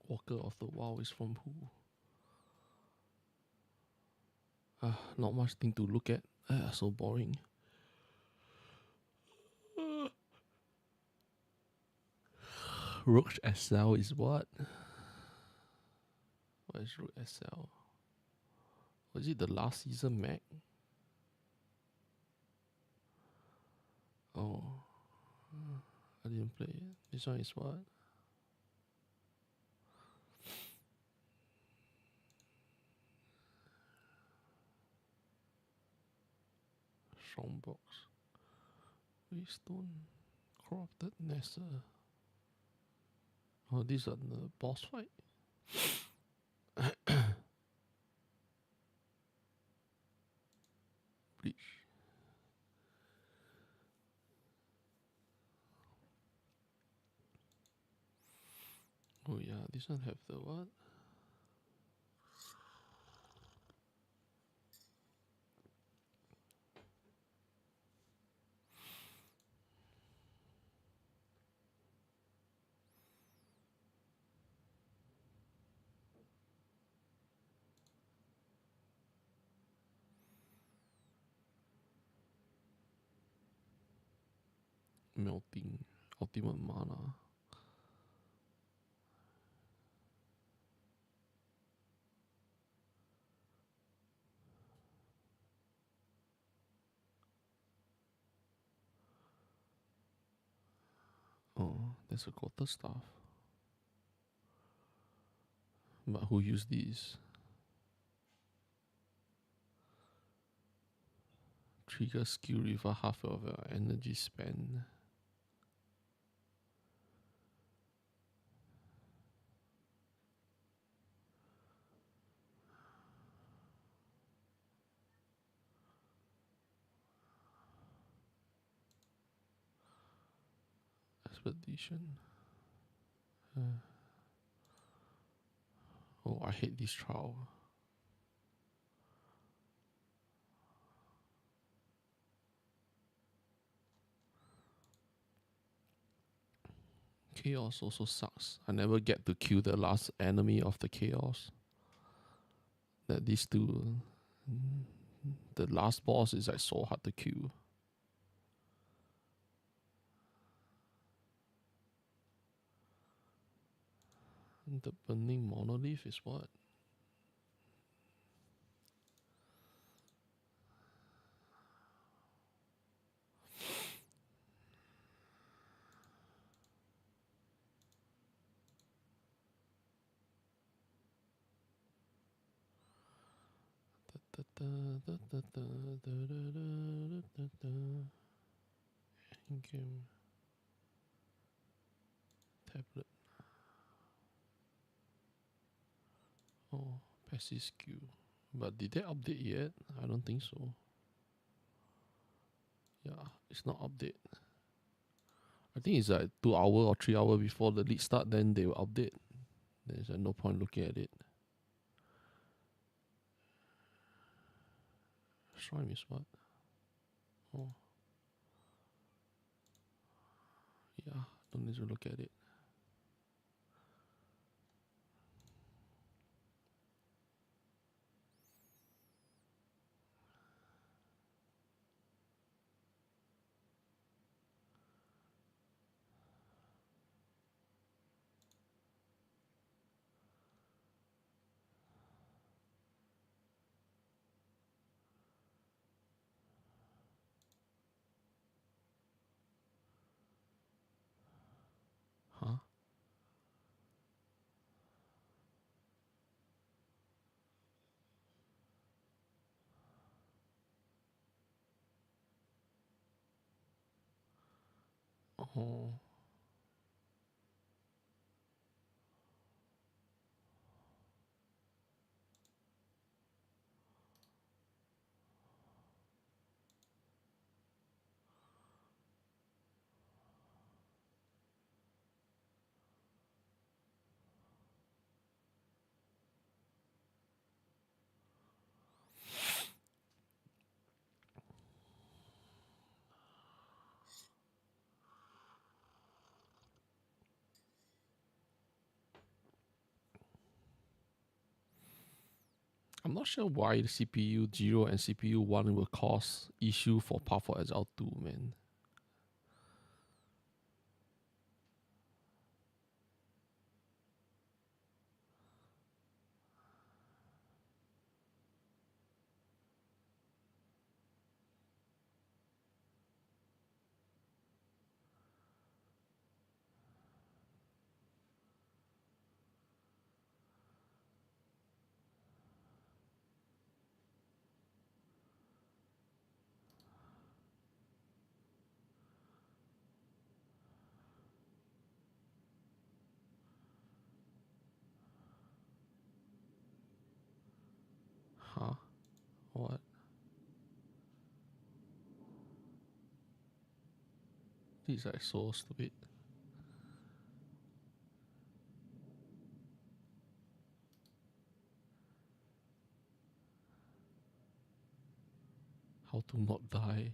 Walker of the Wild is from who? Not much thing to look at. So boring. Roach SL is what? What is Roach SL? Was it the last season Mac? Oh. I didn't play it. This one is what? Strongbox. Waystone. Corrupted Nessa. Oh, these are the boss fight. Bleach. Oh yeah, this one have the what? Melting. Ultimate mana. Oh, there's a quarter staff. But who use these? Trigger skill with half of your energy spend. Expedition. Oh, I hate this trial. Chaos also sucks. I never get to kill the last enemy of the Chaos. That these two, the last boss is like so hard to kill. And the burning monolith is what? In-game tablet. Oh, passive skill. But did they update yet? I don't think so. Yeah, it's not update. I think it's like 2 hours or 3 hours before the league start, then they will update. There's no point looking at it. Shrine is what? Oh. Yeah, don't need to look at it. Huh? Oh. I'm not sure why the CPU 0 and CPU 1 will cause issue for Path of Exile 2, man. Huh? What? These are so stupid. How to not die?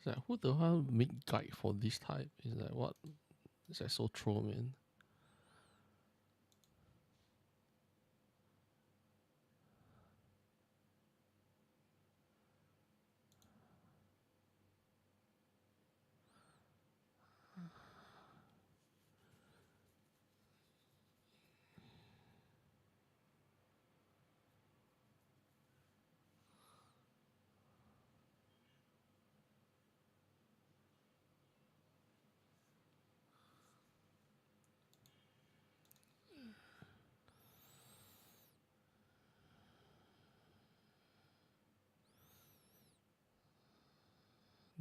It's like, who the hell make guide for this type? It's like, what? It's like so troll, man.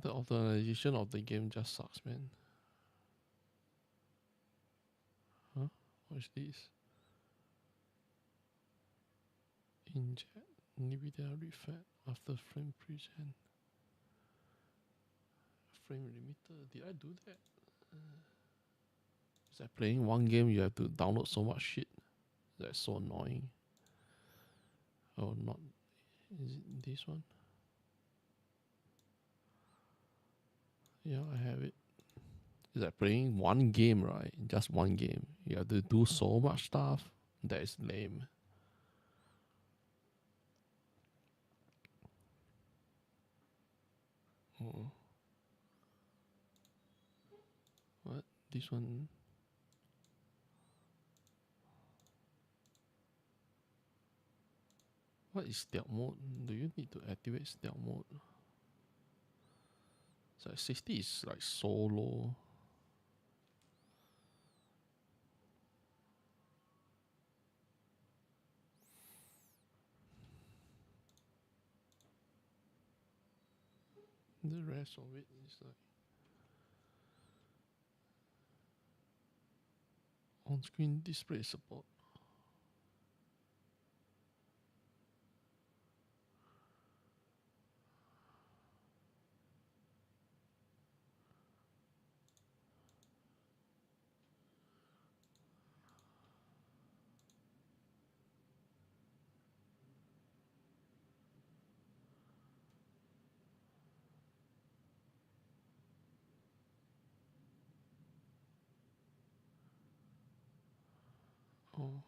The optimization of the game just sucks, man. Huh? What is this? Inject NVIDIA refat after frame present. Frame limiter. Did I do that? It's like playing one game, you have to download so much shit. That's so annoying. Oh, not. Is it this one? Yeah, I have it. It's like playing one game, right? Just one game. You have to do so much stuff. That is lame. Oh. What? This one? What is stealth mode? Do you need to activate stealth mode? So 60 is like solo. The rest of it is like on-screen display support. Oh.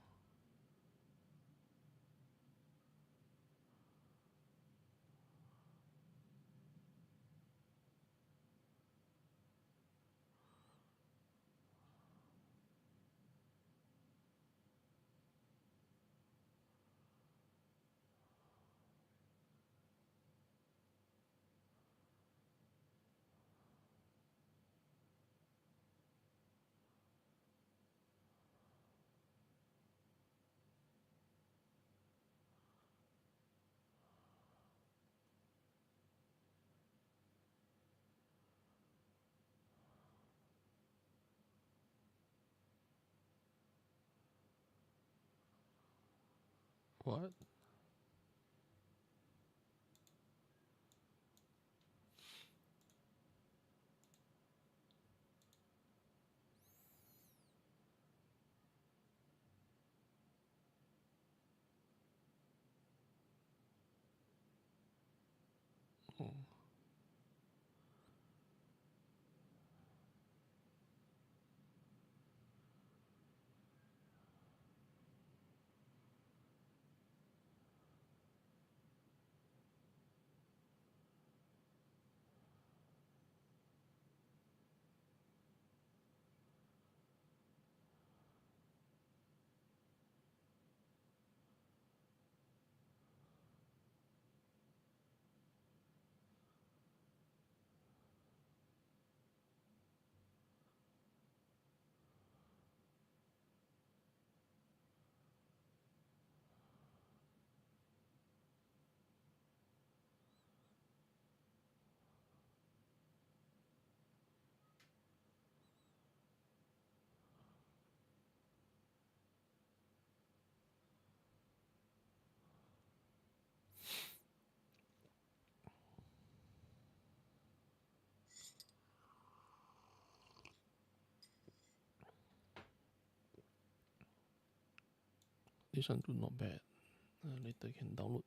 What? Oh. This one do not bad. Later can download.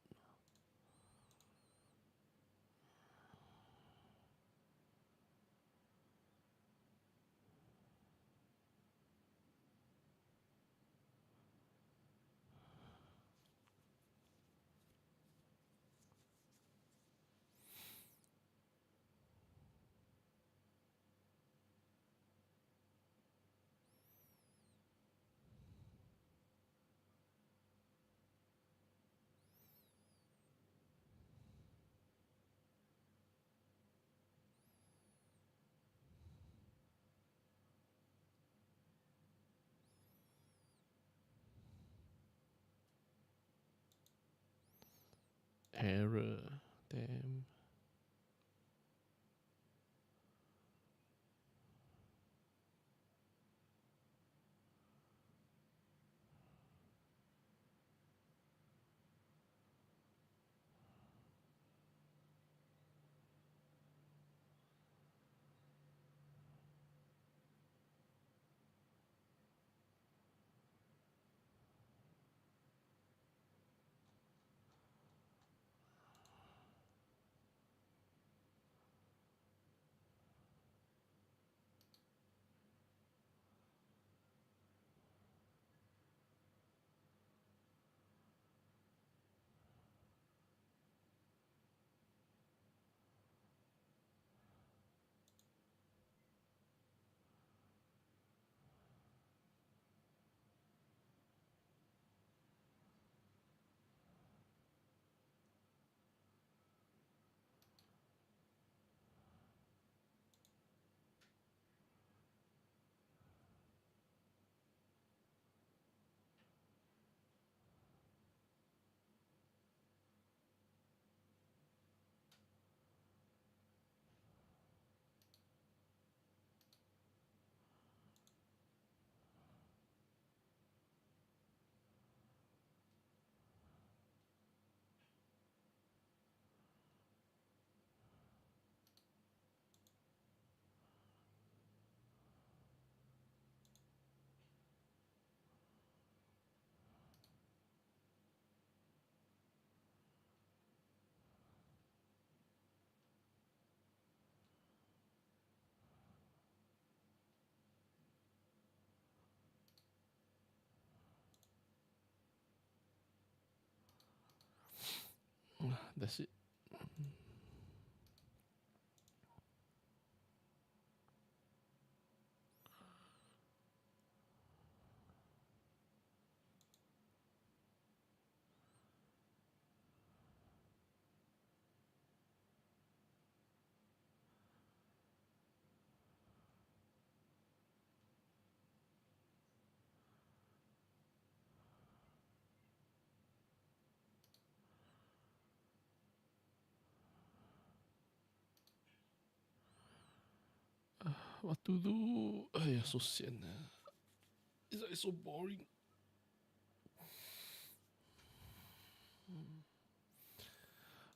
Error. Damn. that's it. What to do? So sian. It's like so boring.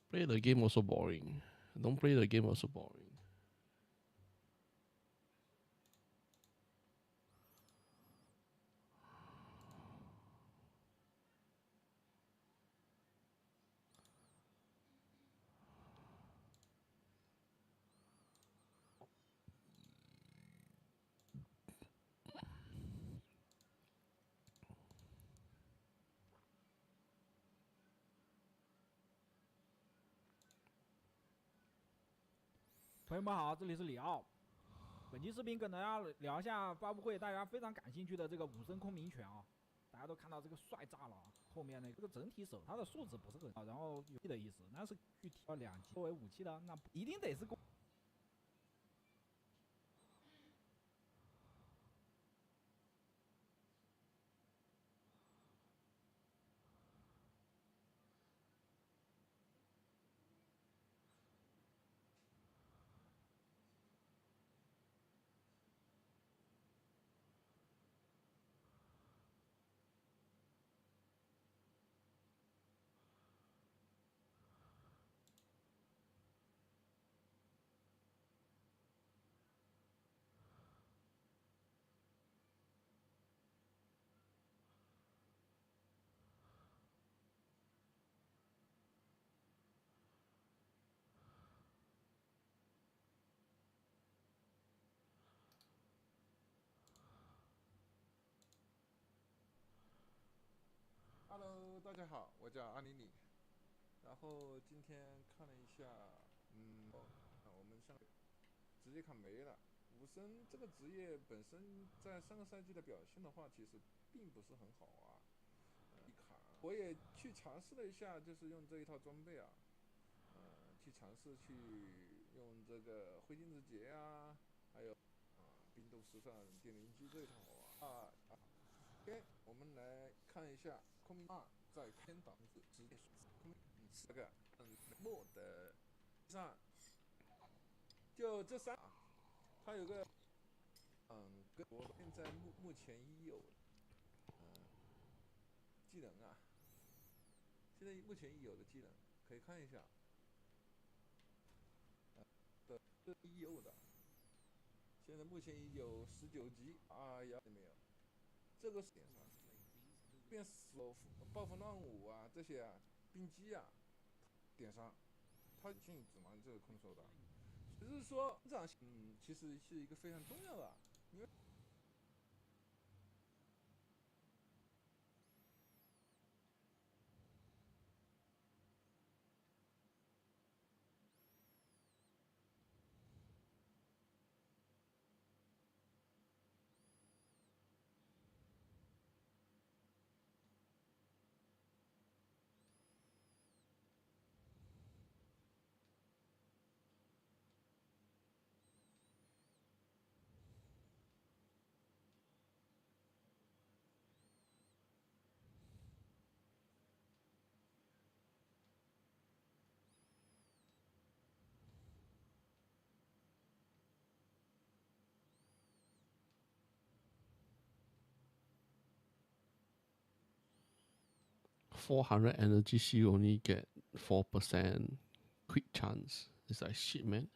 Play the game also boring. Don't play the game also boring.
朋友们好，这里是里奥。本期视频跟大家聊一下发布会大家非常感兴趣的这个武僧空明拳啊，大家都看到这个帅炸了啊！后面那个整体手它的素质不是很好，然后有的意思，但是具体要2级作为武器的，那一定得是攻。
Hello， 大家好，我叫阿里里。然后今天看了一下，我们上职业卡没了。武僧这个职业本身在上个赛季的表现的话，其实并不是很好啊。卡我也去尝试了一下，就是用这一套装备啊，去尝试去用这个灰金子节啊，还有冰斗时尚电灵机这一套啊。OK， 我们来看一下空明2在天档子职业这个末的上，就这3它有个跟我现在目前已有技能啊，现在目前已有的技能可以看一下，这已有的，现在目前已有19级啊，也没有，这个是点上。变手暴风浪舞啊，这些啊，冰击啊，点上，它禁止嘛这个空手的，只是说成长性，其实是一个非常重要的，因为。
400 energy, she only get 4% quick chance. It's like shit, man.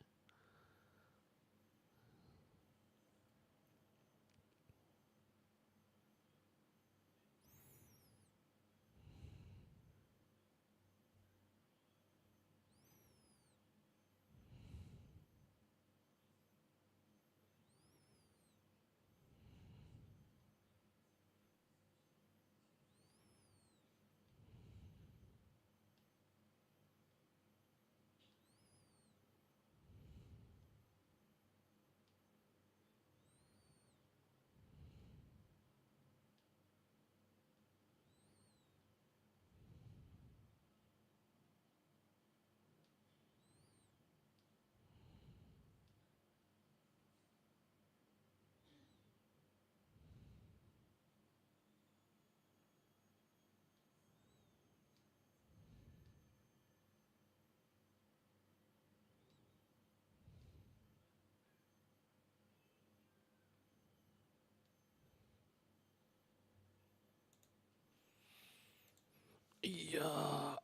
Yeah.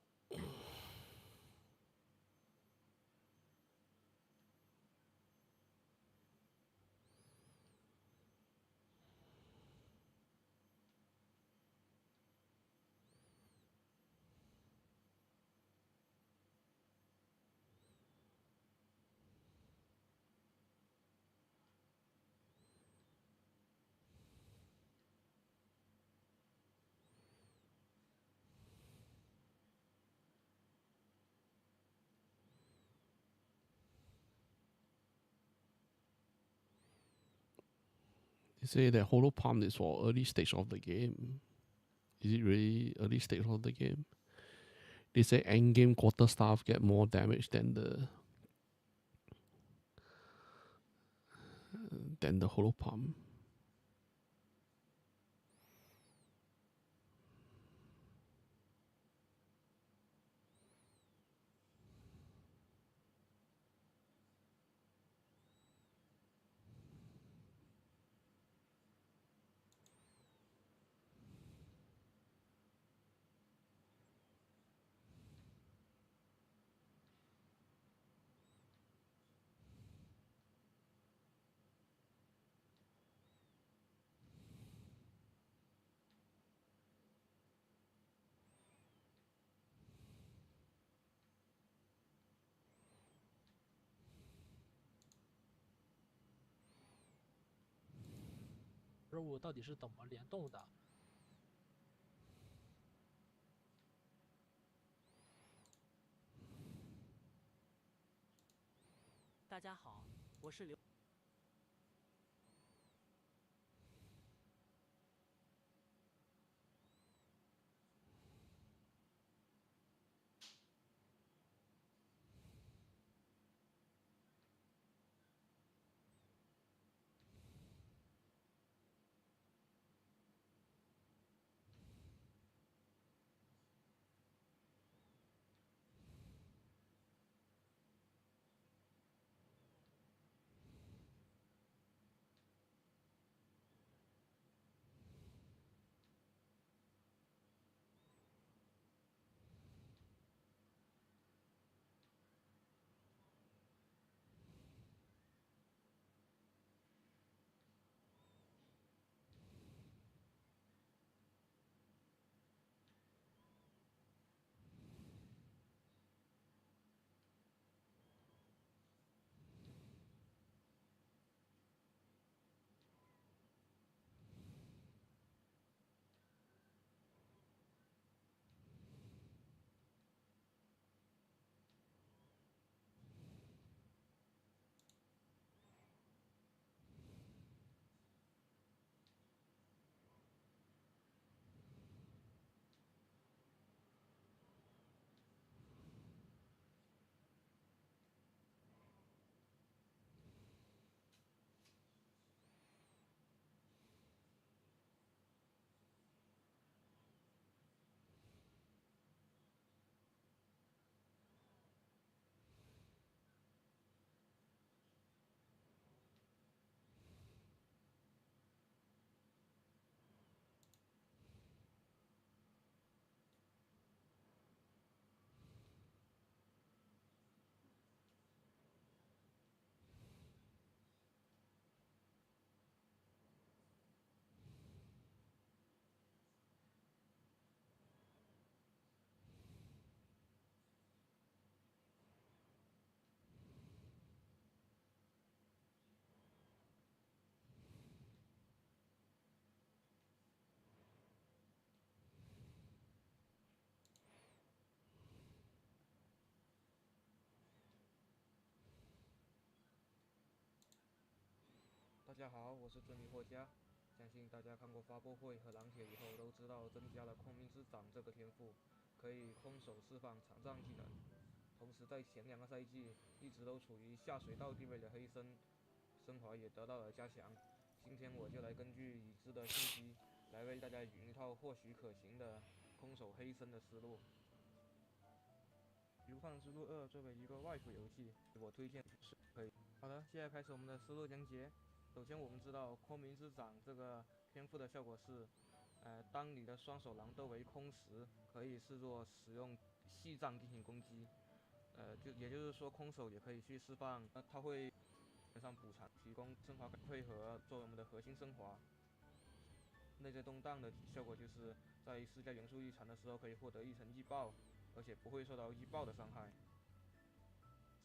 They say that Hollow Palm is for early stage of the game. Is it really early stage of the game? They say end game quarter staff get more damage than the Hollow Palm.
任务到底是怎么联动的？
大家好，我是刘。
大家好，我是尊尼霍加。相信大家看过发布会和蓝帖以后都知道，增加了空明之掌这个天赋，可以空手释放残障技能。同时，在前2个赛季一直都处于下水道地位的黑森，升华也得到了加强。今天我就来根据已知的信息，来为大家匀一套或许可行的空手黑森的思路。流放之路2作为一个外服游戏，我推荐是可以。好的，现在开始我们的思路讲解。首先，我们知道空明之掌这个天赋的效果是当你的双手狼都为空时，可以视作使用细杖进行攻击。也就是说，空手也可以去释放，它会上补偿，提供升华感配合作为我们的核心升华。内在动荡的效果就是在施加元素异常的时候，可以获得一层易爆，而且不会受到易爆的伤害。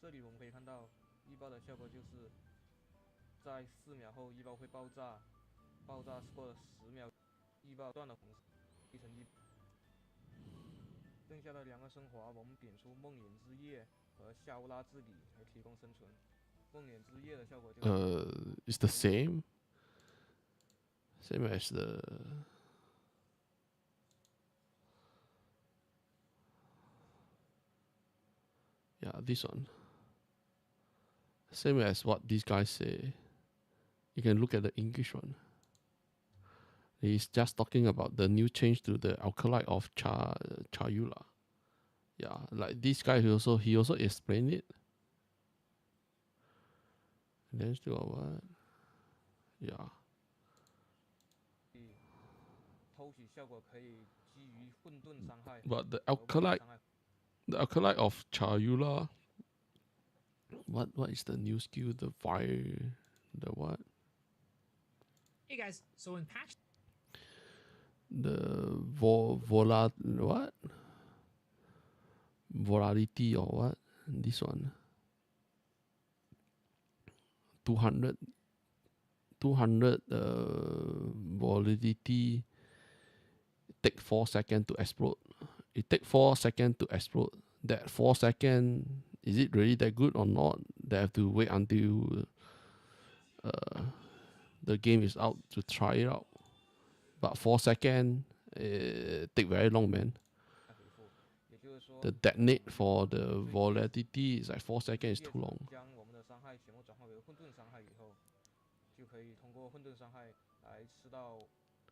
这里我们可以看到，易爆的效果就是在4秒后易爆会爆炸，爆炸过了10秒，易爆断了红色，一层易。剩下的2个升华，我们点出梦魇之夜和夏乌拉之理来提供生存。梦魇之夜的效果就是。
It's the same as the. Yeah, this one. Same as what these guys say. You can look at the English one. He's just talking about the new change to the alkaloid of Chayula. Yeah, like this guy he also explained it. And then still what? Yeah.
偷袭效果可以基于混沌伤害。
But the alkaloid of Chayula. What is the new skill? The fire, the what?
Hey guys, so in patch.
The what? Volatility or what? This one. 200 volatility. Take 4 seconds to explode. It take 4 seconds to explode. That 4 seconds, is it really that good or not? They have to wait until the game is out to try it out. But 4 seconds, take very long, man. The detonate for the volatility is like 4 seconds is too long.
将我们的伤害全部转化为混沌伤害以后，就可以通过混沌伤害来吃到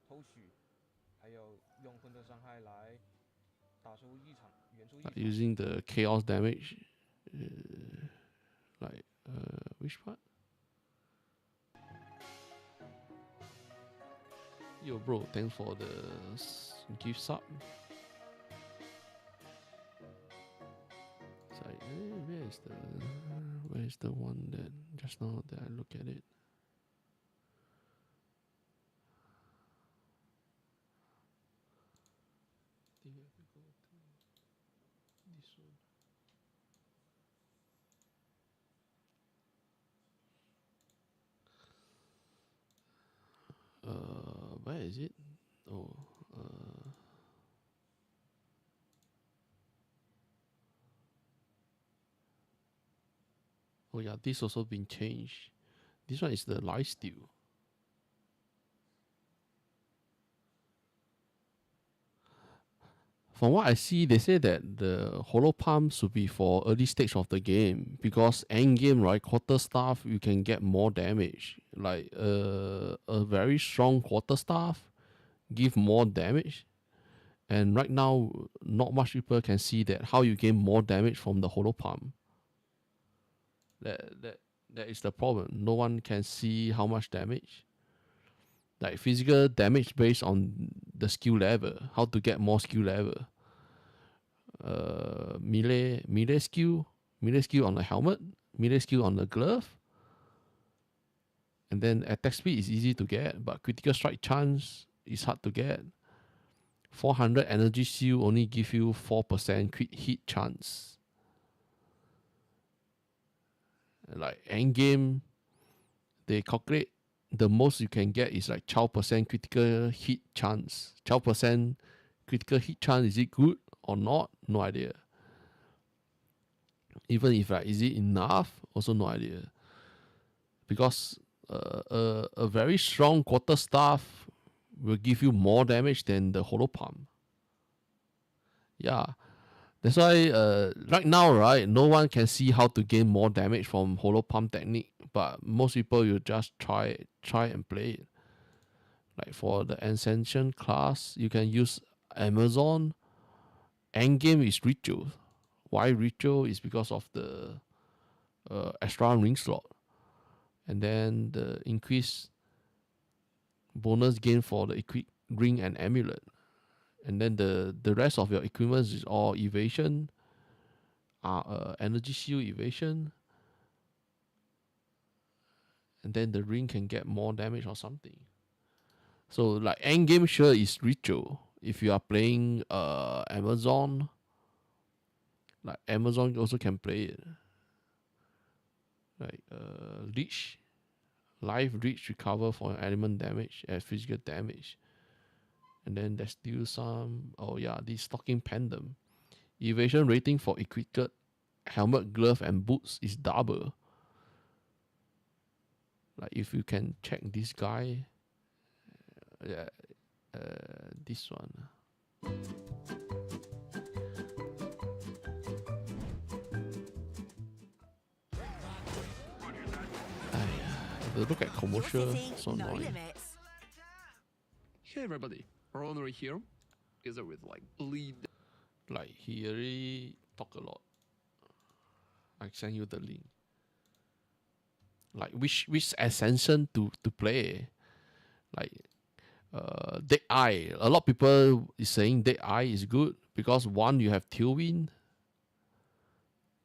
偷取，还有用混沌伤害来打出元素异常。
Using the chaos damage, like which part? Yo, bro, thanks for the gift sub. It's like, where's the one that just now that I look at it? I think I have to go to this one. Where is it? Oh, oh yeah, this also been changed. This one is the lifesteal. From what I see, they say that the Hollow Palm should be for early stage of the game because end game, right, quarterstaff you can get more damage. Like a very strong quarterstaff give more damage, and right now not much people can see that how you gain more damage from the Hollow Palm. That is the problem. No one can see how much damage. Like physical damage based on the skill level, how to get more skill level. Melee skill on the helmet, melee skill on the glove. And then attack speed is easy to get, but critical strike chance is hard to get. 400 energy seal only give you 4% crit hit chance. Like end game, they calculate the most you can get is like 12% critical hit chance. 12% critical hit chance, is it good or not? No idea. Even if like, is it enough? Also no idea. Because a very strong quarterstaff will give you more damage than the Hollow Palm. Yeah. That's why right now, right, no one can see how to gain more damage from Hollow Palm technique, but most people will just try and play it. Like for the Ascension class, you can use Amazon. Endgame is Ritual. Why Ritual? Is because of the extra ring slot. And then the increased bonus gain for the ring and amulet. And then the rest of your equipment is all evasion, energy shield evasion. And then the ring can get more damage or something. So like end game sure is ritual. If you are playing Amazon, like Amazon also can play it. Like Leech, life reach recover for element damage and physical damage. And then there's still some, oh yeah, this stocking pendant. Evasion rating for equipped helmet, glove and boots is double. Like if you can check this guy, this one. Look at commercial, so annoying.
Hey everybody, Ronry here, together with like Bleed.
Like he already talk a lot. I send you the link. Like which ascension to play. Like Dead Eye. A lot of people is saying Dead Eye is good because one, you have Tailwind.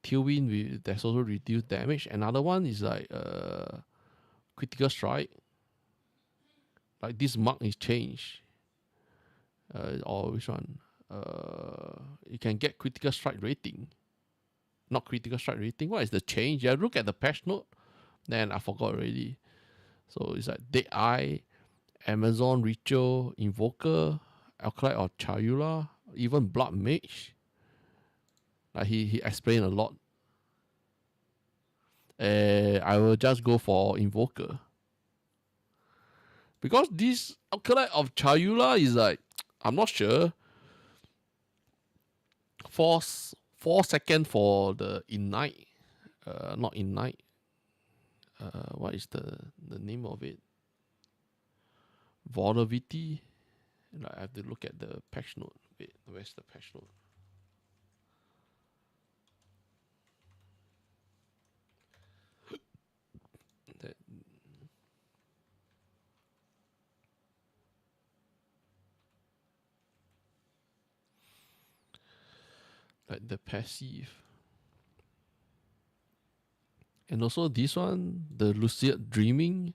Tailwind there's also reduced damage. Another one is like Critical Strike. Like this mark is changed. Or which one? You can get Critical Strike rating. Not Critical Strike rating. What is the change? Yeah, look at the patch note. Then I forgot already. So it's like Dead Eye, Amazon Ritual, Invoker, Alkalite or Chayula, even Blood Mage. Like he explained a lot. I will just go for Invoker. Because this Alkalite of Chayula is like, I'm not sure. 4 seconds for the Ignite. Not Ignite. What is the name of it? Vulnerability. Like I have to look at the patch note. Wait, where's the patch note? That like the passive. And also this one, the lucid dreaming,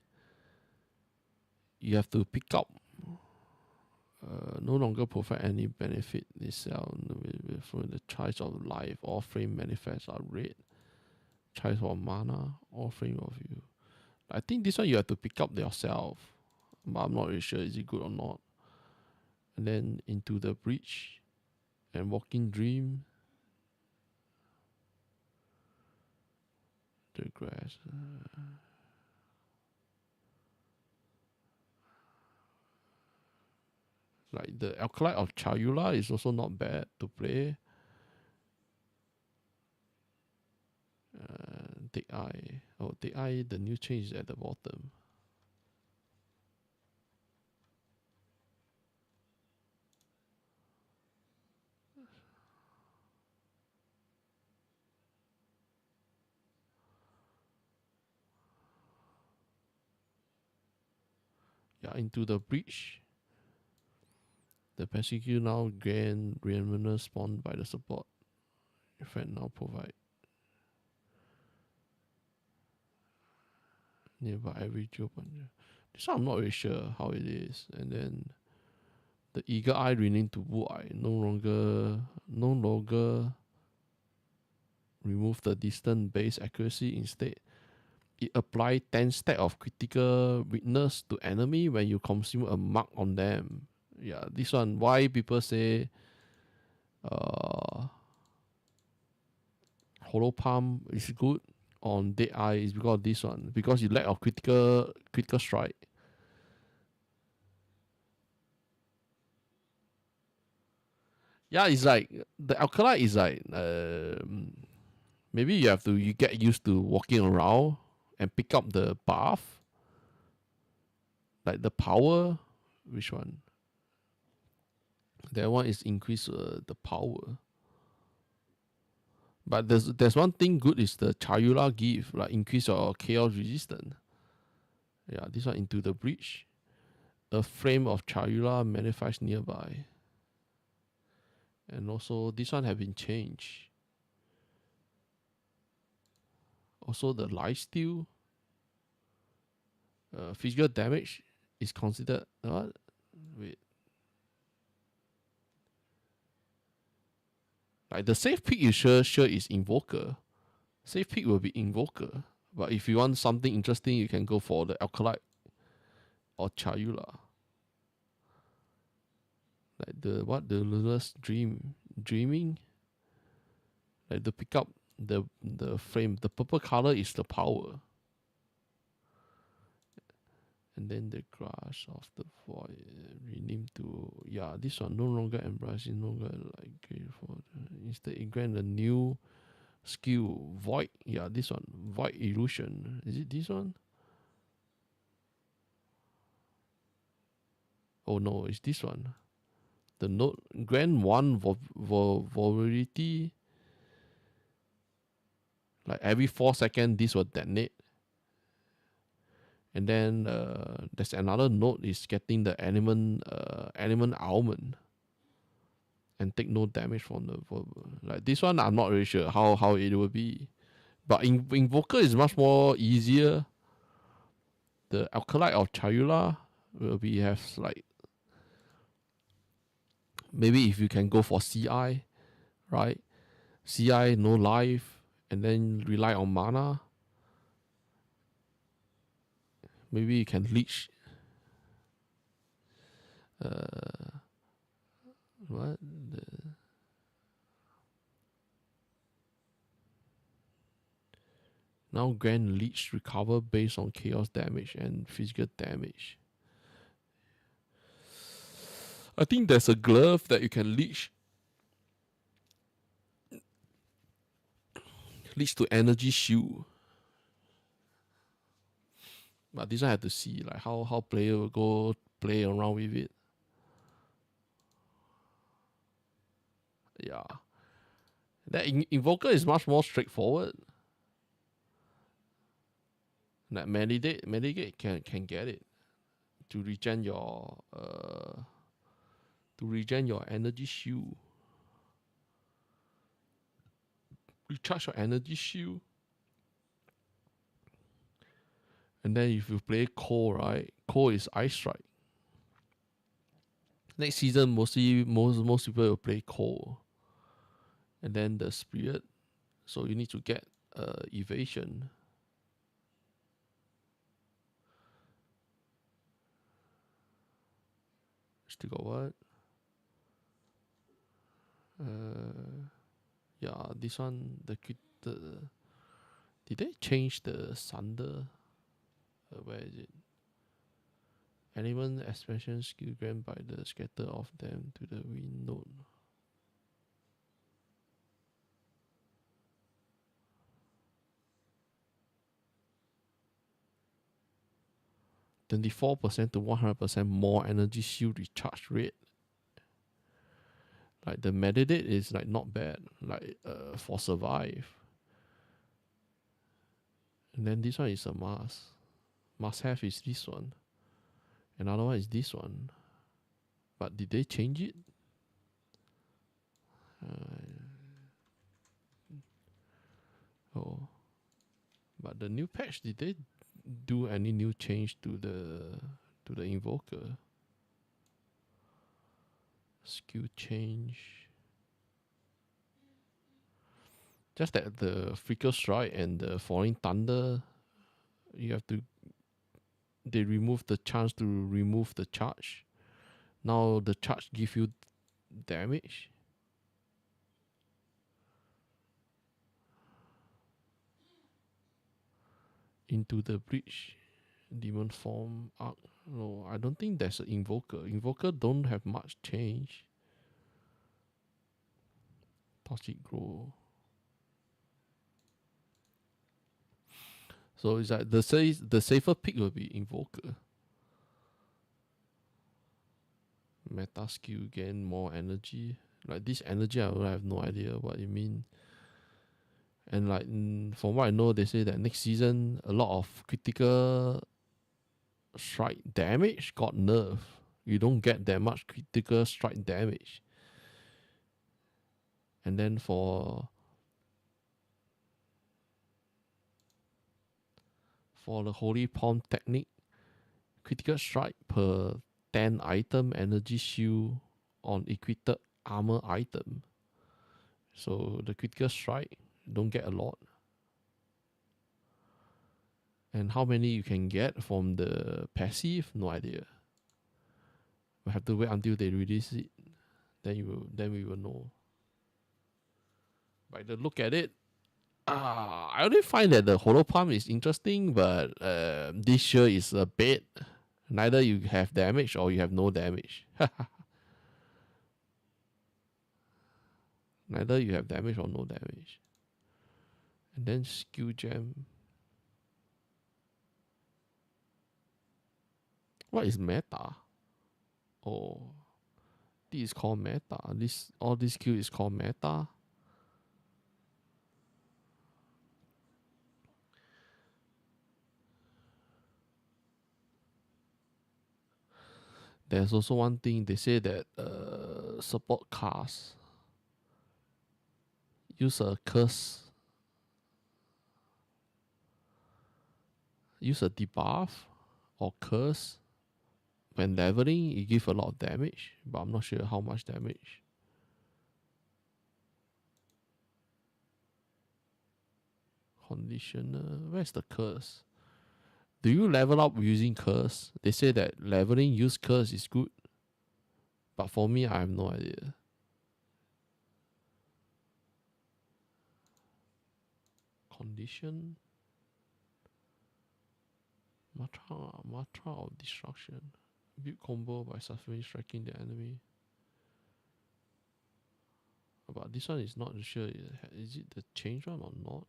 you have to pick up. No longer provide any benefit itself from the choice of life. All frame manifests are red. Choice of mana, all frame of you. I think this one you have to pick up yourself. But I'm not really sure is it good or not. And then Into the Breach and Walking Dream. The grass. Like the Alkalite of Chayula is also not bad to play. Dead Eye. Oh, Dead Eye, the new change is at the bottom. Yeah, Into the Breach. The passive now gain Reanimator spawned by the support. Effect now provide nearby every Geo Puncher. This one I'm not really sure how it is. And then the Eagle Eye renamed to Bull Eye. No longer remove the distance based accuracy. Instead, it apply 10 stack of critical weakness to enemy when you consume a mark on them. Yeah, this one, why people say Hollow Palm is good on Dead Eye is because of this one. Because you lack of critical strike. Yeah, it's like the Alkalite is like maybe you get used to walking around and pick up the buff. Like the power, which one? That one is increase the power. But there's one thing good is the Chayula give, like increase your chaos resistance. Yeah, this one Into the Breach. a frame of Chayula manifest nearby. And also this one have been changed. Also the lifesteal, physical damage is considered what? Wait. Like the safe pick is sure is Invoker. Safe pick will be Invoker. But if you want something interesting, you can go for the Alkalite or Chayula. Like the Luna's dreaming. Like the pick up the frame. The purple color is the power. And then the Grasp of the Void renamed to this one no longer embracing, no longer like great for instead it grant a new skill Void. This one Void Illusion. Is it this one? Oh no, it's this one. The note grant one vulnerability. Like every 4 seconds, this will detonate. And then there's another node is getting the element almond and take no damage from the like this one. I'm not really sure how it will be, but Invoker is much more easier. The Alkalite of Chayula will be have like maybe if you can go for CI, right? CI no life and then rely on mana. Maybe you can leech. What? Now grant leech recover based on chaos damage and physical damage. I think there's a glove that you can leech. Leech to energy shield. But this one I have to see like how player will go play around with it. Yeah. That Invoker is much more straightforward. That Medicate can get it. To regen your energy shield. Recharge your energy shield. And then if you play Core, right? Core is Ice Strike. Next season, most people will play Core. And then the Spirit. So you need to get Evasion. Still got what? This one, did they change the Sunder? Where is it? Element expansion skill grant by the scatter of them to the wind node. %24 to 100% more energy shield recharge rate. Like the Meditate is like not bad. Like for survive. And then this one is a must have is this one. Another one is this one. But did they change it? But the new patch, did they do any new change to the Invoker? Skill change. Just that the Freaker Strike and the Falling Thunder, they remove the chance to remove the charge. Now the charge give you damage. Into the breach. Demon form arc. No, I don't think there's an Invoker. Invoker don't have much change. Toxic Grow. So it's like the safer pick will be Invoker. Meta skill gain more energy. Like this energy, I have no idea what it means. And like from what I know, they say that next season a lot of critical strike damage got nerfed. You don't get that much critical strike damage. And then for the Holy Palm technique, critical strike per 10 item energy shield on equipped armor item. So the critical strike don't get a lot. And how many you can get from the passive, no idea. We have to wait until they release it. Then we will know. By the look at it, I only find that the Hollow Palm is interesting, but this year is a bait. Neither you have damage or you have no damage. Neither you have damage or no damage. And then skill gem. What is meta? Oh, this is called meta. All this skill is called meta. There's also one thing they say that support cast use a curse, use a debuff or curse when leveling. You give a lot of damage, but I'm not sure how much damage. Conditioner. Where's the curse? Do you level up using curse? They say that leveling use curse is good, but for me, I have no idea. Condition. Mantra of destruction. Build combo by successfully striking the enemy. But this one is not sure. Is it the change one or not?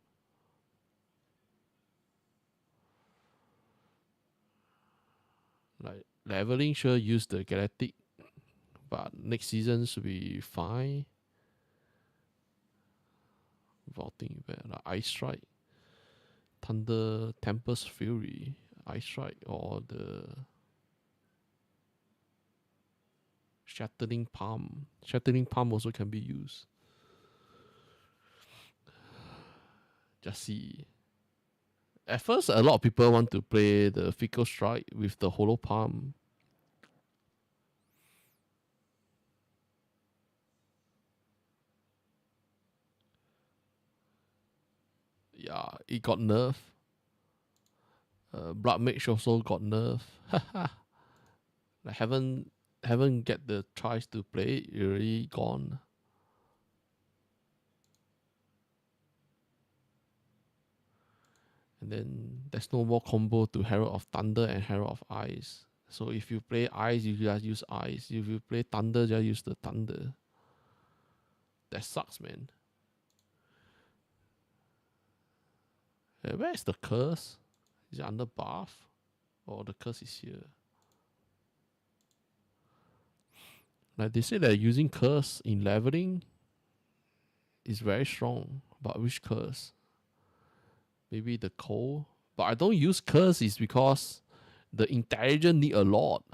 Like leveling sure use the Galactic, but next season should be fine. Vaulting event like Ice Strike, Thunder, Tempest Fury, Ice Strike, or the Shattering Palm. Shattering Palm also can be used. Just see. At first, a lot of people want to play the Fickle Strike with the Hollow Palm. Yeah, it got nerfed. Blood Mage also got nerfed. I haven't get the tries to play it, already gone. And then there's no more combo to Herald of Thunder and Herald of Ice. So if you play Ice, you just use Ice. If you play Thunder, just use the Thunder. That sucks, man. Where is the curse? Is it under buff? Or the curse is here? Like they say that using curse in leveling is very strong. But which curse? Maybe the cold. But I don't use curse is because the intelligence need a lot.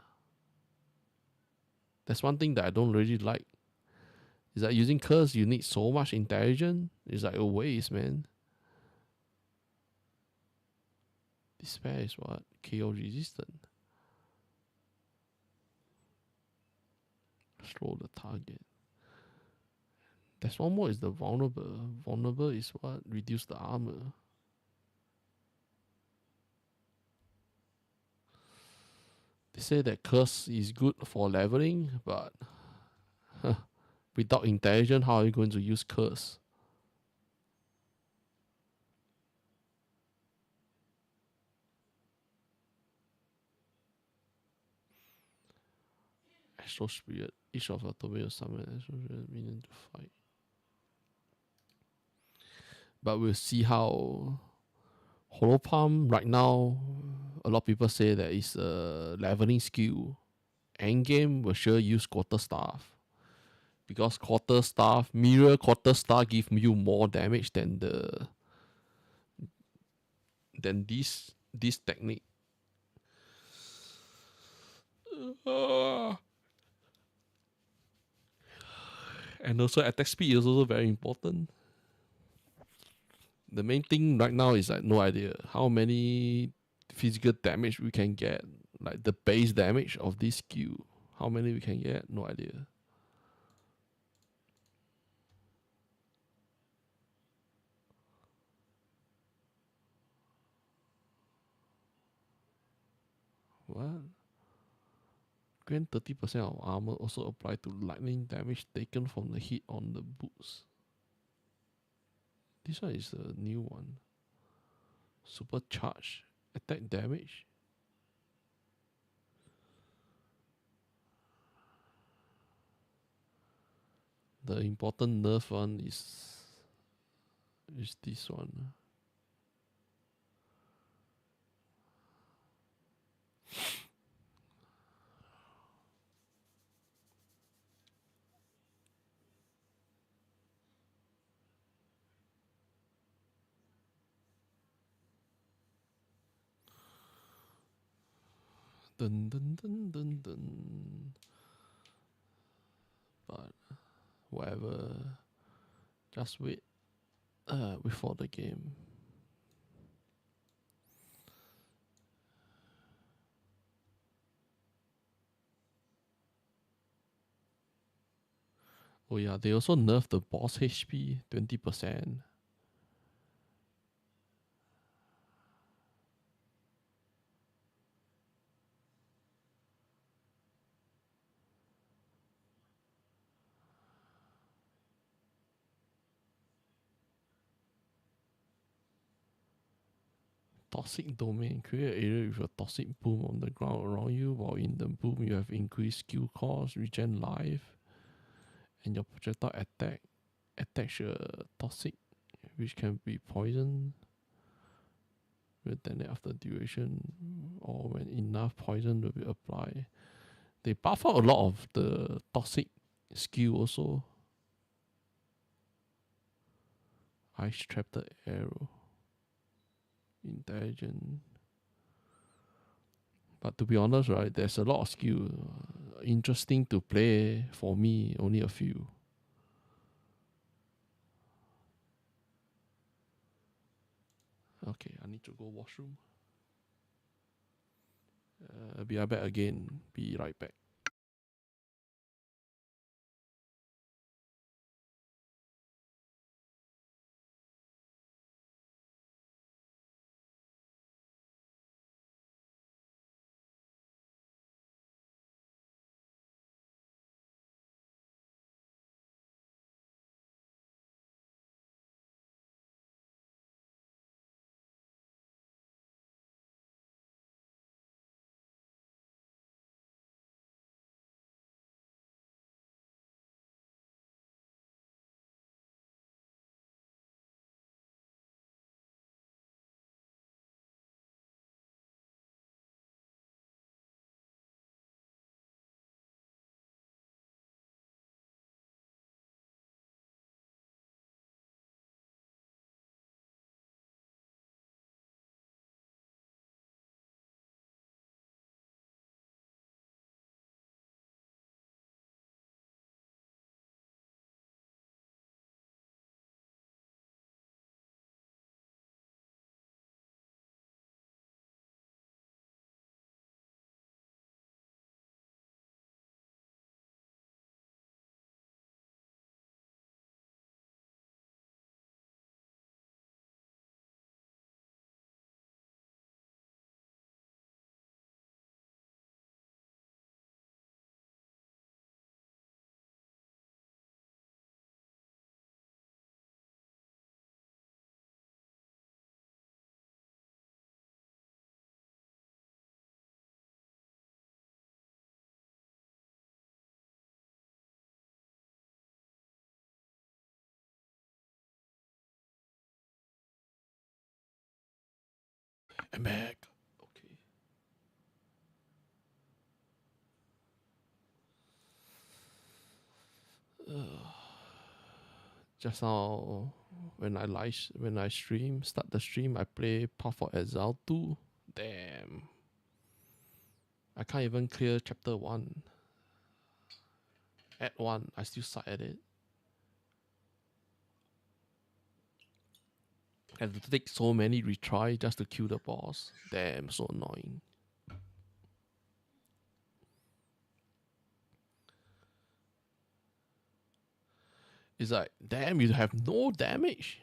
That's one thing that I don't really like. Is that using curse you need so much intelligence? It's like a waste, man. Despair is what? KO resistant. Slow the target. There's one more is the vulnerable. Vulnerable is what? Reduce the armor. They say that curse is good for leveling, but without intelligence, how are you going to use curse? Astral Spirit. Each of our domain will summon an Astral Spirit minion to fight. But we'll see how Hollow Palm right now. A lot of people say that it's a leveling skill. Endgame will sure use Quarterstaff. Because Quarterstaff, Mirror Quarterstaff give you more damage than this technique. And also attack speed is also very important. The main thing right now is like no idea how many physical damage we can get. Like the base damage of this skill. How many we can get? No idea. What? Grant 30% of armor also apply to lightning damage taken from the hit on the boots. This one is a new one. Supercharge attack damage. The important nerf one is this one. Dun dun dun dun dun. But whatever. Just wait. Wait for the game. Oh yeah, they also nerfed the boss HP 20%. Toxic domain. Create an area with a toxic boom on the ground around you. While in the boom, you have increased skill cost, regen life, and your projectile attacks toxic, which can be poison. Will detonate after duration, or when enough poison will be applied. They buff out a lot of the toxic skill also. Ice trapped arrow. Intelligent. But to be honest, right, there's a lot of skill. Interesting to play for me, only a few. Okay, I need to go washroom. Be right back again. Be right back. I'm back. Okay. Just now, when I start the stream, I play Path of Exile 2. Damn. I can't even clear chapter 1. At 1, I still suck at it. I have to take so many retry just to kill the boss. Damn, so annoying. It's like, damn, you have no damage.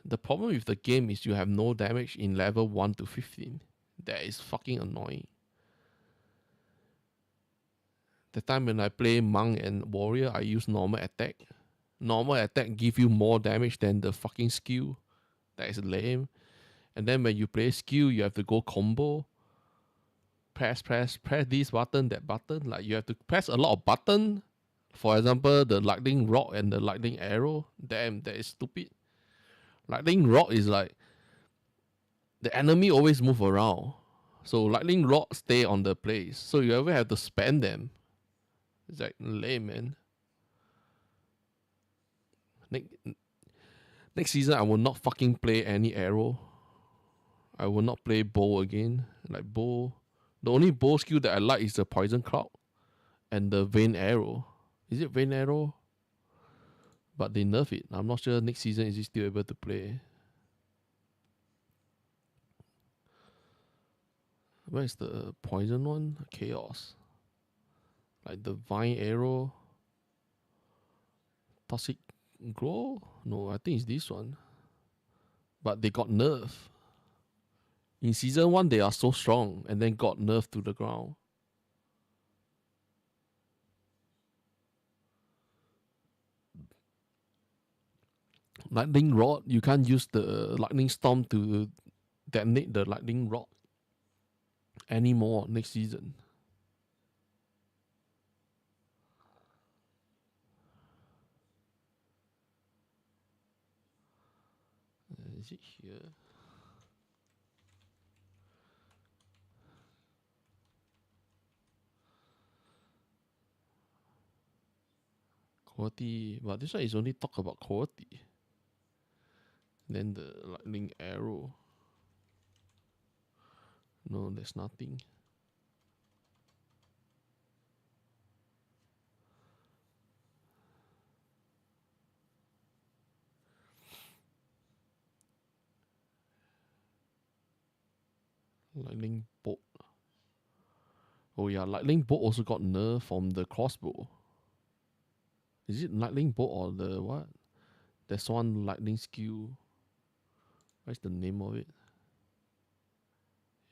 The problem with the game is you have no damage in level 1 to 15. That is fucking annoying. The time when I play monk and warrior, I use normal attack. Normal attack give you more damage than the fucking skill. That is lame. And then when you play skill, you have to go combo. Press this button, that button. Like you have to press a lot of button. For example, the lightning rod and the lightning arrow. Damn, that is stupid. Lightning rod is like the enemy always move around. So lightning rod stay on the place. So you ever have to spam them. It's like lame, man. Next season, I will not fucking play any arrow. I will not play bow again. Like bow. The only bow skill that I like is the poison cloud and the vein arrow. Is it vein arrow? But they nerf it. I'm not sure next season is he still able to play. Where is the poison one? Chaos. Like the vine arrow. Toxic glow? No, I think it's this one. But they got nerf. In season 1, they are so strong and then got nerfed to the ground. Lightning rod, you can't use the lightning storm to detonate the lightning rod anymore next season. Is it here? Quality, but this one is only talk about quality. Then the lightning arrow. No, there's nothing. Lightning bolt. Oh yeah, lightning bolt also got nerf from the crossbow. Is it lightning bolt or the what? There's one lightning skill. What's the name of it?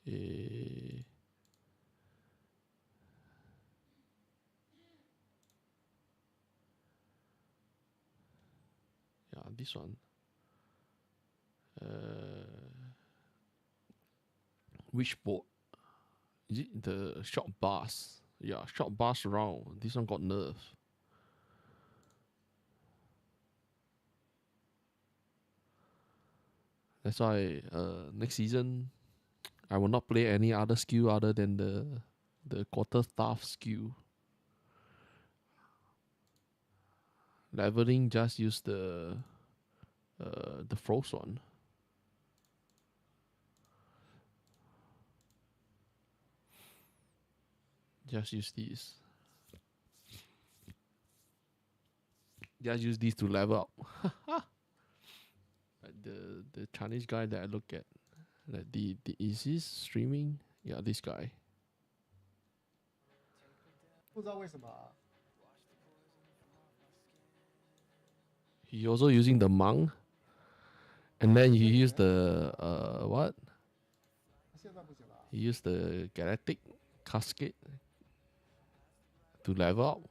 Yeah, this one. Which bolt? Is it the short bars? Yeah, short bars round. This one got nerf. That's why next season I will not play any other skill other than the quarterstaff skill. Leveling just use the frost one. Just use these. Just use these to level up. Like the Chinese guy that I look at, like the is he streaming? Yeah, this guy.
不知道为什么啊
He also using the monk, and then he used the what?
现在不行了啊
He used the galactic cascade to level up.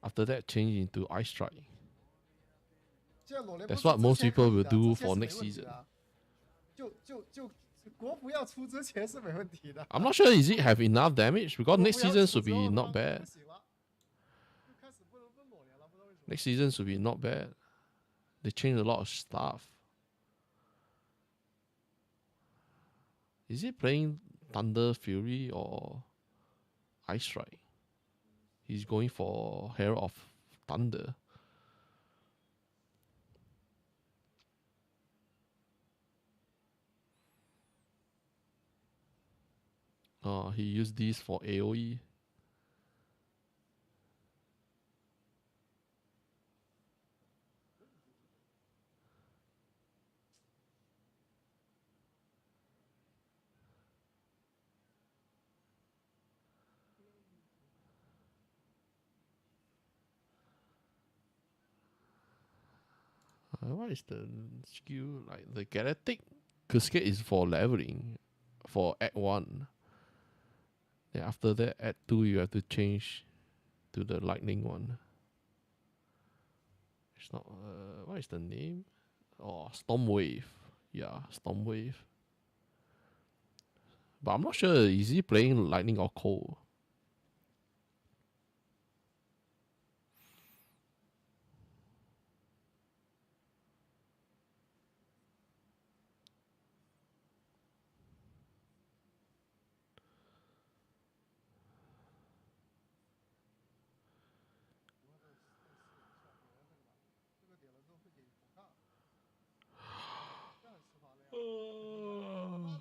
After that, change into ice strike.
这裸雷
That's
不
what
出
most
之前
people
可以
will
的
do
之前
for
是没
next
问题
season.
的就国服要出之前是没问题的。
I'm not sure is it have enough damage because
国服
next
要
season
出
should
之后
be
的
not
话
bad.
不行了，就开始不能分裸连了，不知道为什么。
Next season should be not bad. They changed a lot of stuff. Is he playing Thunder Fury or Ice Strike? He's going for Herald of Thunder. Oh, he used these for AoE. What is the skill? Like the Galactic Cascade is for leveling, for Act 1. Then after that, Act 2, you have to change to the Lightning one. It's not. What is the name? Oh, Stormwave. Yeah, Stormwave. But I'm not sure. Is he playing Lightning or Cold?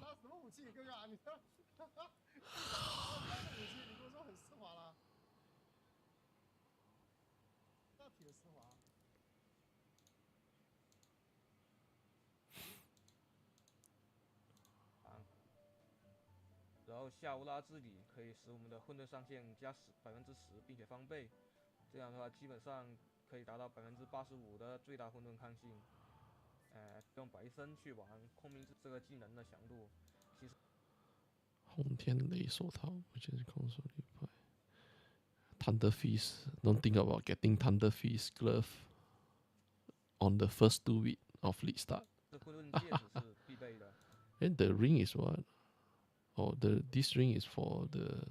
拿什么武器，哥哥？你这拿的武器，你跟我说很丝滑啦？大体的丝滑。
然后夏乌拉治理可以使我们的混沌上限加10%，并且翻倍，这样的话基本上可以达到85%的最大混沌抗性。用白身去玩空明这个技能的强度，其实
红天雷手套，我觉得空手礼拜。Thunder Fist. Don't think about getting Thunder Fist glove on the first 2 weeks of league start.
这混沌戒指是必备的。
And the ring is what? Oh, this ring is for the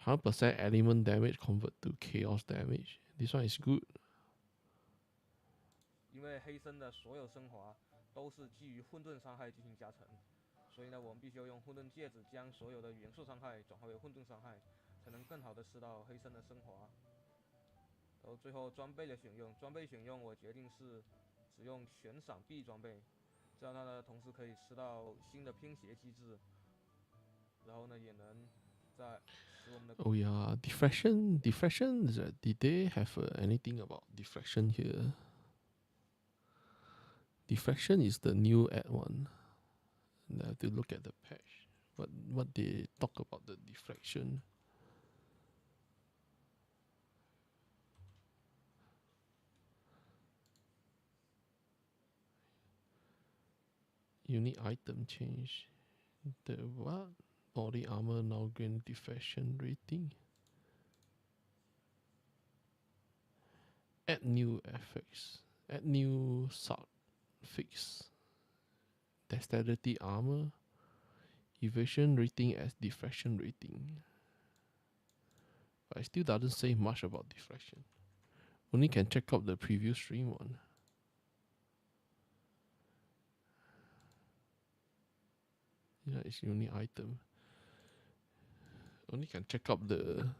100% element damage convert to chaos damage. This one is good.
因为黑身的所有升华都是基于混沌伤害进行加成，所以呢，我们必须要用混沌戒指将所有的元素伤害转化为混沌伤害，才能更好的吃到黑身的升华。然后最后装备的选用，我决定是使用悬赏臂装备，这样它呢同时可以吃到新的拼鞋机制，然后呢也能在使我们的
Oh yeah, deflection. Did they have anything about deflection here? Deflection is the new add one. I have to look at the patch. What they talk about the deflection. Unique item change. The what? Body armor now gain deflection rating. Add new effects. Add new suffix. Dexterity armor. Evasion rating as deflection rating. But it still doesn't say much about deflection. Only can check out the previous stream one. Yeah, it's unique item. Only can check out the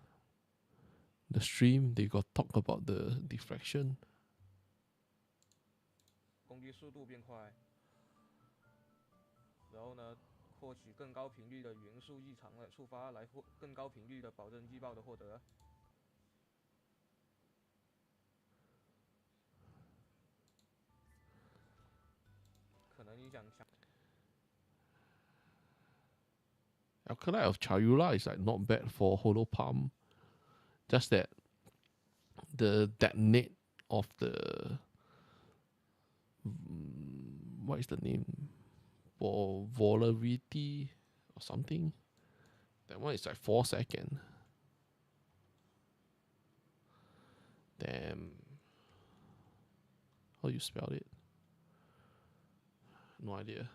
stream. They got talk about the deflection.
攻击速度变快，然后呢，获取更高频率的元素异常的触发，来获更高频率的保证击爆的获得。可能影响强。
Alkalite of Chayula is like not bad for Holo Palm. Just that the detonate of the what is the name? For volatility or something. That one is like 4 seconds. Damn. How you spell it? No idea.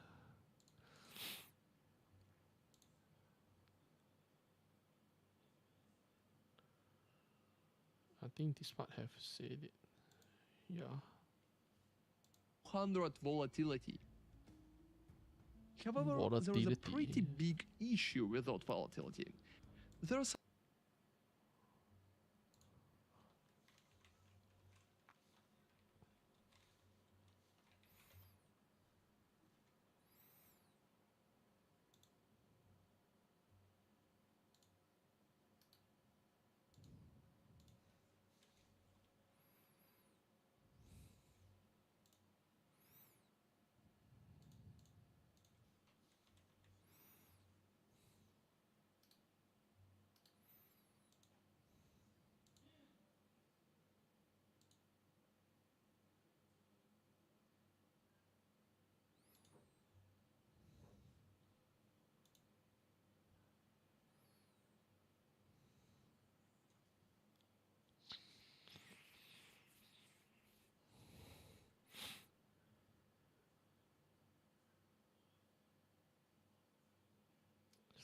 I think this part have said it. Yeah.
100 volatility. However, there is a pretty big issue without volatility. There's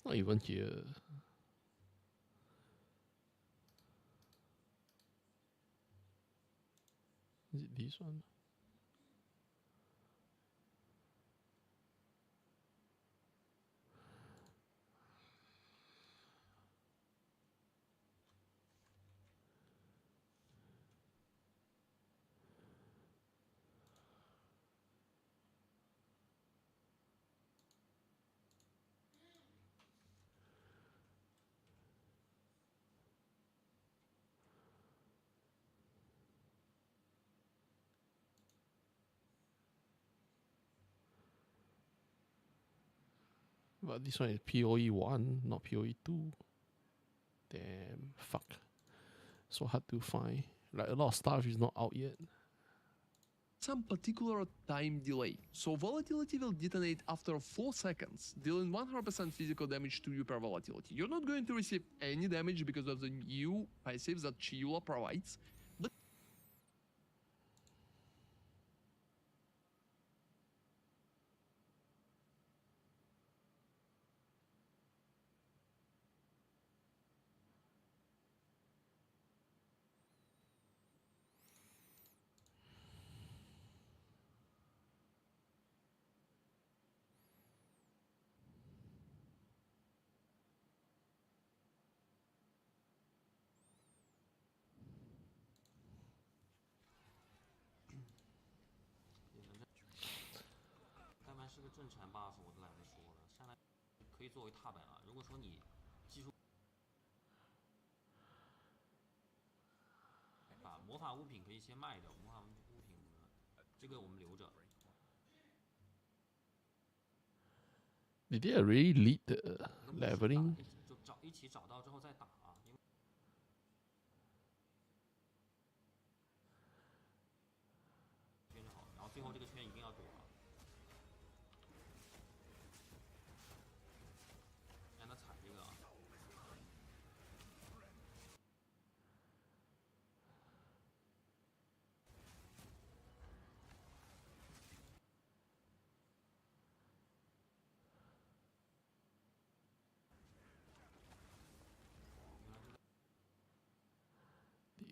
It's not even here. Is it this one? But this one is PoE 1, not PoE 2. Damn, fuck. So hard to find. Like a lot of stuff is not out yet.
Some particular time delay. So volatility will detonate after 4 seconds, dealing 100% physical damage to you per volatility. You're not going to receive any damage because of the new passives that Chiyula provides, but
正产 buff 我都懒得说了，上来可以作为踏板啊。如果说你技术把魔法物品可以先卖掉，魔法物品这个我们留着。
Did they already lead the leveling?
就一起找到之后再打啊，因为圈就好，然后最后这个圈一定要躲啊。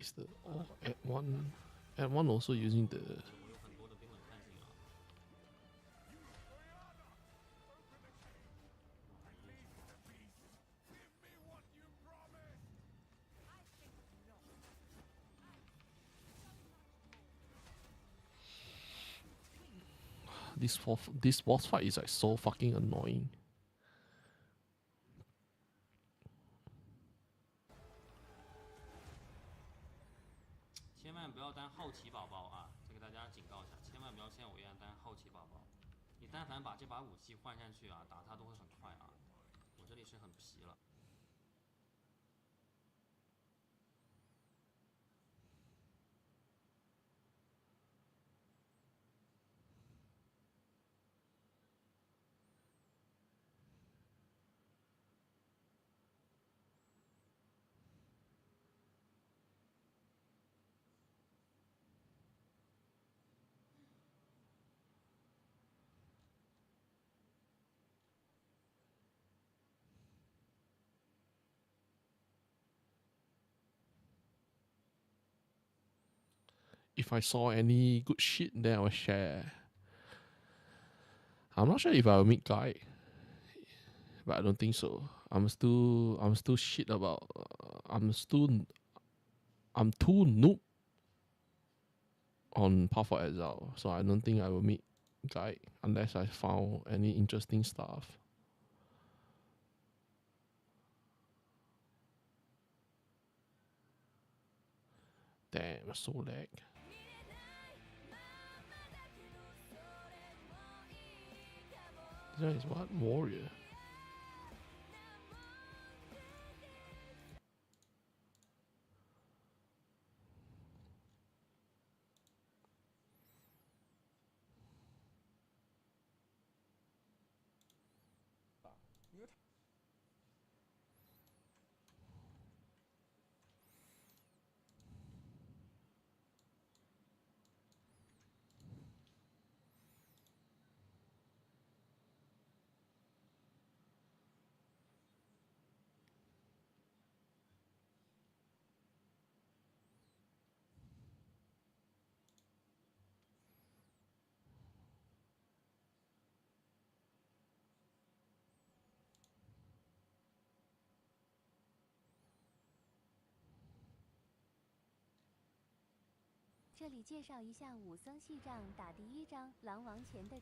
Is the at one also using the this boss fight is like so fucking annoying.
千万不要当好奇宝宝啊！再给大家警告一下，千万不要像我一样当好奇宝宝。你但凡把这把武器换上去啊，打他都会很快啊。我这里是很皮了。
If I saw any good shit, then I will share. I'm not sure if I will meet Guy, but I don't think so. I'm still shit about. I'm too noob on Path of Exile, so I don't think I will meet Guy unless I found any interesting stuff. Damn, so lag. This one is what? Warrior.
这里介绍一下武僧系仗打第一章狼王前的。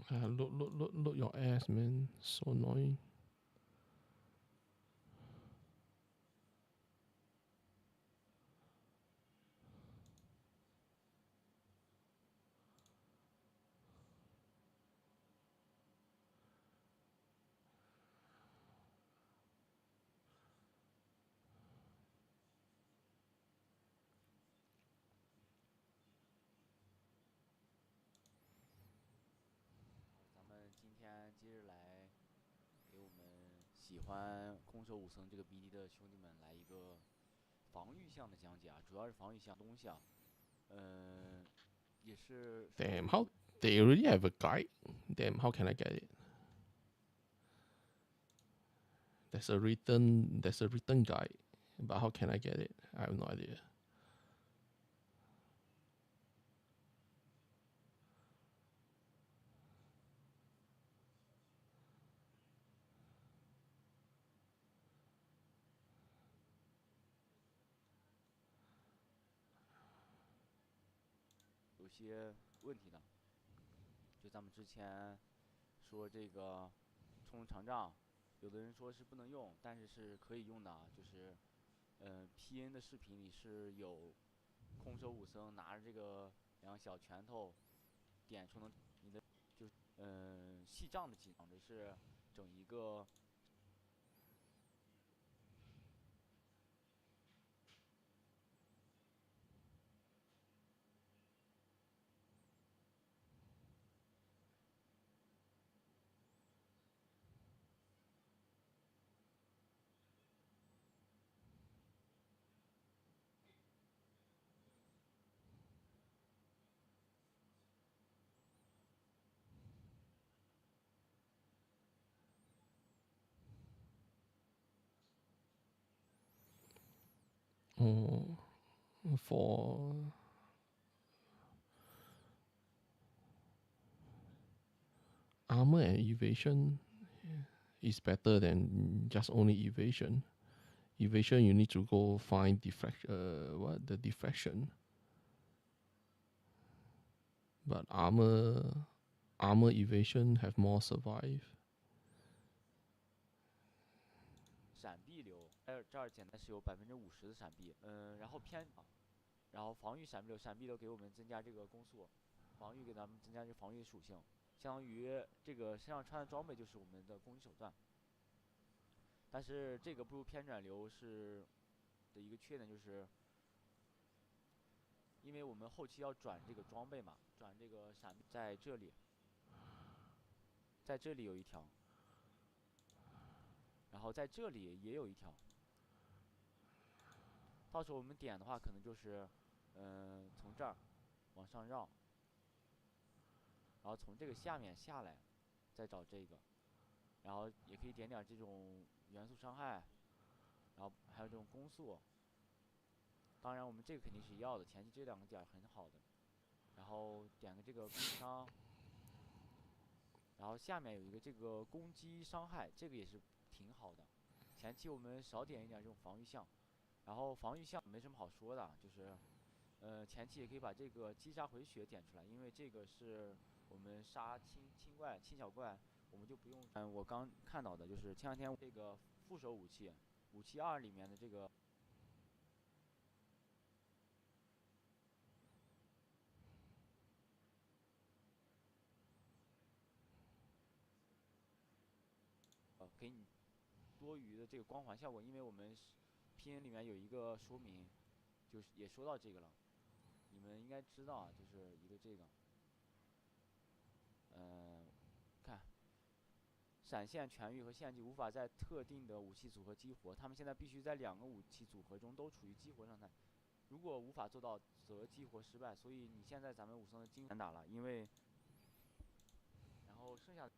Look your ass, man. So annoying.
喜欢空手武僧这个 BD 的兄弟们来一个防御项的讲解啊，主要是防御项东西啊，也是。
Damn, how they already have a guide? Damn, how can I get it? There's a written guide, but how can I get it? I have no idea.
有些问题的，就咱们之前说这个冲长杖，有的人说是不能用，但是是可以用的啊，就是PN 的视频里是有空手武僧拿着这个两小拳头点出能你的就细杖的技能，这是整一个。
For armor and evasion is better than just only evasion. Evasion you need to go find the deflection. But armor evasion have more survive.
闪避流，这儿简单是有50%的闪避，然后然后防御闪避流给我们增加这个攻速，防御给咱们增加这防御属性，相当于这个身上穿的装备就是我们的攻击手段。但是这个不如偏转流是的一个缺点就是，因为我们后期要转这个装备嘛，转这个闪避在这里有一条。然后在这里也有一条，到时候我们点的话，可能就是，从这儿往上绕，然后从这个下面下来，再找这个，然后也可以点点这种元素伤害，然后还有这种攻速。当然我们这个肯定是要的，前期这2个点很好的，然后点个这个攻伤，然后下面有一个这个攻击伤害，这个也是。挺好的，前期我们少点一点这种防御项，然后防御项没什么好说的，就是，前期也可以把这个击杀回血点出来，因为这个是我们杀轻小怪，我们就不用。我刚看到的就是前2天这个副手武器2里面的这个。给你多余的这个光环效果，因为我们拼音里面有一个说明，就是也说到这个了，你们应该知道啊，就是一个这个，看，闪现痊愈和献祭无法在特定的武器组合激活，他们现在必须在2个武器组合中都处于激活状态，如果无法做到，则激活失败。所以你现在咱们武僧的金难打了，因为，然后剩下的。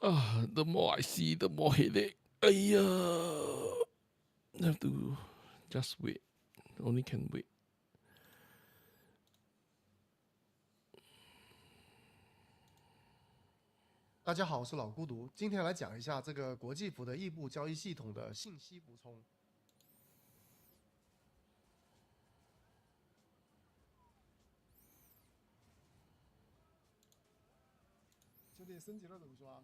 The more I see, the more headache. I have to just wait. Only can wait.
大家好，我是老孤独，今天来讲一下这个国际服的异步交易系统的信息补充。兄弟，升级了怎么刷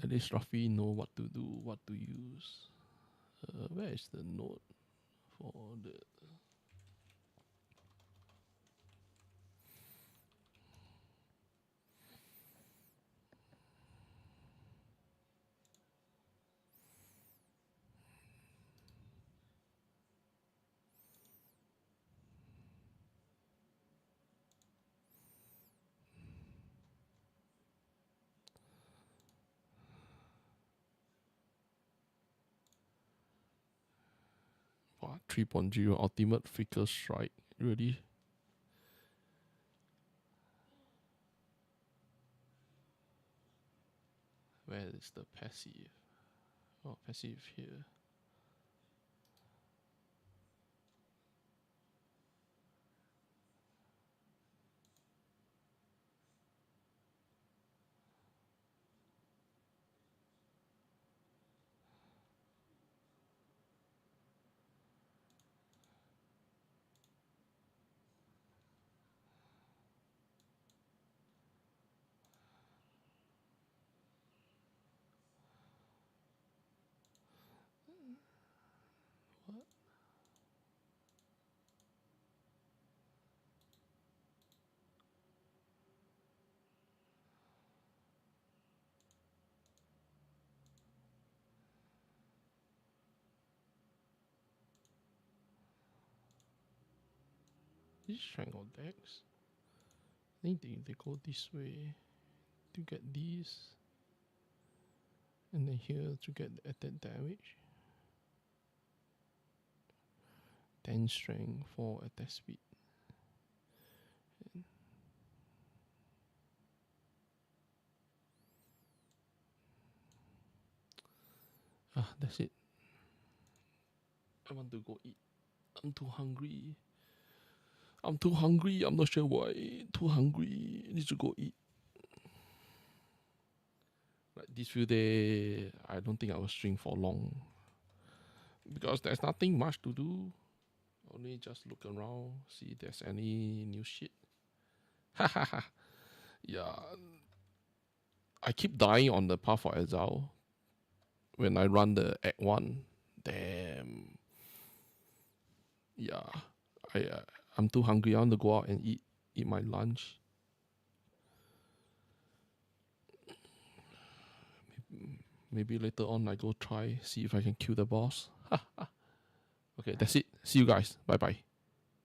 ？At
least roughly know what to do, what to use. Where is the note for the... What, 3.0 Ultimate Flicker Strike? Really? Where is the passive? Oh, passive here. What? These Strangle decks, I think they go this way to get these, and then here to get the attack damage. 10 strength for attack speed. That's it. I want to go eat. I'm too hungry. I'm not sure why. Too hungry. Need to go eat. Like this few days, I don't think I will stream for long. Because there's nothing much to do. Only just look around, see if there's any new shit. Yeah. I keep dying on the Path of Exile. When I run the Act 1. Damn. Yeah. I'm too hungry. I want to go out and eat my lunch. Maybe later on I go try, see if I can kill the boss. Okay, that's it. See you guys. Bye bye.